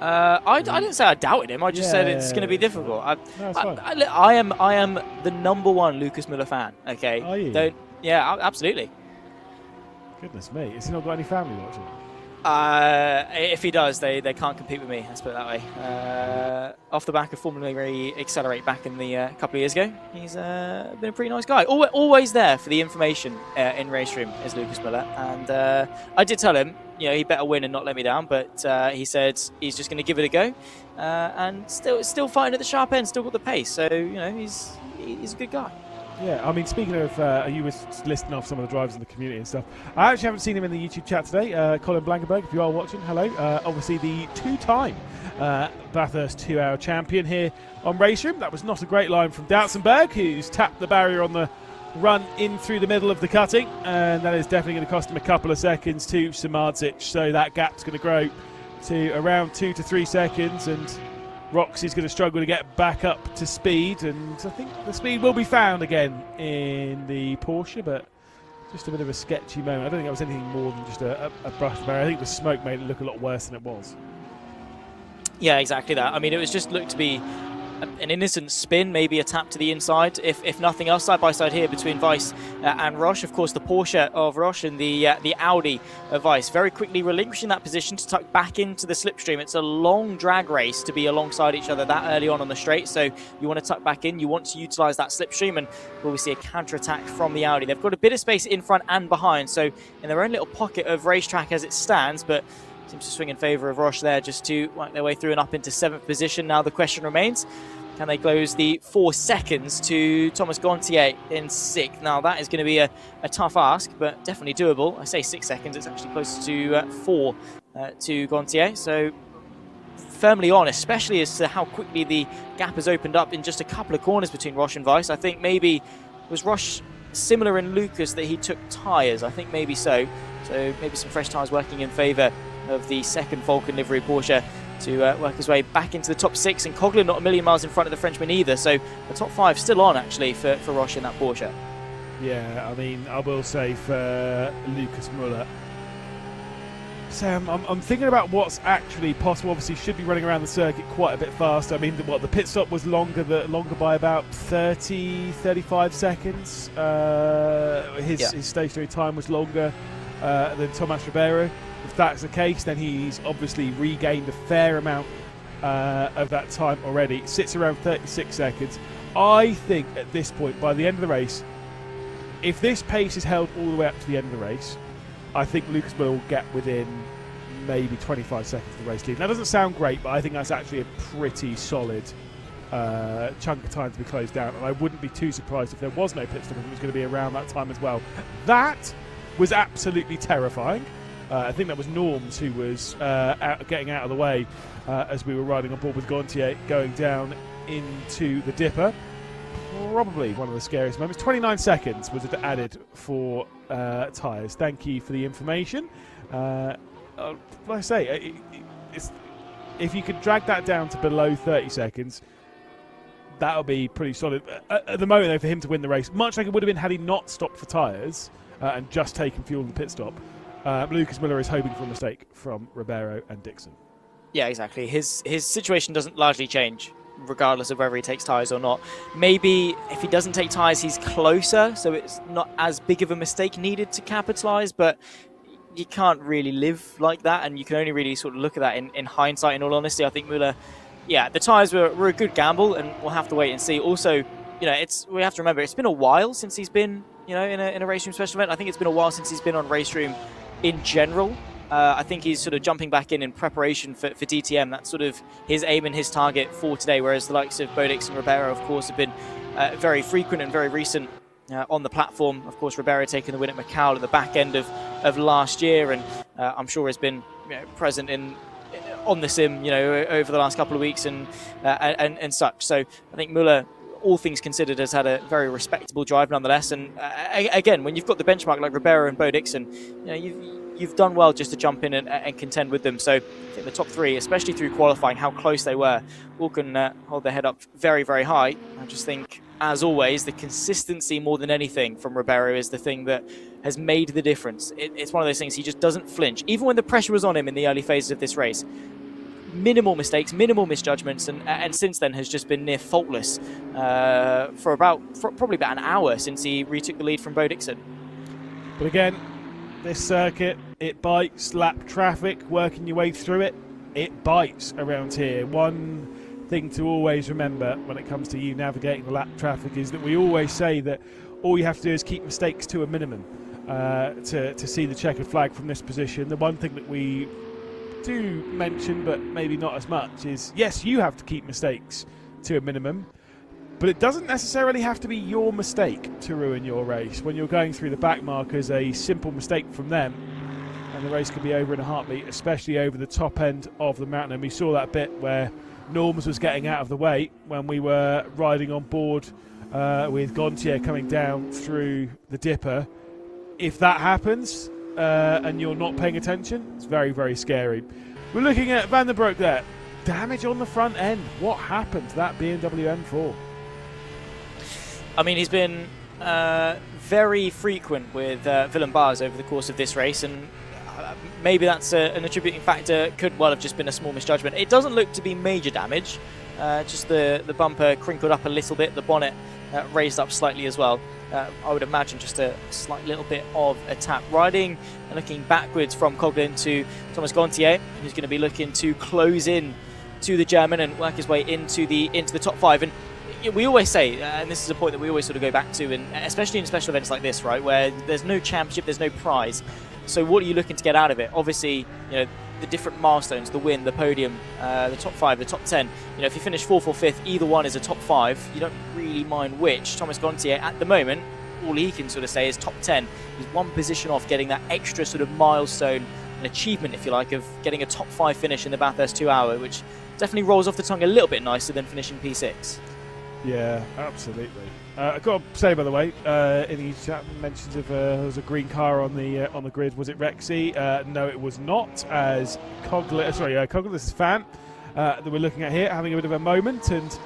I didn't say I doubted him. I just said it's going to be difficult. I am the number one Lucas Miller fan. Okay. Are you? Yeah, absolutely. Goodness me, has he not got any family watching? If he does, they can't compete with me. Let's put it that way. Off the back of Formula Accelerate back in the couple of years ago, he's been a pretty nice guy. Always there for the information in RaceRoom is Lucas Miller, and I did tell him, he better win and not let me down. But he said he's just going to give it a go, and still fighting at the sharp end, still got the pace. So he's a good guy. Yeah, I mean, speaking of, you were listing off some of the drivers in the community and stuff. I actually haven't seen him in the YouTube chat today. Colin Blankenberg, if you are watching, hello. Obviously, the two-time Bathurst 2-hour champion here on RaceRoom. That was not a great line from Doutsenberg, who's tapped the barrier on the run in through the middle of the cutting, and that is definitely going to cost him a couple of seconds to Samardzic. So that gap's going to grow to around 2 to 3 seconds, and Roxy's going to struggle to get back up to speed, and I think the speed will be found again in the Porsche, but just a bit of a sketchy moment. I don't think it was anything more than just a brush barrier. I think the smoke made it look a lot worse than it was. Yeah, exactly that. I mean, it was just looked to be an innocent spin, maybe a tap to the inside, if nothing else. Side by side here between Weiss and Roche. Of course, the Porsche of Roche and the Audi of Weiss very quickly relinquishing that position to tuck back into the slipstream. It's a long drag race to be alongside each other that early on the straight, so you want to tuck back in, you want to utilise that slipstream, and will we see a counter-attack from the Audi. They've got a bit of space in front and behind, so in their own little pocket of racetrack as it stands, but seems to swing in favour of Roche there just to work their way through and up into 7th position. Now the question remains, can they close the 4 seconds to Thomas Gontier in 6th? Now that is going to be a tough ask, but definitely doable. I say 6 seconds, it's actually close to 4 to Gontier. So firmly on, especially as to how quickly the gap has opened up in just a couple of corners between Roche and Weiss. I think maybe, was Roche similar in Lucas that he took tyres? I think maybe so. So maybe some fresh tyres working in favour of the second Vulcan livery Porsche to work his way back into the top 6, and Coughlin not a million miles in front of the Frenchman either, so the top 5 still on actually for Roche in that Porsche. Yeah, I mean, I will say for Lucas Muller, Sam, I'm thinking about what's actually possible. Obviously should be running around the circuit quite a bit faster. I mean, the pit stop was longer by about 35 seconds. His stationary time was longer than Tomas Ribeiro. If that's the case, then he's obviously regained a fair amount of that time already. It sits around 36 seconds. I think at this point, by the end of the race, if this pace is held all the way up to the end of the race, I think Lucas Muller will get within maybe 25 seconds of the race lead. That doesn't sound great, but I think that's actually a pretty solid chunk of time to be closed down, and I wouldn't be too surprised if there was no pit stop, if it was going to be around that time as well. That was absolutely terrifying. I think that was Norms who was getting out of the way as we were riding on board with Gontier going down into the dipper. Probably one of the scariest moments. 29 seconds was added for tyres. Thank you for the information. Like I say, if you could drag that down to below 30 seconds, that'll be pretty solid. At the moment, though, for him to win the race, much like it would have been had he not stopped for tyres and just taken fuel in the pit stop, Lucas Muller is hoping for a mistake from Ribeiro and Dixon. Yeah, exactly. His situation doesn't largely change, regardless of whether he takes tyres or not. Maybe if he doesn't take tyres, he's closer, so it's not as big of a mistake needed to capitalise, but you can't really live like that, and you can only really sort of look at that in hindsight. In all honesty, I think Muller, yeah, the tyres were a good gamble, and we'll have to wait and see. Also, you know, we have to remember, it's been a while since he's been, you know, in a RaceRoom special event. I think it's been a while since he's been on RaceRoom in general. I think he's sort of jumping back in preparation for DTM. That's sort of his aim and his target for today, whereas the likes of Bodix and Ribeiro, of course, have been very frequent and very recent on the platform. Of course, Ribeiro taking the win at Macau at the back end of last year, and I'm sure has been, you know, present on the sim, you know, over the last couple of weeks and such. So I think Muller, all things considered, has had a very respectable drive nonetheless. And again, when you've got the benchmark like Ribeiro and Bo Dixon, you know, you've done well just to jump in and contend with them. So I think the top 3, especially through qualifying, how close they were, all can hold their head up very, very high. I just think, as always, the consistency more than anything from Ribeiro is the thing that has made the difference. It's one of those things, he just doesn't flinch. Even when the pressure was on him in the early phases of this race, minimal mistakes, minimal misjudgments, and since then has just been near faultless for probably about an hour since he retook the lead from Bo Dixon. But again, this circuit, it bites. Lap traffic, working your way through it, it bites around here. One thing to always remember when it comes to you navigating the lap traffic is that we always say that all you have to do is keep mistakes to a minimum to see the checkered flag from this position. The one thing that we do mention, but maybe not as much, is yes, you have to keep mistakes to a minimum, But it doesn't necessarily have to be your mistake to ruin your race. When you're going through the back markers, a simple mistake from them, and the race could be over in a heartbeat, especially over the top end of the mountain. And we saw that bit where Norms was getting out of the way when we were riding on board with Gontier coming down through the dipper. If that happens and you're not paying attention, it's very, very scary. We're looking at Van den Broek there. Damage on the front end. What happened to that BMW M4? I mean, he's been very frequent with Willem Baars over the course of this race, and maybe that's an attributing factor. Could well have just been a small misjudgment. It doesn't look to be major damage. Just the bumper crinkled up a little bit, the bonnet raised up slightly as well. I would imagine just a slight little bit of a tap. Riding and looking backwards from Coughlin to Thomas Gontier, who's going to be looking to close in to the German and work his way into the top 5. And we always say, and this is a point that we always sort of go back to, and especially in special events like this, right, where there's no championship, there's no prize. So what are you looking to get out of it? Obviously, the different milestones, the win, the podium, the top 5, the top 10. If you finish 4th or 5th, either one is a top 5. You don't really mind which. Thomas Gontier, at the moment, all he can sort of say is top 10. He's one position off getting that extra sort of milestone, an achievement, if you like, of getting a top 5 finish in the Bathurst 2 Hour, which definitely rolls off the tongue a little bit nicer than finishing P6. Yeah, absolutely. I've got to say, by the way, in the chat mentions of there was a green car on the grid. Was it Rexy? No, it was not. As Coglis' fan that we're looking at here, having a bit of a moment, and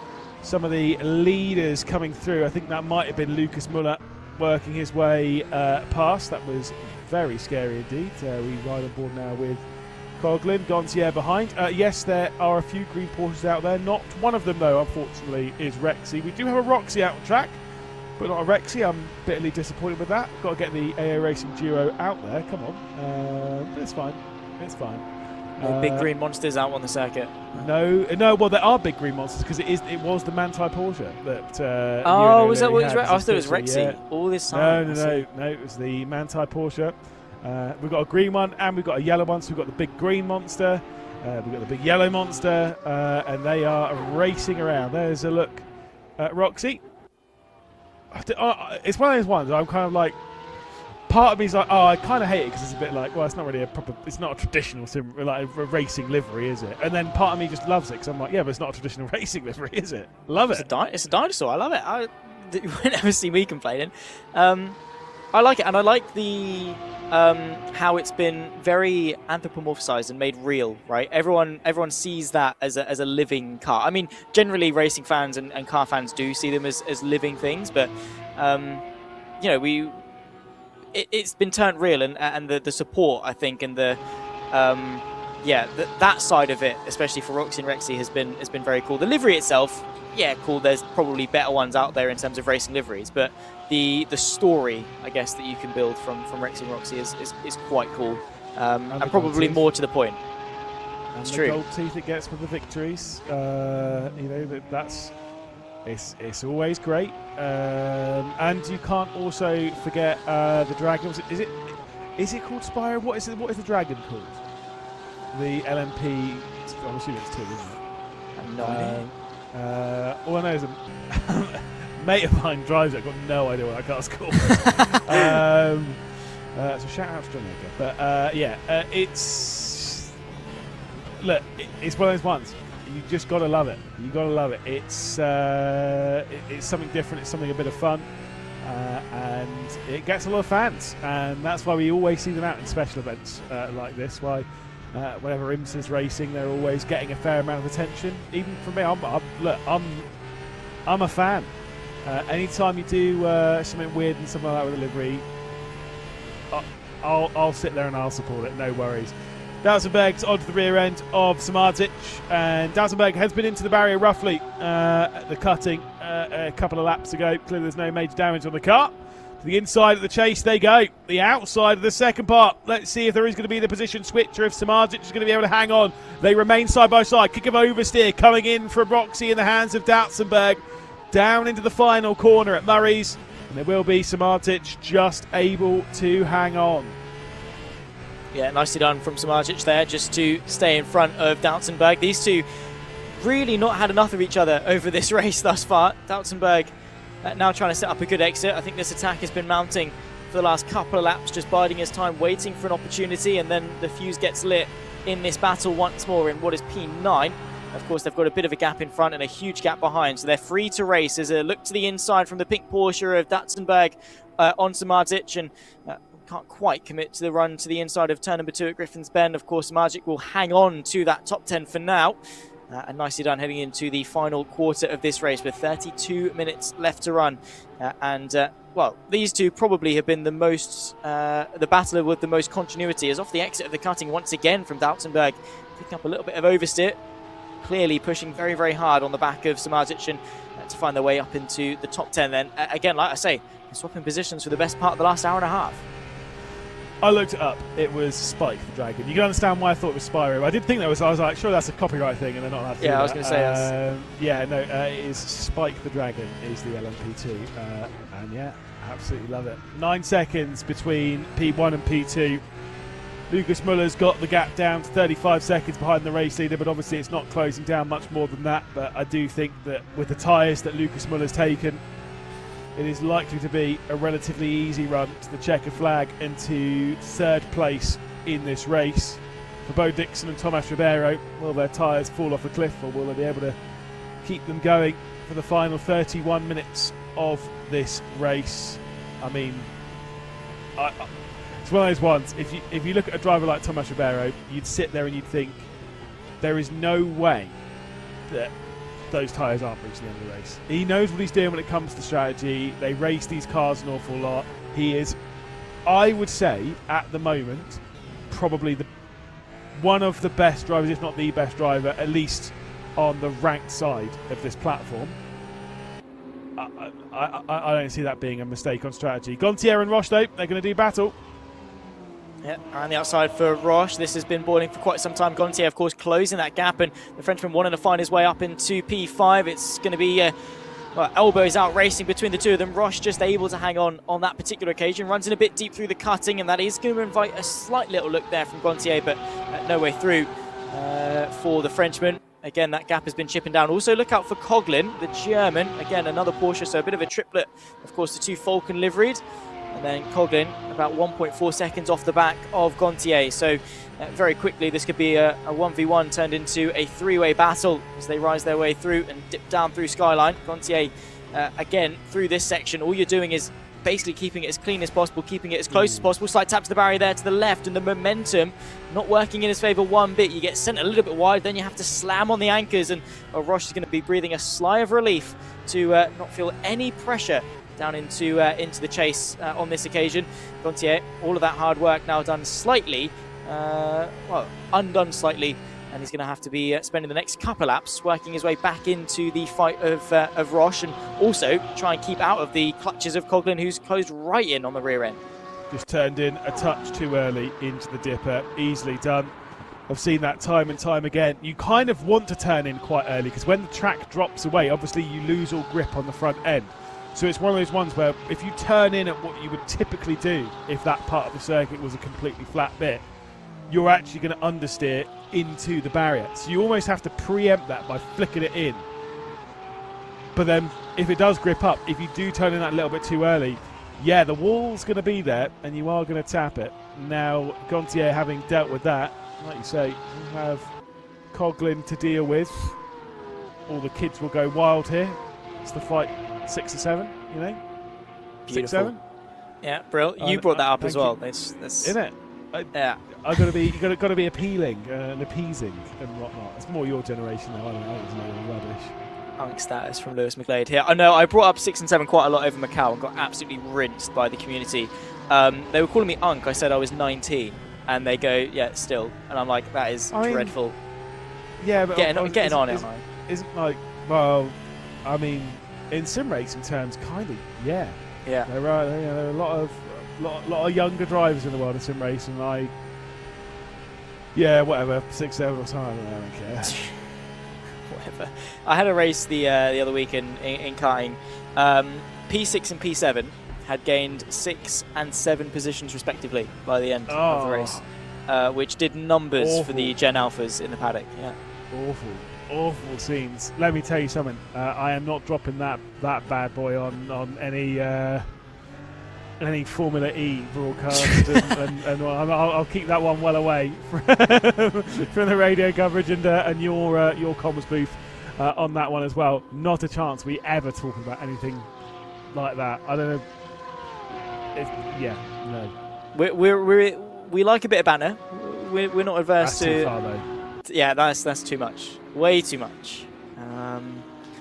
some of the leaders coming through. I think that might have been Lucas Muller working his way past. That was very scary indeed. We ride on board now with Coughlin, Gontier behind. Yes, there are a few green Porsches out there. Not one of them, though, unfortunately, is Rexy. We do have a Roxy out track, but not a Rexy. I'm bitterly disappointed with that. Got to get the AO Racing Duo out there. Come on. It's fine. It's fine. Big green monsters out on the circuit. No. Well, there are big green monsters because it was the Manthey Porsche that. Was that what it was? I thought it was Rexy. Yeah. All this time. No. It was the Manthey Porsche. We've got a green one and we've got a yellow one. So we've got the big green monster, we've got the big yellow monster, and they are racing around. There's a look at Roxy. It's one of those ones I'm kind of like, part of me's like, I kind of hate it because it's a bit like, well, it's not really it's not a traditional like a racing livery, is it? And then part of me just loves it because I'm like, yeah, but it's not a traditional racing livery, is it? Love it. It's a dinosaur. I love it. You won't ever see me complaining. I like it, and I like the how it's been very anthropomorphized and made real, right? Everyone sees that as a living car. I mean, generally racing fans and car fans do see them as living things, but it's been turned real, and the support, I think, and the that side of it, especially for Roxy and Rexy, has been very cool. The livery itself, yeah, cool. There's probably better ones out there in terms of racing liveries, but the story, I guess, that you can build from Rexy and Roxy is quite cool, and probably more to the point. And it's the true. gold teeth it gets with the victories, it's always great, and you can't also forget the dragon. Is it called Spyro? What is the dragon called? The LMP. I'm assuming it's 2, isn't it? I have no idea. All I know is a mate of mine drives it. I've got no idea what that car's called. So shout out to John Edgar. But it's one of those ones. You just gotta love it. You gotta love it. It's something different. It's something a bit of fun, and it gets a lot of fans. And that's why we always see them out in special events like this. Why, whenever IMSA's racing, they're always getting a fair amount of attention. Even for me, I'm a fan. Anytime you do something weird and something like that with a livery, I'll sit there and I'll support it. No worries. Dausenberg's onto the rear end of Samardzic, and Dausenberg has been into the barrier roughly at the cutting a couple of laps ago. Clearly there's no major damage on the car. To the inside of the chase they go. The outside of the second part. Let's see if there is going to be the position switch or if Samardzic is going to be able to hang on. They remain side by side. Kick of oversteer coming in from Roxy in the hands of Dausenberg. Down into the final corner at Murray's. And there will be Samardzic just able to hang on. Yeah, nicely done from Samardzic there, just to stay in front of Dausenberg. These two, really not had enough of each other over this race thus far. Doutsenberg now trying to set up a good exit. I think this attack has been mounting for the last couple of laps, just biding his time, waiting for an opportunity, and then the fuse gets lit in this battle once more in what is P9. Of course, they've got a bit of a gap in front and a huge gap behind, so they're free to race. There's a look to the inside from the pink Porsche of Doutsenberg on Samardzic, and can't quite commit to the run to the inside of turn number 2 at Griffin's Bend. Of course, Samardzic will hang on to that top 10 for now. And nicely done heading into the final quarter of this race with 32 minutes left to run. Well, these two probably have been the most, the battler with the most continuity, as off the exit of the cutting once again from Doutsenberg, picking up a little bit of oversteer, clearly pushing very, very hard on the back of Samardzic, and to find their way up into the top 10 then. Again, like I say, swapping positions for the best part of the last hour and a half. I looked it up. It was Spike the Dragon. You can understand why I thought it was Spyro. I did think that was. I was like, sure, that's a copyright thing, and they're not allowed to do that. I was going to say yes. Yeah, no, it is Spike the Dragon is the LMP2, and yeah, absolutely love it. 9 seconds between P1 and P2. Lucas Muller's got the gap down to 35 seconds behind the race leader, but obviously it's not closing down much more than that. But I do think that with the tyres that Lucas Muller's taken, it is likely to be a relatively easy run to the checker flag and to 3rd place in this race. For Bo Dixon and Tomas Ribeiro, will their tyres fall off a cliff, or will they be able to keep them going for the final 31 minutes of this race? I mean, it's one of those ones, if you look at a driver like Tomas Ribeiro, you'd sit there and you'd think, there is no way that those tyres aren't reaching the end of the race. He knows what he's doing when it comes to strategy. They race these cars an awful lot. He is, I would say, at the moment, probably one of the best drivers, if not the best driver, at least on the ranked side of this platform. I don't see that being a mistake on strategy. Gontier and Roche, though, they're going to do battle. Yeah, around the outside for Roche. This has been boiling for quite some time. Gontier, of course, closing that gap, and the Frenchman wanting to find his way up into P5. It's going to be elbows out racing between the two of them. Roche just able to hang on that particular occasion. Runs in a bit deep through the cutting, and that is going to invite a slight little look there from Gontier, but no way through for the Frenchman. Again, that gap has been chipping down. Also, look out for Coughlin, the German. Again, another Porsche, so a bit of a triplet. Of course, the two Falcon liveried. And then Coughlin about 1.4 seconds off the back of Gontier. So very quickly, this could be a 1v1 turned into a 3-way battle as they rise their way through and dip down through Skyline. Gontier, again, through this section, all you're doing is basically keeping it as clean as possible, keeping it as close as possible. Slight tap to the barrier there to the left, and the momentum not working in his favour one bit. You get sent a little bit wide, then you have to slam on the anchors, and Roche is going to be breathing a sigh of relief to not feel any pressure down into the chase on this occasion. Gontier, all of that hard work now done slightly, undone slightly, and he's going to have to be spending the next couple laps working his way back into the fight of Roche, and also try and keep out of the clutches of Coughlin, who's closed right in on the rear end. Just turned in a touch too early into the dipper, easily done. I've seen that time and time again. You kind of want to turn in quite early, because when the track drops away, obviously you lose all grip on the front end. So it's one of those ones where if you turn in at what you would typically do if that part of the circuit was a completely flat bit, you're actually going to understeer into the barrier. So you almost have to preempt that by flicking it in. But then if it does grip up, if you do turn in that little bit too early, yeah, the wall's going to be there and you are going to tap it. Now, Gontier, having dealt with that, like you say, you have Coughlin to deal with. All the kids will go wild here. It's the fight 6 or 7, you know? Beautiful. 6, 7? Yeah, Brill. You brought that up as well. Isn't it? Yeah. I've got to be appealing and appeasing and whatnot. It's more your generation though. I don't know. It's no rubbish. Unk status from Lewis McGlade here. I know I brought up 6 and 7 quite a lot over Macau and got absolutely rinsed by the community. They were calling me Unk. I said I was 19, and they go, yeah, still. And I'm like, that is dreadful. Yeah, but getting on it. Isn't like, well, I mean, in sim racing terms, kind of, yeah. Yeah. There are a lot of younger drivers in the world of sim racing. And whatever, 6, 7 or something. I don't care. Whatever. I had a race the other week in karting. P6 and P7 had gained 6 and 7 positions respectively by the end of the race, which did numbers for the Gen Alphas in the paddock. Yeah. awful scenes. Let me tell you something. I am not dropping that bad boy on any Formula E broadcast, and I'll keep that one well away from the radio coverage and your comms booth on that one as well. Not a chance we ever talk about anything like that. I don't know. No. We like a bit of banter. We're not averse That's too far, though. Yeah, that's too much. Way too much.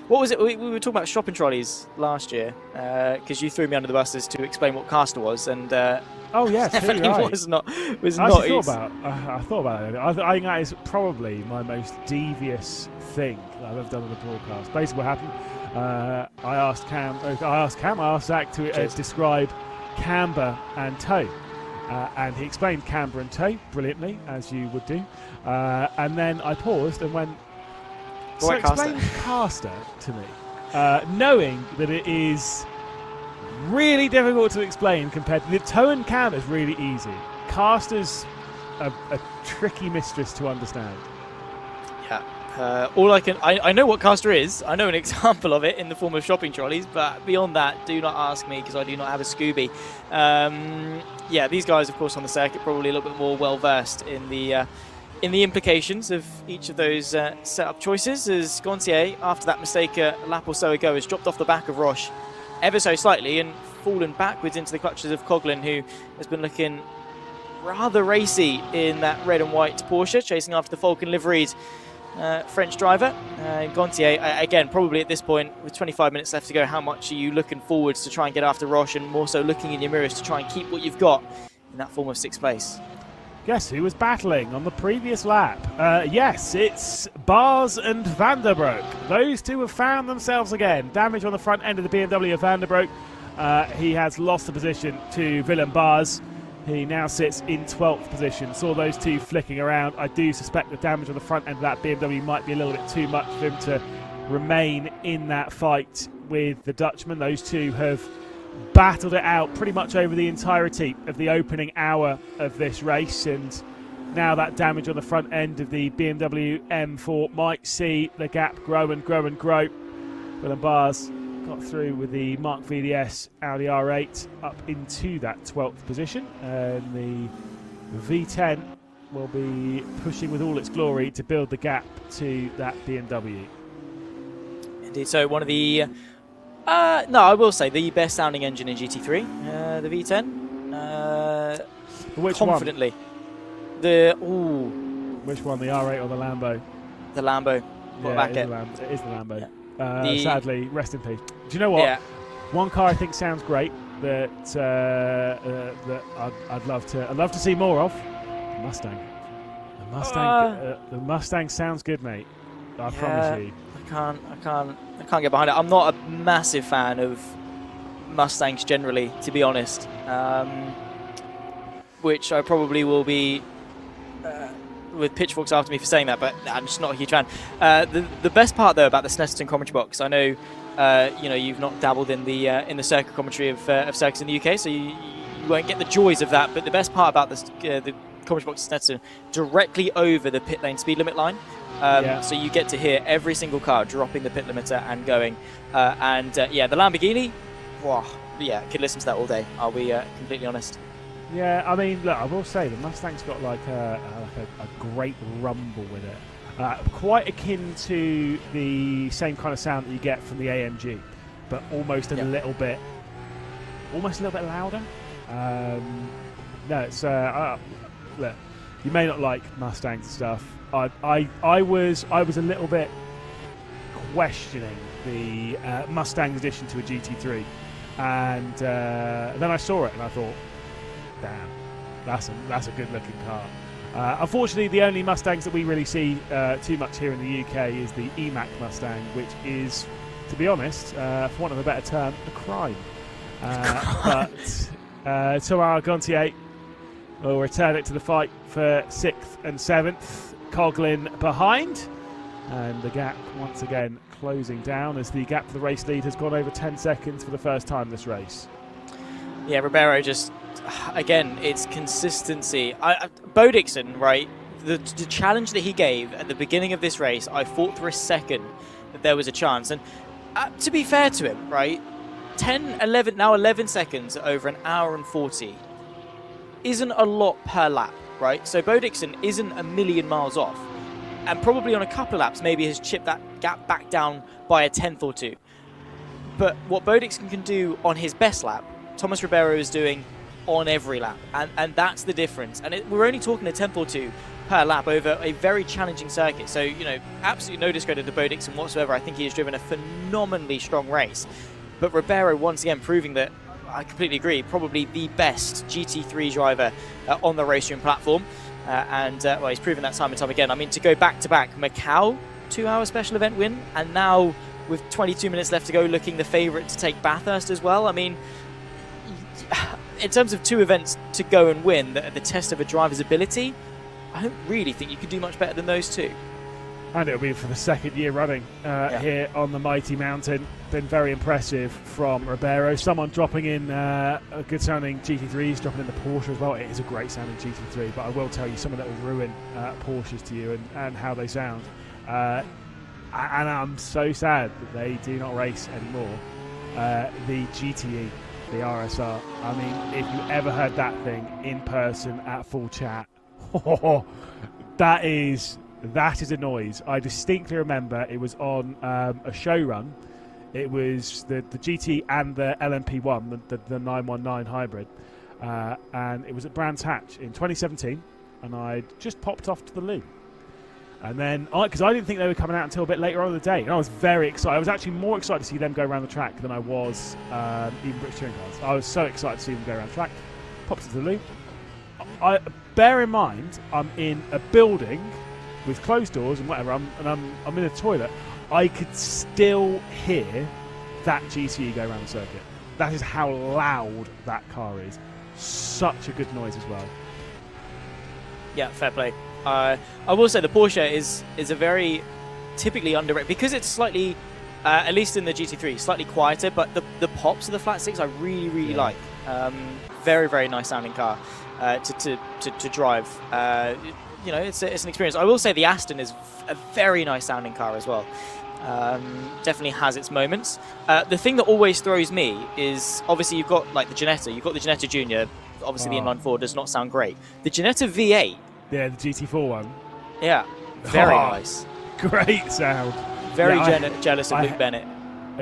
What was it? We were talking about shopping trolleys last year because you threw me under the bus as to explain what caster was, and oh yes, definitely right. was not. I thought about it. I think that is probably my most devious thing that I've ever done on the broadcast. Basically, what happened? I asked Zach to describe camber and toe. And he explained camber and toe brilliantly, as you would do. And then I paused and went, so explain caster to me, knowing that it is really difficult to explain compared to the toe and cam is really easy. Caster's a tricky mistress to understand. Yeah. I know what caster is. I know an example of it in the form of shopping trolleys, but beyond that, do not ask me because I do not have a Scooby. Yeah, these guys, of course, on the circuit probably a little bit more well versed in the implications of each of those setup choices. As Gontier, after that mistake a lap or so ago, has dropped off the back of Roche ever so slightly and fallen backwards into the clutches of Coughlin, who has been looking rather racy in that red and white Porsche, chasing after the Falcon liveried French driver. Gontier, again, probably at this point, with 25 minutes left to go, how much are you looking forwards to try and get after Roche, and more so looking in your mirrors to try and keep what you've got in that form of 6th place? Guess who was battling on the previous lap? Yes, it's Bars and Vanderbroek. Those two have found themselves again. Damage on the front end of the BMW of Vanderbroek. He has lost the position to Willem Bars. He now sits in 12th position. Saw those two flicking around. I do suspect the damage on the front end of that BMW might be a little bit too much for him to remain in that fight with the Dutchman. Those two have battled it out pretty much over the entirety of the opening hour of this race, and now that damage on the front end of the BMW M4 might see the gap grow and grow and grow. Willem Bars got through with the Mark VDS Audi R8 up into that 12th position, and the V10 will be pushing with all its glory to build the gap to that BMW. Indeed, so one of the no, I will say the best sounding engine in GT3, the V10. Which confidently. One? Which one, the R8 or the Lambo? The Lambo. Yeah, it is the Lambo. Yeah. Sadly, rest in peace. Do you know what? Yeah. One car I think sounds great that I'd love to see more of. The Mustang. The Mustang sounds good, mate. I promise you. I can't get behind it. I'm not a massive fan of Mustangs generally, to be honest. Which I probably will be with pitchforks after me for saying that, but I'm just not a huge fan. The best part though about the Snetterton commentary box, I know you've not dabbled in the circuit commentary of circuits in the UK, so you won't get the joys of that. But the best part about the commentary box at Snetterton, directly over the pit lane speed limit line. So you get to hear every single car dropping the pit limiter and going. The Lamborghini, could listen to that all day. I'll be completely honest. Yeah, I mean, look, I will say the Mustang's got like a great rumble with it. Quite akin to the same kind of sound that you get from the AMG, but almost a little bit louder. No, it's look, you may not like Mustangs and stuff. I was a little bit questioning the Mustang's addition to a GT3, and then I saw it and I thought, damn, that's a good looking car. Unfortunately, the only Mustangs that we really see too much here in the UK is the EMAC Mustang, which is, to be honest, for want of a better term, a crime. But Thomas Gontier will return it to the fight for 6th and 7th. Coughlin behind, and the gap once again closing down as the gap for the race lead has gone over 10 seconds for the first time this race. Yeah, Ribeiro just, again, it's consistency. Bo Dixon, right, the challenge that he gave at the beginning of this race, I thought for a second that there was a chance. And to be fair to him, right, 11 seconds over an hour and 40 isn't a lot per lap, right? So Bo Dixon isn't a million miles off, and probably on a couple of laps maybe has chipped that gap back down by a tenth or two. But what Bo Dixon can do on his best lap, Thomas Ribeiro is doing on every lap, and that's the difference. And we're only talking a tenth or two per lap over a very challenging circuit. So, you know, absolutely no discredit to Bo Dixon whatsoever. I think he has driven a phenomenally strong race. But Ribeiro, once again, proving that, I completely agree, probably the best GT3 driver on the RaceRoom platform. Well, he's proven that time and time again. I mean, to go back-to-back, Macau, 2-hour special event win, and now with 22 minutes left to go, looking the favourite to take Bathurst as well. I mean, in terms of 2 events to go and win, the test of a driver's ability, I don't really think you could do much better than those 2. And it'll be for the 2nd year running here on the mighty mountain. Been very impressive from Ribeiro. Someone dropping in a good sounding GT3s, dropping in the Porsche as well. It is a great sounding GT3, but I will tell you some of that will ruin Porsches to you and how they sound. And I'm so sad that they do not race anymore. The GTE, the RSR. I mean, if you ever heard that thing in person at full chat, that is a noise. I distinctly remember it was on a show run. It was the GT and the LMP1, the 919 hybrid, and it was at Brands Hatch in 2017, and I just popped off to the loo. And then, because I didn't think they were coming out until a bit later on in the day, and I was very excited. I was actually more excited to see them go around the track than I was even British Touring Cars. I was so excited to see them go around the track. Popped to the loo. Bear in mind, I'm in a building with closed doors and whatever. I'm in a toilet. I could still hear that GTE go around the circuit. That is how loud that car is. Such a good noise as well. Yeah, fair play. I will say the Porsche is a very typically underrated, because it's slightly, at least in the GT3, slightly quieter, but the pops of the flat six I really like. Very, very nice sounding car to drive. You know, it's an experience. I will say the Aston is a very nice sounding car as well. Definitely has its moments. The thing that always throws me is, obviously you've got like the Ginetta, you've got the Ginetta Junior. Obviously the inline 4 does not sound great. The Ginetta V8. Yeah, the GT4 one. Yeah, very nice. Great sound. Very jealous of Luke Bennett.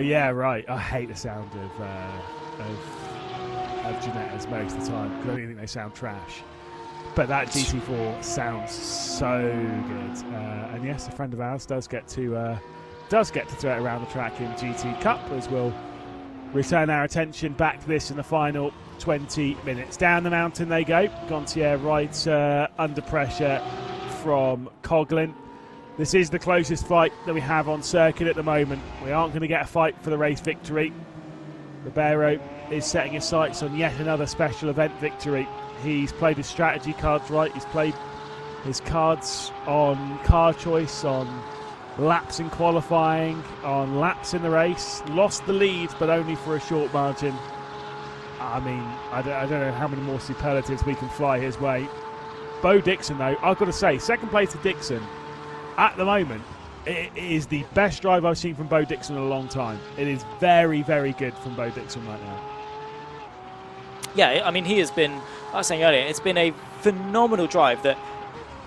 Yeah, right. I hate the sound of Ginettas most of the time because I don't think they sound trash. But that GT4 sounds so good. And yes, a friend of ours does get to throw it around the track in GT Cup, as we'll return our attention back to this in the final 20 minutes. Down the mountain they go. Gontier right under pressure from Coughlin. This is the closest fight that we have on circuit at the moment. We aren't going to get a fight for the race victory. Ribeiro is setting his sights on yet another special event victory. He's played his strategy cards right. He's played his cards on car choice, on laps in qualifying, on laps in the race. Lost the lead, but only for a short margin. I mean, I don't know how many more superlatives we can fly his way. Bo Dixon, though, I've got to say, second place to Dixon, at the moment, it is the best drive I've seen from Bo Dixon in a long time. It is very, very good from Bo Dixon right now. Yeah, I mean, he has been, I was saying earlier, it's been a phenomenal drive that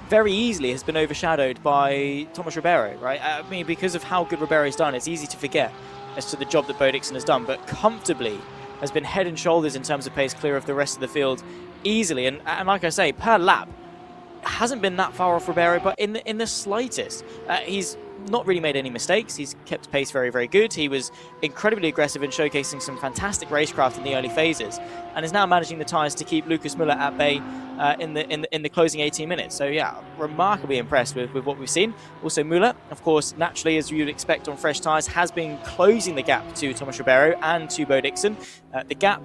very easily has been overshadowed by Thomas Ribeiro, right? I mean, because of how good Ribeiro's done, it's easy to forget as to the job that Bo Dixon has done, but comfortably has been head and shoulders in terms of pace clear of the rest of the field easily. And like I say, per lap, hasn't been that far off Ribeiro, but in the slightest. He's not really made any mistakes. He's kept pace very, very good. He was incredibly aggressive in showcasing some fantastic racecraft in the early phases, and is now managing the tyres to keep Lucas Müller at bay in the closing 18 minutes. So yeah, remarkably impressed with what we've seen. Also Müller, of course, naturally, as you would expect on fresh tyres, has been closing the gap to Thomas Ribeiro and to Bo Dixon. The gap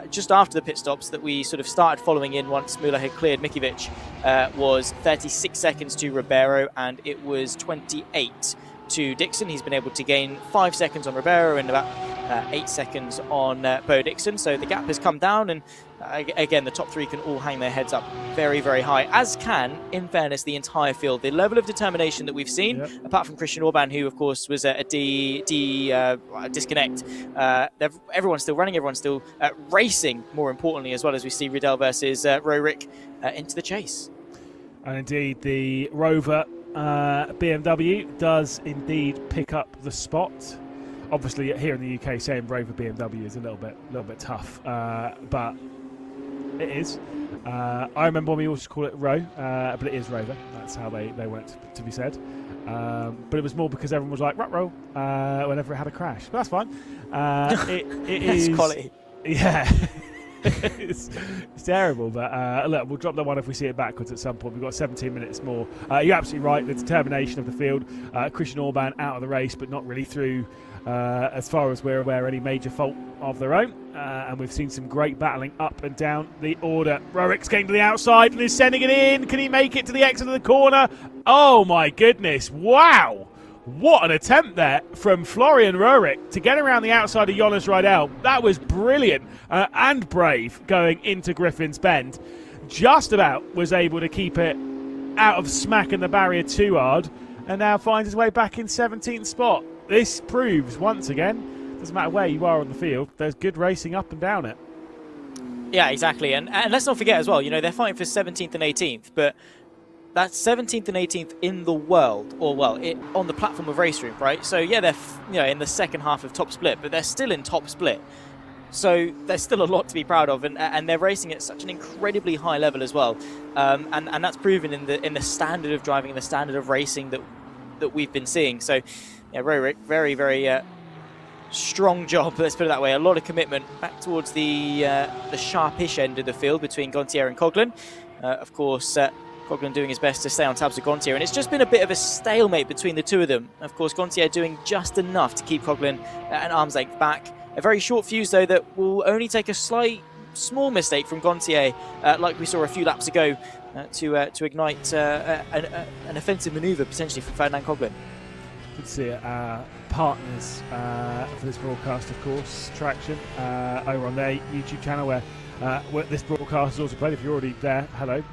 just after the pit stops that we sort of started following in once Müller had cleared Mikiewicz was 36 seconds to Ribeiro, and it was 28 to Dixon. He's been able to gain 5 seconds on Ribeiro and about 8 seconds on Bo Dixon. So the gap has come down, and again, the top three can all hang their heads up very, very high, as can, in fairness, the entire field. The level of determination that we've seen, apart from Christian Orban, who, of course, was a disconnect, everyone's still running, everyone's still racing, more importantly, as well as we see Riddell versus Rorik into the chase. And indeed, the Rover BMW does indeed pick up the spot. Obviously, here in the UK, saying Rover BMW is a little bit tough, but it is. I remember when we used to call it Row, but it is Rover. That's how they want it to be said. But it was more because everyone was like Ruh-roh whenever it had a crash. But that's fine. It is quality. Yeah. it's terrible, but look, we'll drop that one if we see it backwards at some point. We've got 17 minutes more. You're absolutely right. The determination of the field. Christian Orban out of the race, but not really through, as far as we're aware, any major fault of their own. And we've seen some great battling up and down the order. Rorik's getting to the outside and is sending it in. Can he make it to the exit of the corner? Oh my goodness! Wow. What an attempt there from Florian Rorik to get around the outside of Jonas Riedel. That was brilliant and brave going into Griffin's Bend. Just about was able to keep it out of smacking the barrier too hard, and now finds his way back in 17th spot. This proves once again, doesn't matter where you are on the field, there's good racing up and down it. Yeah, exactly. And let's not forget as well, they're fighting for 17th and 18th, but that's 17th and 18th in the world, or on the platform of RaceRoom, right? So yeah, they're in the second half of top split, but they're still in top split. So there's still a lot to be proud of, and they're racing at such an incredibly high level as well. And that's proven in the standard of driving and the standard of racing that we've been seeing. So yeah, Rorik, very, very strong job, let's put it that way. A lot of commitment back towards the sharpish end of the field between Gontier and Coughlin. Of course, Coughlin doing his best to stay on tabs of Gontier, and it's just been a bit of a stalemate between the two of them. Of course, Gontier doing just enough to keep Coughlin an arm's length back. A very short fuse, though, that will only take a small mistake from Gontier, like we saw a few laps ago, to ignite an offensive manoeuvre potentially from Ferdinand Coughlin. Good to see it. Partners for this broadcast, of course, Traction, over on their YouTube channel where this broadcast is also played. If you're already there, hello.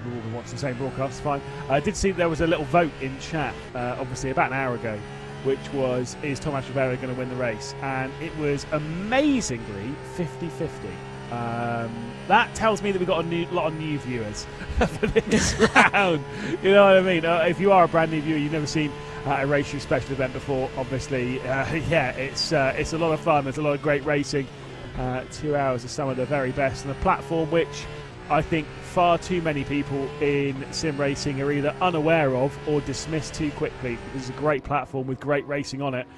We've all been watching the same broadcast, fine. I did see there was a little vote in chat, obviously about an hour ago, which was, is Tomasz Rivera going to win the race? And it was amazingly 50-50. That tells me that we've got a lot of new viewers for this round. You know what I mean? If you are a brand new viewer, you've never seen a RaceRoom special event before, obviously, yeah, it's a lot of fun. There's a lot of great racing. 2 hours of some of the very best on the platform, which I think far too many people in sim racing are either unaware of or dismiss too quickly. This is a great platform with great racing on it.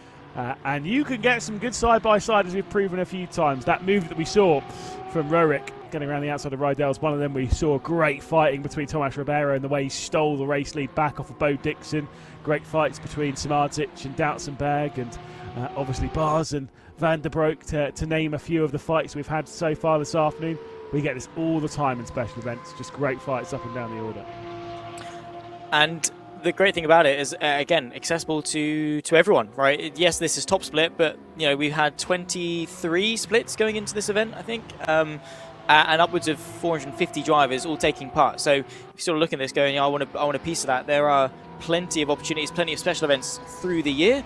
And you can get some good side-by-side, as we've proven a few times. That move that we saw from Rorik getting around the outside of Rydell's one of them. We saw great fighting between Tomasz Ribeiro and the way he stole the race lead back off of Bo Dixon. Great fights between Samardzic and Doutsenberg, and obviously Bars and Van der Broek, to name a few of the fights we've had so far this afternoon. We get this all the time in special events, just great fights up and down the order. And the great thing about it is, again, accessible to everyone, right? Yes, this is top split, but we've had 23 splits going into this event, I think, and upwards of 450 drivers all taking part. So if you sort of look at this going, I want a piece of that, there are plenty of opportunities, plenty of special events through the year.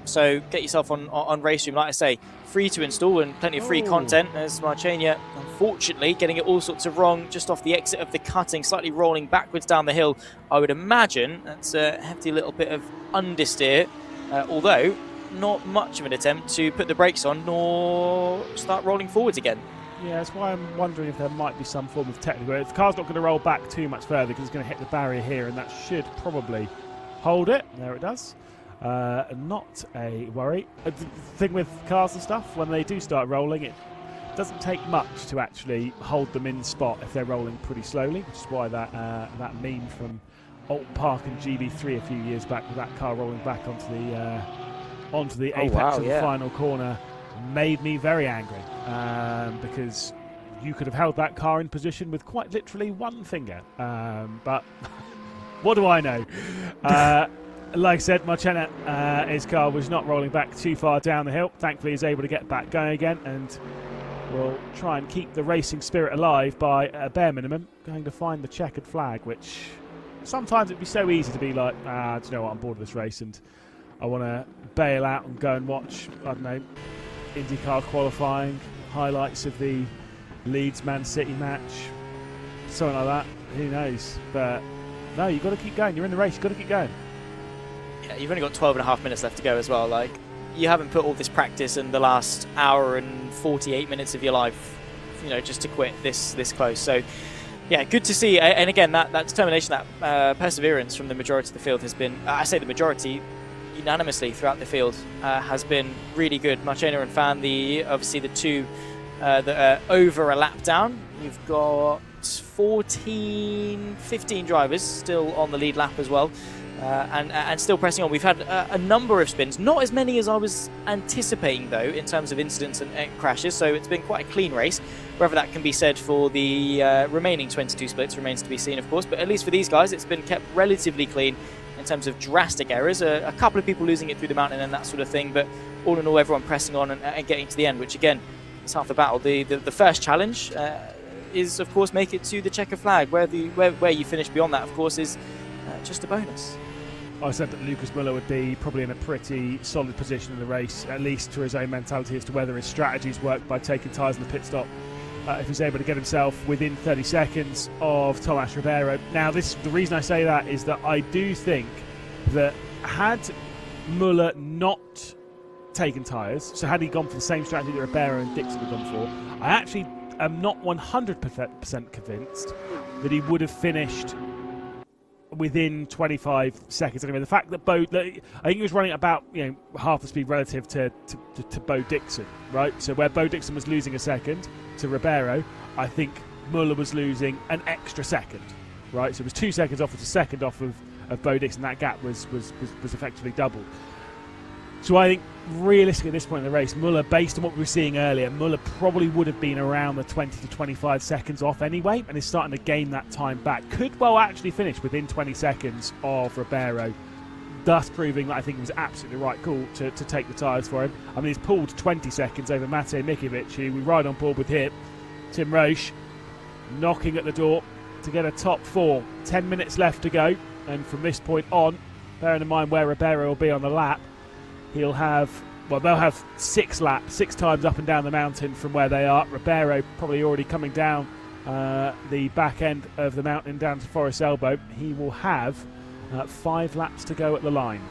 So get yourself on RaceRoom, like I say, free to install and plenty of free content. There's Marchenia, unfortunately, getting it all sorts of wrong just off the exit of the cutting, slightly rolling backwards down the hill. I would imagine that's a hefty little bit of understeer, although not much of an attempt to put the brakes on nor start rolling forwards again. Yeah, that's why I'm wondering if there might be some form of technical. The car's not going to roll back too much further because it's going to hit the barrier here, and that should probably hold it. There it does. Not a worry. The thing with cars and stuff, when they do start rolling, it doesn't take much to actually hold them in spot if they're rolling pretty slowly, which is why that meme from Alton Park and GB3 a few years back with that car rolling back onto the apex of the final corner made me very angry, because you could have held that car in position with quite literally one finger, but what do I know? Like I said, Marchena, his car was not rolling back too far down the hill. Thankfully, he's able to get back going again, and will try and keep the racing spirit alive by, a bare minimum, going to find the checkered flag, which sometimes it'd be so easy to be like, do you know what, I'm bored of this race, and I want to bail out and go and watch, I don't know, IndyCar qualifying, highlights of the Leeds-Man City match, something like that. Who knows? But no, you've got to keep going. You're in the race. You've got to keep going. Yeah, you've only got 12.5 minutes left to go as well. Like, you haven't put all this practice in the last hour and 48 minutes of your life, you know, just to quit this close. So, yeah, good to see. And again, that determination, that perseverance from the majority of the field has been, I say the majority, unanimously throughout the field, has been really good. Marchena and Fan, obviously the two that are over a lap down. You've got 14, 15 drivers still on the lead lap as well, and still pressing on. We've had a number of spins, not as many as I was anticipating though in terms of incidents and crashes, so it's been quite a clean race. Whether that can be said for the remaining 22 splits remains to be seen, of course, but at least for these guys it's been kept relatively clean in terms of drastic errors. A couple of people losing it through the mountain and that sort of thing, but all in all everyone pressing on and getting to the end, which again is half the battle. The first challenge is of course make it to the checker flag. Where you finish beyond that, of course, is just a bonus. I said that Lucas Muller would be probably in a pretty solid position in the race, at least to his own mentality as to whether his strategies work by taking tyres in the pit stop. If he's able to get himself within 30 seconds of Tomas Ribeiro. Now, the reason I say that is that I do think that had Muller not taken tyres, so had he gone for the same strategy that Ribeiro and Dixon had gone for, I actually am not 100% convinced that he would have finished within 25 seconds. Anyway, the fact that I think he was running about half the speed relative to Bo Dixon, right? So where Bo Dixon was losing a second to Ribeiro, I think Muller was losing an extra second, right? So it was 2 seconds off, it's a second off of Bo Dixon. That gap was effectively doubled. So I think realistically at this point in the race, Muller, based on what we were seeing earlier, Muller probably would have been around the 20 to 25 seconds off anyway, and is starting to gain that time back. Could well actually finish within 20 seconds of Ribeiro, thus proving that I think it was absolutely the right call to take the tyres for him. I mean, he's pulled 20 seconds over Matej Mikovic, who we ride on board with here. Tim Roche knocking at the door to get a top four. 10 minutes left to go, and from this point on, bearing in mind where Ribeiro will be on the lap, they'll have 6 laps, 6 times up and down the mountain from where they are. Ribeiro probably already coming down the back end of the mountain down to Forest Elbow. He will have 5 laps to go at the line.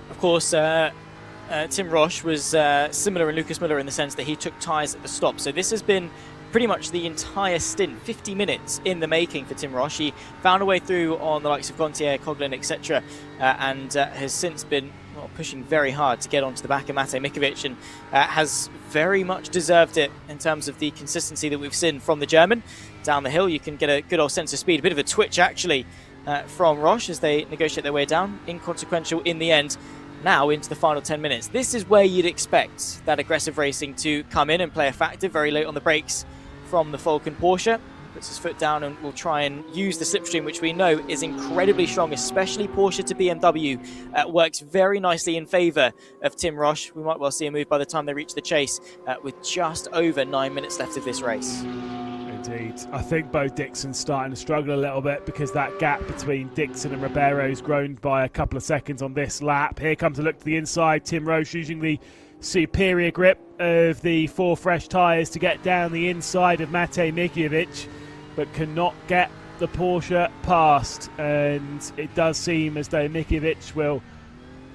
Of course, Tim Roche was similar in Lucas Muller in the sense that he took tyres at the stop. So this has been pretty much the entire stint, 50 minutes in the making for Tim Roche. He found a way through on the likes of Gontier, Coughlin, etc., and has since been pushing very hard to get onto the back of Matej Mikovic, and has very much deserved it in terms of the consistency that we've seen from the German. Down the hill, you can get a good old sense of speed, a bit of a twitch actually from Roche as they negotiate their way down. Inconsequential in the end. Now into the final 10 minutes. This is where you'd expect that aggressive racing to come in and play a factor. Very late on the brakes from the Falcon Porsche. Puts his foot down and will try and use the slipstream, which we know is incredibly strong, especially Porsche to BMW. Works very nicely in favour of Tim Roche. We might well see a move by the time they reach the chase with just over 9 minutes left of this race. Indeed. I think Bo Dixon's starting to struggle a little bit because that gap between Dixon and Ribeiro's grown by a couple of seconds on this lap. Here comes a look to the inside. Tim Roche using the superior grip of the 4 fresh tyres to get down the inside of Matej Mikovic, but cannot get the Porsche past. And it does seem as though Mikovic will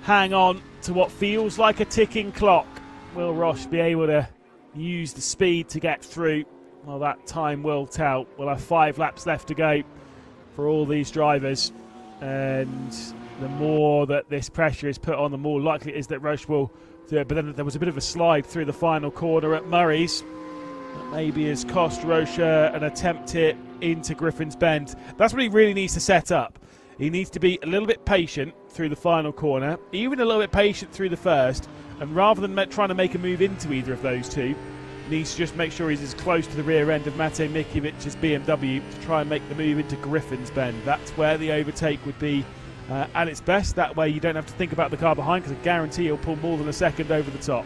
hang on to what feels like a ticking clock. Will Roche be able to use the speed to get through? Well, that time will tell. We'll have 5 laps left to go for all these drivers, and the more that this pressure is put on, the more likely it is that Roche will do it. But then there was a bit of a slide through the final corner at Murray's that maybe has cost Roche an attempt hit into Griffin's Bend. That's what he really needs to set up. He needs to be a little bit patient through the final corner, even a little bit patient through the first, and rather than trying to make a move into either of those two, needs to just make sure he's as close to the rear end of Matej Mikovic's BMW to try and make the move into Griffin's Bend. That's where the overtake would be at its best. That way you don't have to think about the car behind, because I guarantee you'll pull more than a second over the top.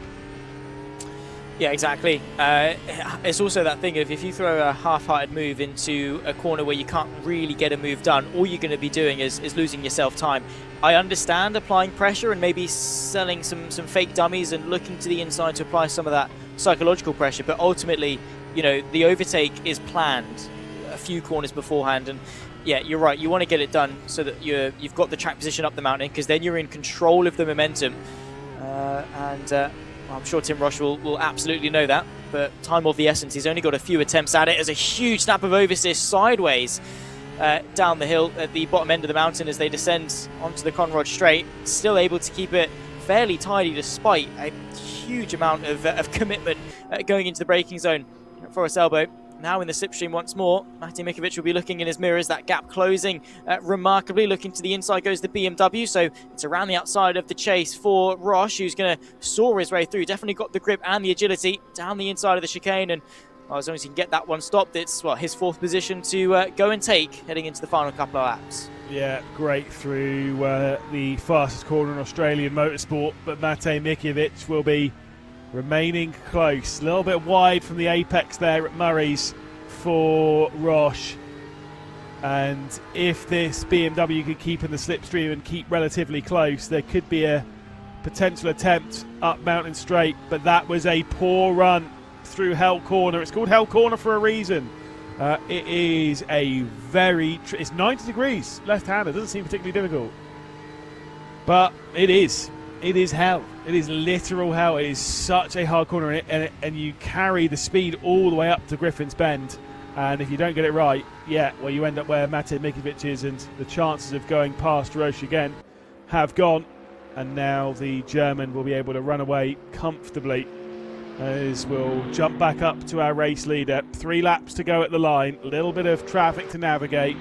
Yeah, exactly. It's also that thing of if you throw a half-hearted move into a corner where you can't really get a move done, all you're going to be doing is losing yourself time. I understand applying pressure and maybe selling some fake dummies and looking to the inside to apply some of that psychological pressure, but ultimately, you know, the overtake is planned a few corners beforehand. And yeah, you're right, you want to get it done so that you've got the track position up the mountain, because then you're in control of the momentum. I'm sure Tim Rush will absolutely know that, but time of the essence. He's only got a few attempts at it, as a huge snap of oversteer sideways down the hill at the bottom end of the mountain as they descend onto the Conrod Straight. Still able to keep it fairly tidy despite a huge amount of commitment going into the braking zone. Forest Elbow now in the slipstream once more. Matej Mikovic will be looking in his mirrors, that gap closing remarkably. Looking to the inside goes the BMW, so it's around the outside of the chase for Roche, who's going to soar his way through. Definitely got the grip and the agility down the inside of the chicane, and well, as long as he can get that one stopped, it's his fourth position to go and take heading into the final couple of laps. Yeah, great through the fastest corner in Australian motorsport, but Matej Mikovic will be remaining close, a little bit wide from the apex there at Murray's for Roche. And if this BMW could keep in the slipstream and keep relatively close, there could be a potential attempt up Mountain Straight, but that was a poor run through Hell Corner. It's called Hell Corner for a reason. It is a it's 90 degrees left-handed. Doesn't seem particularly difficult, but it is hell. It is literal hell. It is such a hard corner, and you carry the speed all the way up to Griffin's Bend, and if you don't get it right, you end up where Matej Mikovic is, and the chances of going past Roche again have gone. And now the German will be able to run away comfortably, as we'll jump back up to our race leader. 3 laps to go at the line, a little bit of traffic to navigate,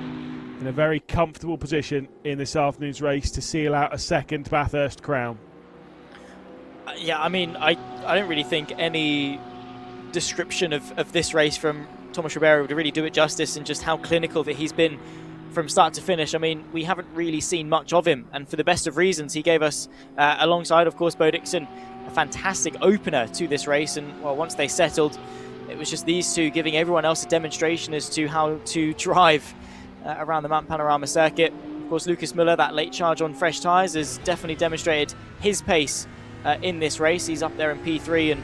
in a very comfortable position in this afternoon's race to seal out a second Bathurst crown. Yeah, I mean, I don't really think any description of this race from Tomas Ribeiro would really do it justice, and just how clinical that he's been from start to finish. I mean, we haven't really seen much of him, and for the best of reasons. He gave us, alongside, of course, Bo Dixon, a fantastic opener to this race, and well, once they settled, it was just these two giving everyone else a demonstration as to how to drive around the Mount Panorama circuit. Of course, Lucas Müller, that late charge on fresh tyres, has definitely demonstrated his pace in this race. He's up there in P3 and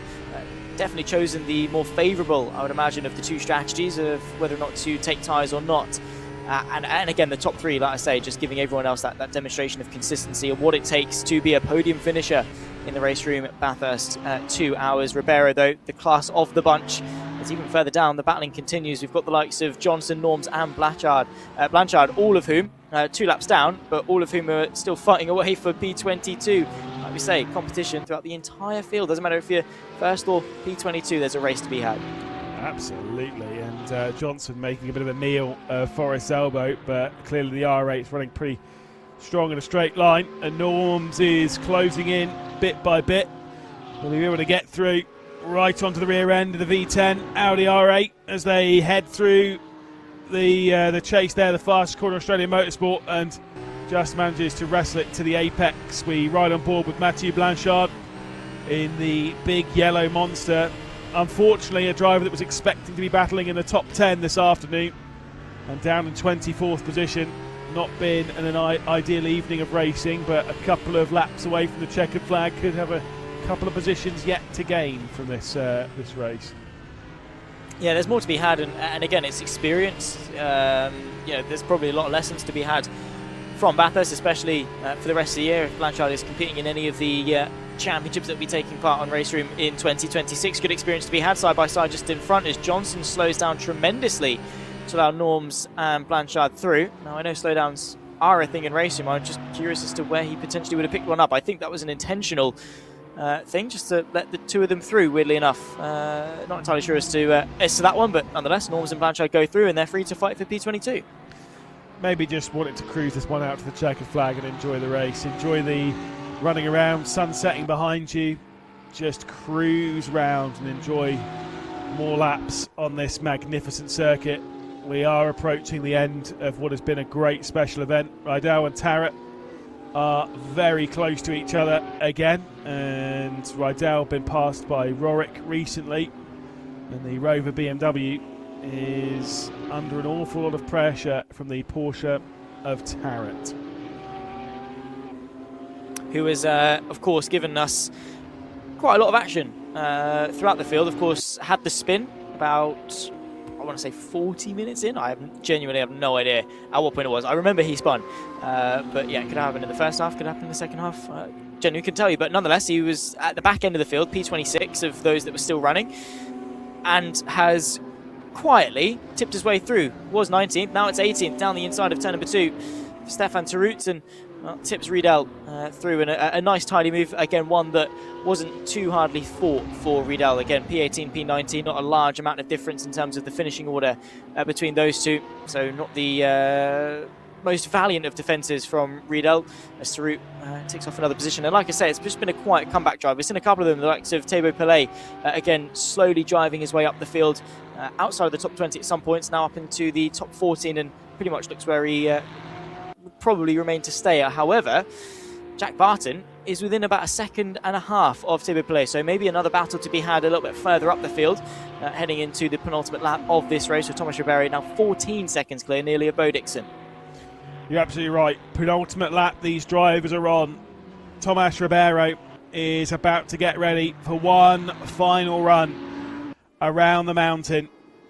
definitely chosen the more favourable, I would imagine, of the two strategies of whether or not to take tyres or not. And again, the top 3, like I say, just giving everyone else that demonstration of consistency and what it takes to be a podium finisher in the RaceRoom Bathurst 2 hours. Ribeiro, though, the class of the bunch. As even further down, the battling continues. We've got the likes of Johnson, Norms and Blanchard, all of whom 2 laps down, but all of whom are still fighting away for P22. Like we say, competition throughout the entire field. Doesn't matter if you're first or P22, there's a race to be had. Absolutely, and Johnson making a bit of a meal of Forest Elbow, but clearly the R8's running pretty strong in a straight line, and Norms is closing in bit by bit. Will he be able to get through right onto the rear end of the V10 Audi R8 as they head through the chase there, the fastest corner of Australian motorsport, and just manages to wrestle it to the apex. We ride on board with Mathieu Blanchard in the big yellow monster. Unfortunately, a driver that was expecting to be battling in the top 10 this afternoon, and down in 24th position. Not been an ideal evening of racing, but a couple of laps away from the checkered flag. Could have a couple of positions yet to gain from this race. Yeah, there's more to be had, and again, it's experience. There's probably a lot of lessons to be had from Bathurst, especially for the rest of the year. If Blanchard is competing in any of the championships that will be taking part on RaceRoom in 2026, good experience to be had side by side just in front, as Johnson slows down tremendously to allow Norms and Blanchard through. Now, I know slowdowns are a thing in RaceRoom. I'm just curious as to where he potentially would have picked one up. I think that was an intentional thing, just to let the two of them through, weirdly enough. Not entirely sure as to that one, but nonetheless, Norms and Blanchard go through, and they're free to fight for P22. Maybe just wanted to cruise this one out to the checkered flag and enjoy the race. Enjoy the running around, sun setting behind you. Just cruise round and enjoy more laps on this magnificent circuit. We are approaching the end of what has been a great special event. Rydell and Tarrant are very close to each other again, and Rydell been passed by Rorick recently, and the Rover BMW is under an awful lot of pressure from the Porsche of Tarrant, who has, of course, given us quite a lot of action throughout the field. Of course, had the spin about, I want to say 40 minutes in. I genuinely have no idea at what point it was. I remember he spun, but yeah, it could have happened in the first half, could happen in the second half. Genuinely couldn't tell you, but nonetheless, he was at the back end of the field, P26 of those that were still running, and has quietly tipped his way through. Was 19th, now it's 18th, down the inside of turn number 2. Stefan Tarut, and tips Riedel through in a nice tidy move. Again, one that wasn't too hardly fought for Riedel. Again, P18, P19, not a large amount of difference in terms of the finishing order between those two. So not the most valiant of defences from Riedel, as Tarut takes off another position. And like I say, it's just been a quiet comeback drive. We've seen a couple of them, the likes of Thibaut Pellet, again, slowly driving his way up the field, outside of the top 20 at some points, now up into the top 14, and pretty much looks where he would probably remain to stay. However, Jack Barton is within about a second and a half of Thibaut Pellet, so maybe another battle to be had a little bit further up the field, heading into the penultimate lap of this race, with Thomas Ribeiro now 14 seconds clear, nearly a Bo Dixon. You're absolutely right. Penultimate lap these drivers are on. Thomas Ribeiro is about to get ready for one final run around the mountain.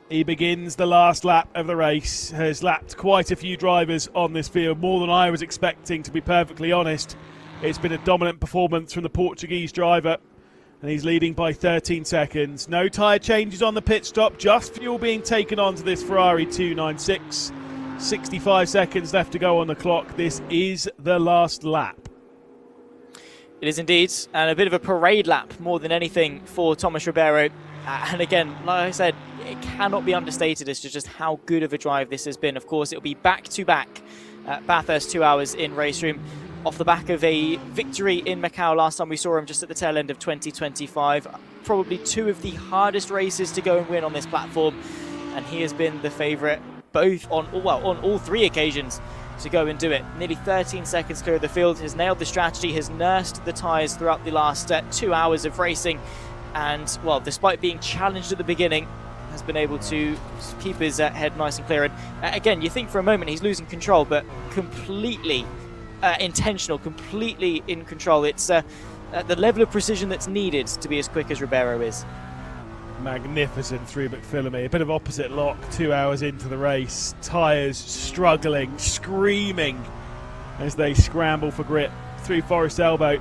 He begins the last lap of the race, has lapped quite a few drivers on this field, more than I was expecting, to be perfectly honest. It's been a dominant performance from the Portuguese driver, and he's leading by 13 seconds. No tyre changes on the pit stop, just fuel being taken onto this Ferrari 296. 65 seconds left to go on the clock. This is the last lap. It is indeed, and a bit of a parade lap more than anything for Thomas Ribeiro. And again, like I said, it cannot be understated as to just how good of a drive this has been. Of course, it'll be back-to-back Bathurst 2 hours in RaceRoom, off the back of a victory in Macau last time we saw him, just at the tail end of 2025. Probably two of the hardest races to go and win on this platform, and he has been the favourite both on all three occasions to go and do it. Nearly 13 seconds clear of the field, has nailed the strategy, has nursed the tyres throughout the last 2 hours of racing, and, well, despite being challenged at the beginning, has been able to keep his head nice and clear. And again, you think for a moment he's losing control, but completely intentional, completely in control. It's the level of precision that's needed to be as quick as Ribeiro is. Magnificent through McPhillamy. A bit of opposite lock 2 hours into the race. Tyres struggling, screaming as they scramble for grip through Forest Elbow.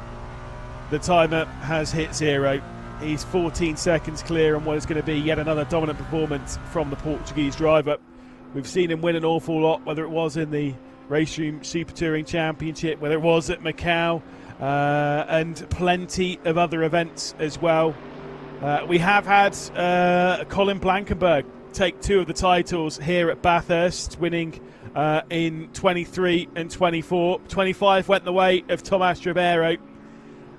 The timer has hit 0. He's 14 seconds clear on what is going to be yet another dominant performance from the Portuguese driver. We've seen him win an awful lot, whether it was in the RaceRoom Super Touring Championship, whether it was at Macau, and plenty of other events as well. We have had Colin Blankenberg take 2 of the titles here at Bathurst, winning in 23 and 24. 25 went the way of Thomas Ribeiro,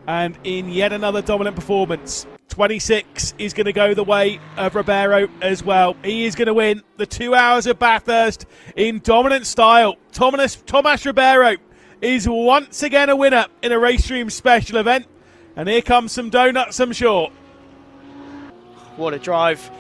and in yet another dominant performance, 26 is going to go the way of Ribeiro as well. He is going to win the 2 hours of Bathurst in dominant style. Thomas Ribeiro is once again a winner in a RaceRoom special event, and here comes some donuts, I'm sure. What a drive.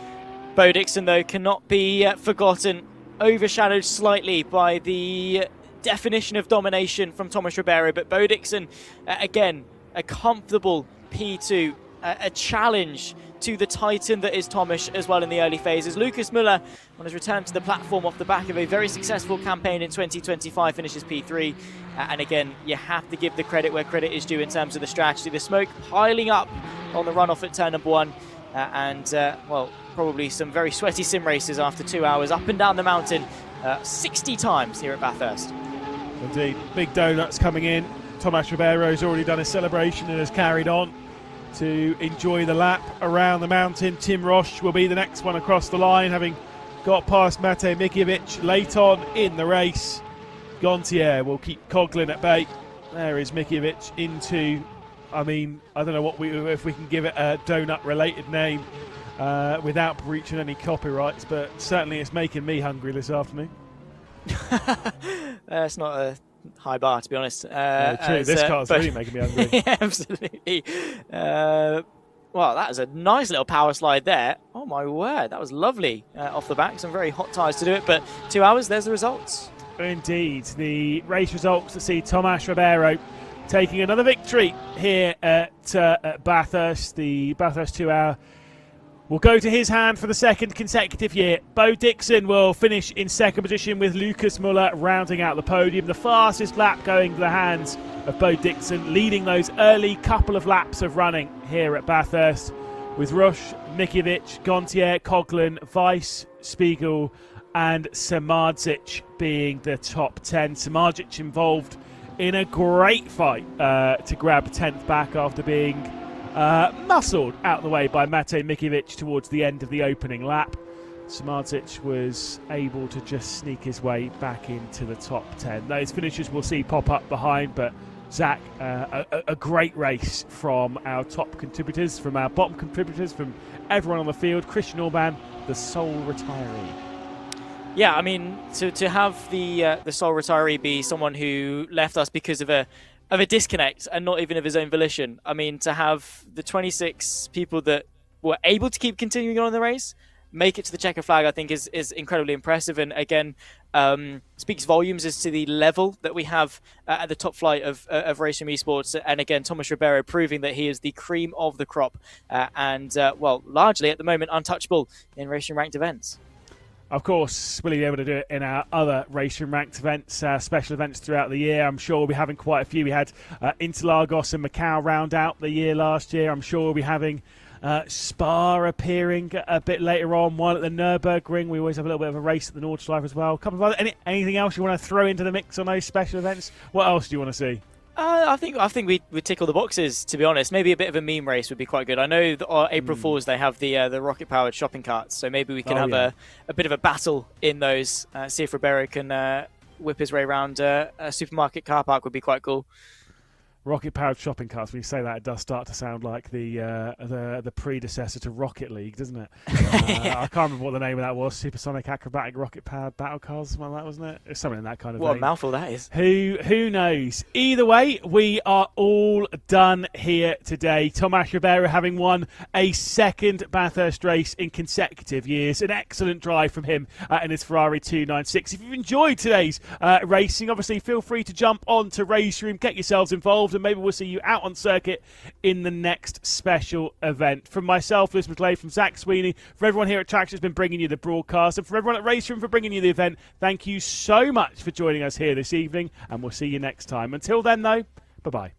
Bo Dixon, though, cannot be forgotten, overshadowed slightly by the definition of domination from Thomas Ribeiro. But Bo Dixon, again, a comfortable P2, a challenge to the titan that is Thomas as well in the early phases. Lucas Müller, on his return to the platform off the back of a very successful campaign in 2025, finishes P3. And again, you have to give the credit where credit is due in terms of the strategy. The smoke piling up on the runoff at turn number 1. Well, probably some very sweaty sim races after 2 hours up and down the mountain 60 times here at Bathurst. Indeed, big donuts coming in. Thomas Ribeiro's already done his celebration and has carried on to enjoy the lap around the mountain. Tim Roche will be the next one across the line, having got past Matej Mikiewicz late on in the race. Gontier will keep Coughlin at bay. There is Mikiewicz into, I mean, I don't know if we can give it a donut-related name without breaching any copyrights, but certainly it's making me hungry this afternoon. That's not a high bar, to be honest. True. This car's really making me hungry. Yeah, absolutely. Well, that was a nice little power slide there. Oh my word, that was lovely off the back. Some very hot tyres to do it, but 2 hours, there's the results. Indeed, the race results that see Tomas Ribeiro taking another victory here at Bathurst. The Bathurst 2 hour will go to his hand for the second consecutive year. Bo Dixon will finish in second position with Lucas Muller rounding out the podium. The fastest lap going to the hands of Bo Dixon, leading those early couple of laps of running here at Bathurst, with Rush, Mikiewicz, Gontier, Coughlin, Weiss, Spiegel and Samardzic being the top 10. Samardzic involved in a great fight to grab 10th back after being muscled out the way by Matej Mikiewicz towards the end of the opening lap. Samardzic was able to just sneak his way back into the top 10. Those finishers we'll see pop up behind, but Zach, a great race from our top contributors, from our bottom contributors, from everyone on the field. Christian Orban, the sole retiree. Yeah, I mean, to have the sole retiree be someone who left us because of a disconnect and not even of his own volition. I mean, to have the 26 people that were able to keep continuing on in the race make it to the checker flag, I think is incredibly impressive, and again speaks volumes as to the level that we have at the top flight of RaceRoom Esports. And again, Tomas Ribeiro proving that he is the cream of the crop and largely at the moment untouchable in RaceRoom ranked events. Of course, we'll be able to do it in our other RaceRoom ranked events, special events throughout the year. I'm sure we'll be having quite a few. We had Interlagos and Macau round out the year last year. I'm sure we'll be having Spa appearing a bit later on, one at the Nürburgring. We always have a little bit of a race at the Nordschleife as well. A couple of other, anything else you want to throw into the mix on those special events? What else do you want to see? I think we tick all the boxes, to be honest. Maybe a bit of a meme race would be quite good. I know that on April Fools they have the rocket-powered shopping carts, so maybe we can have a bit of a battle in those. See if Ribeiro can whip his way around a supermarket car park would be quite cool. Rocket-powered shopping carts. When you say that, it does start to sound like the predecessor to Rocket League, doesn't it? I can't remember what the name of that was. Supersonic acrobatic rocket-powered battle cars, something like that, wasn't it? It's something in that kind of. What vein. A mouthful that is. Who knows? Either way, we are all done here today. Tomas Ribeiro having won a second Bathurst race in consecutive years. An excellent drive from him in his Ferrari 296. If you've enjoyed today's racing, obviously feel free to jump on to RaceRoom, get yourselves involved, and maybe we'll see you out on circuit in the next special event. From myself, Lewis McLeod, from Zach Sweeney, for everyone here at Traction has been bringing you the broadcast, and for everyone at RaceRoom for bringing you the event, thank you so much for joining us here this evening, and we'll see you next time. Until then, though, bye-bye.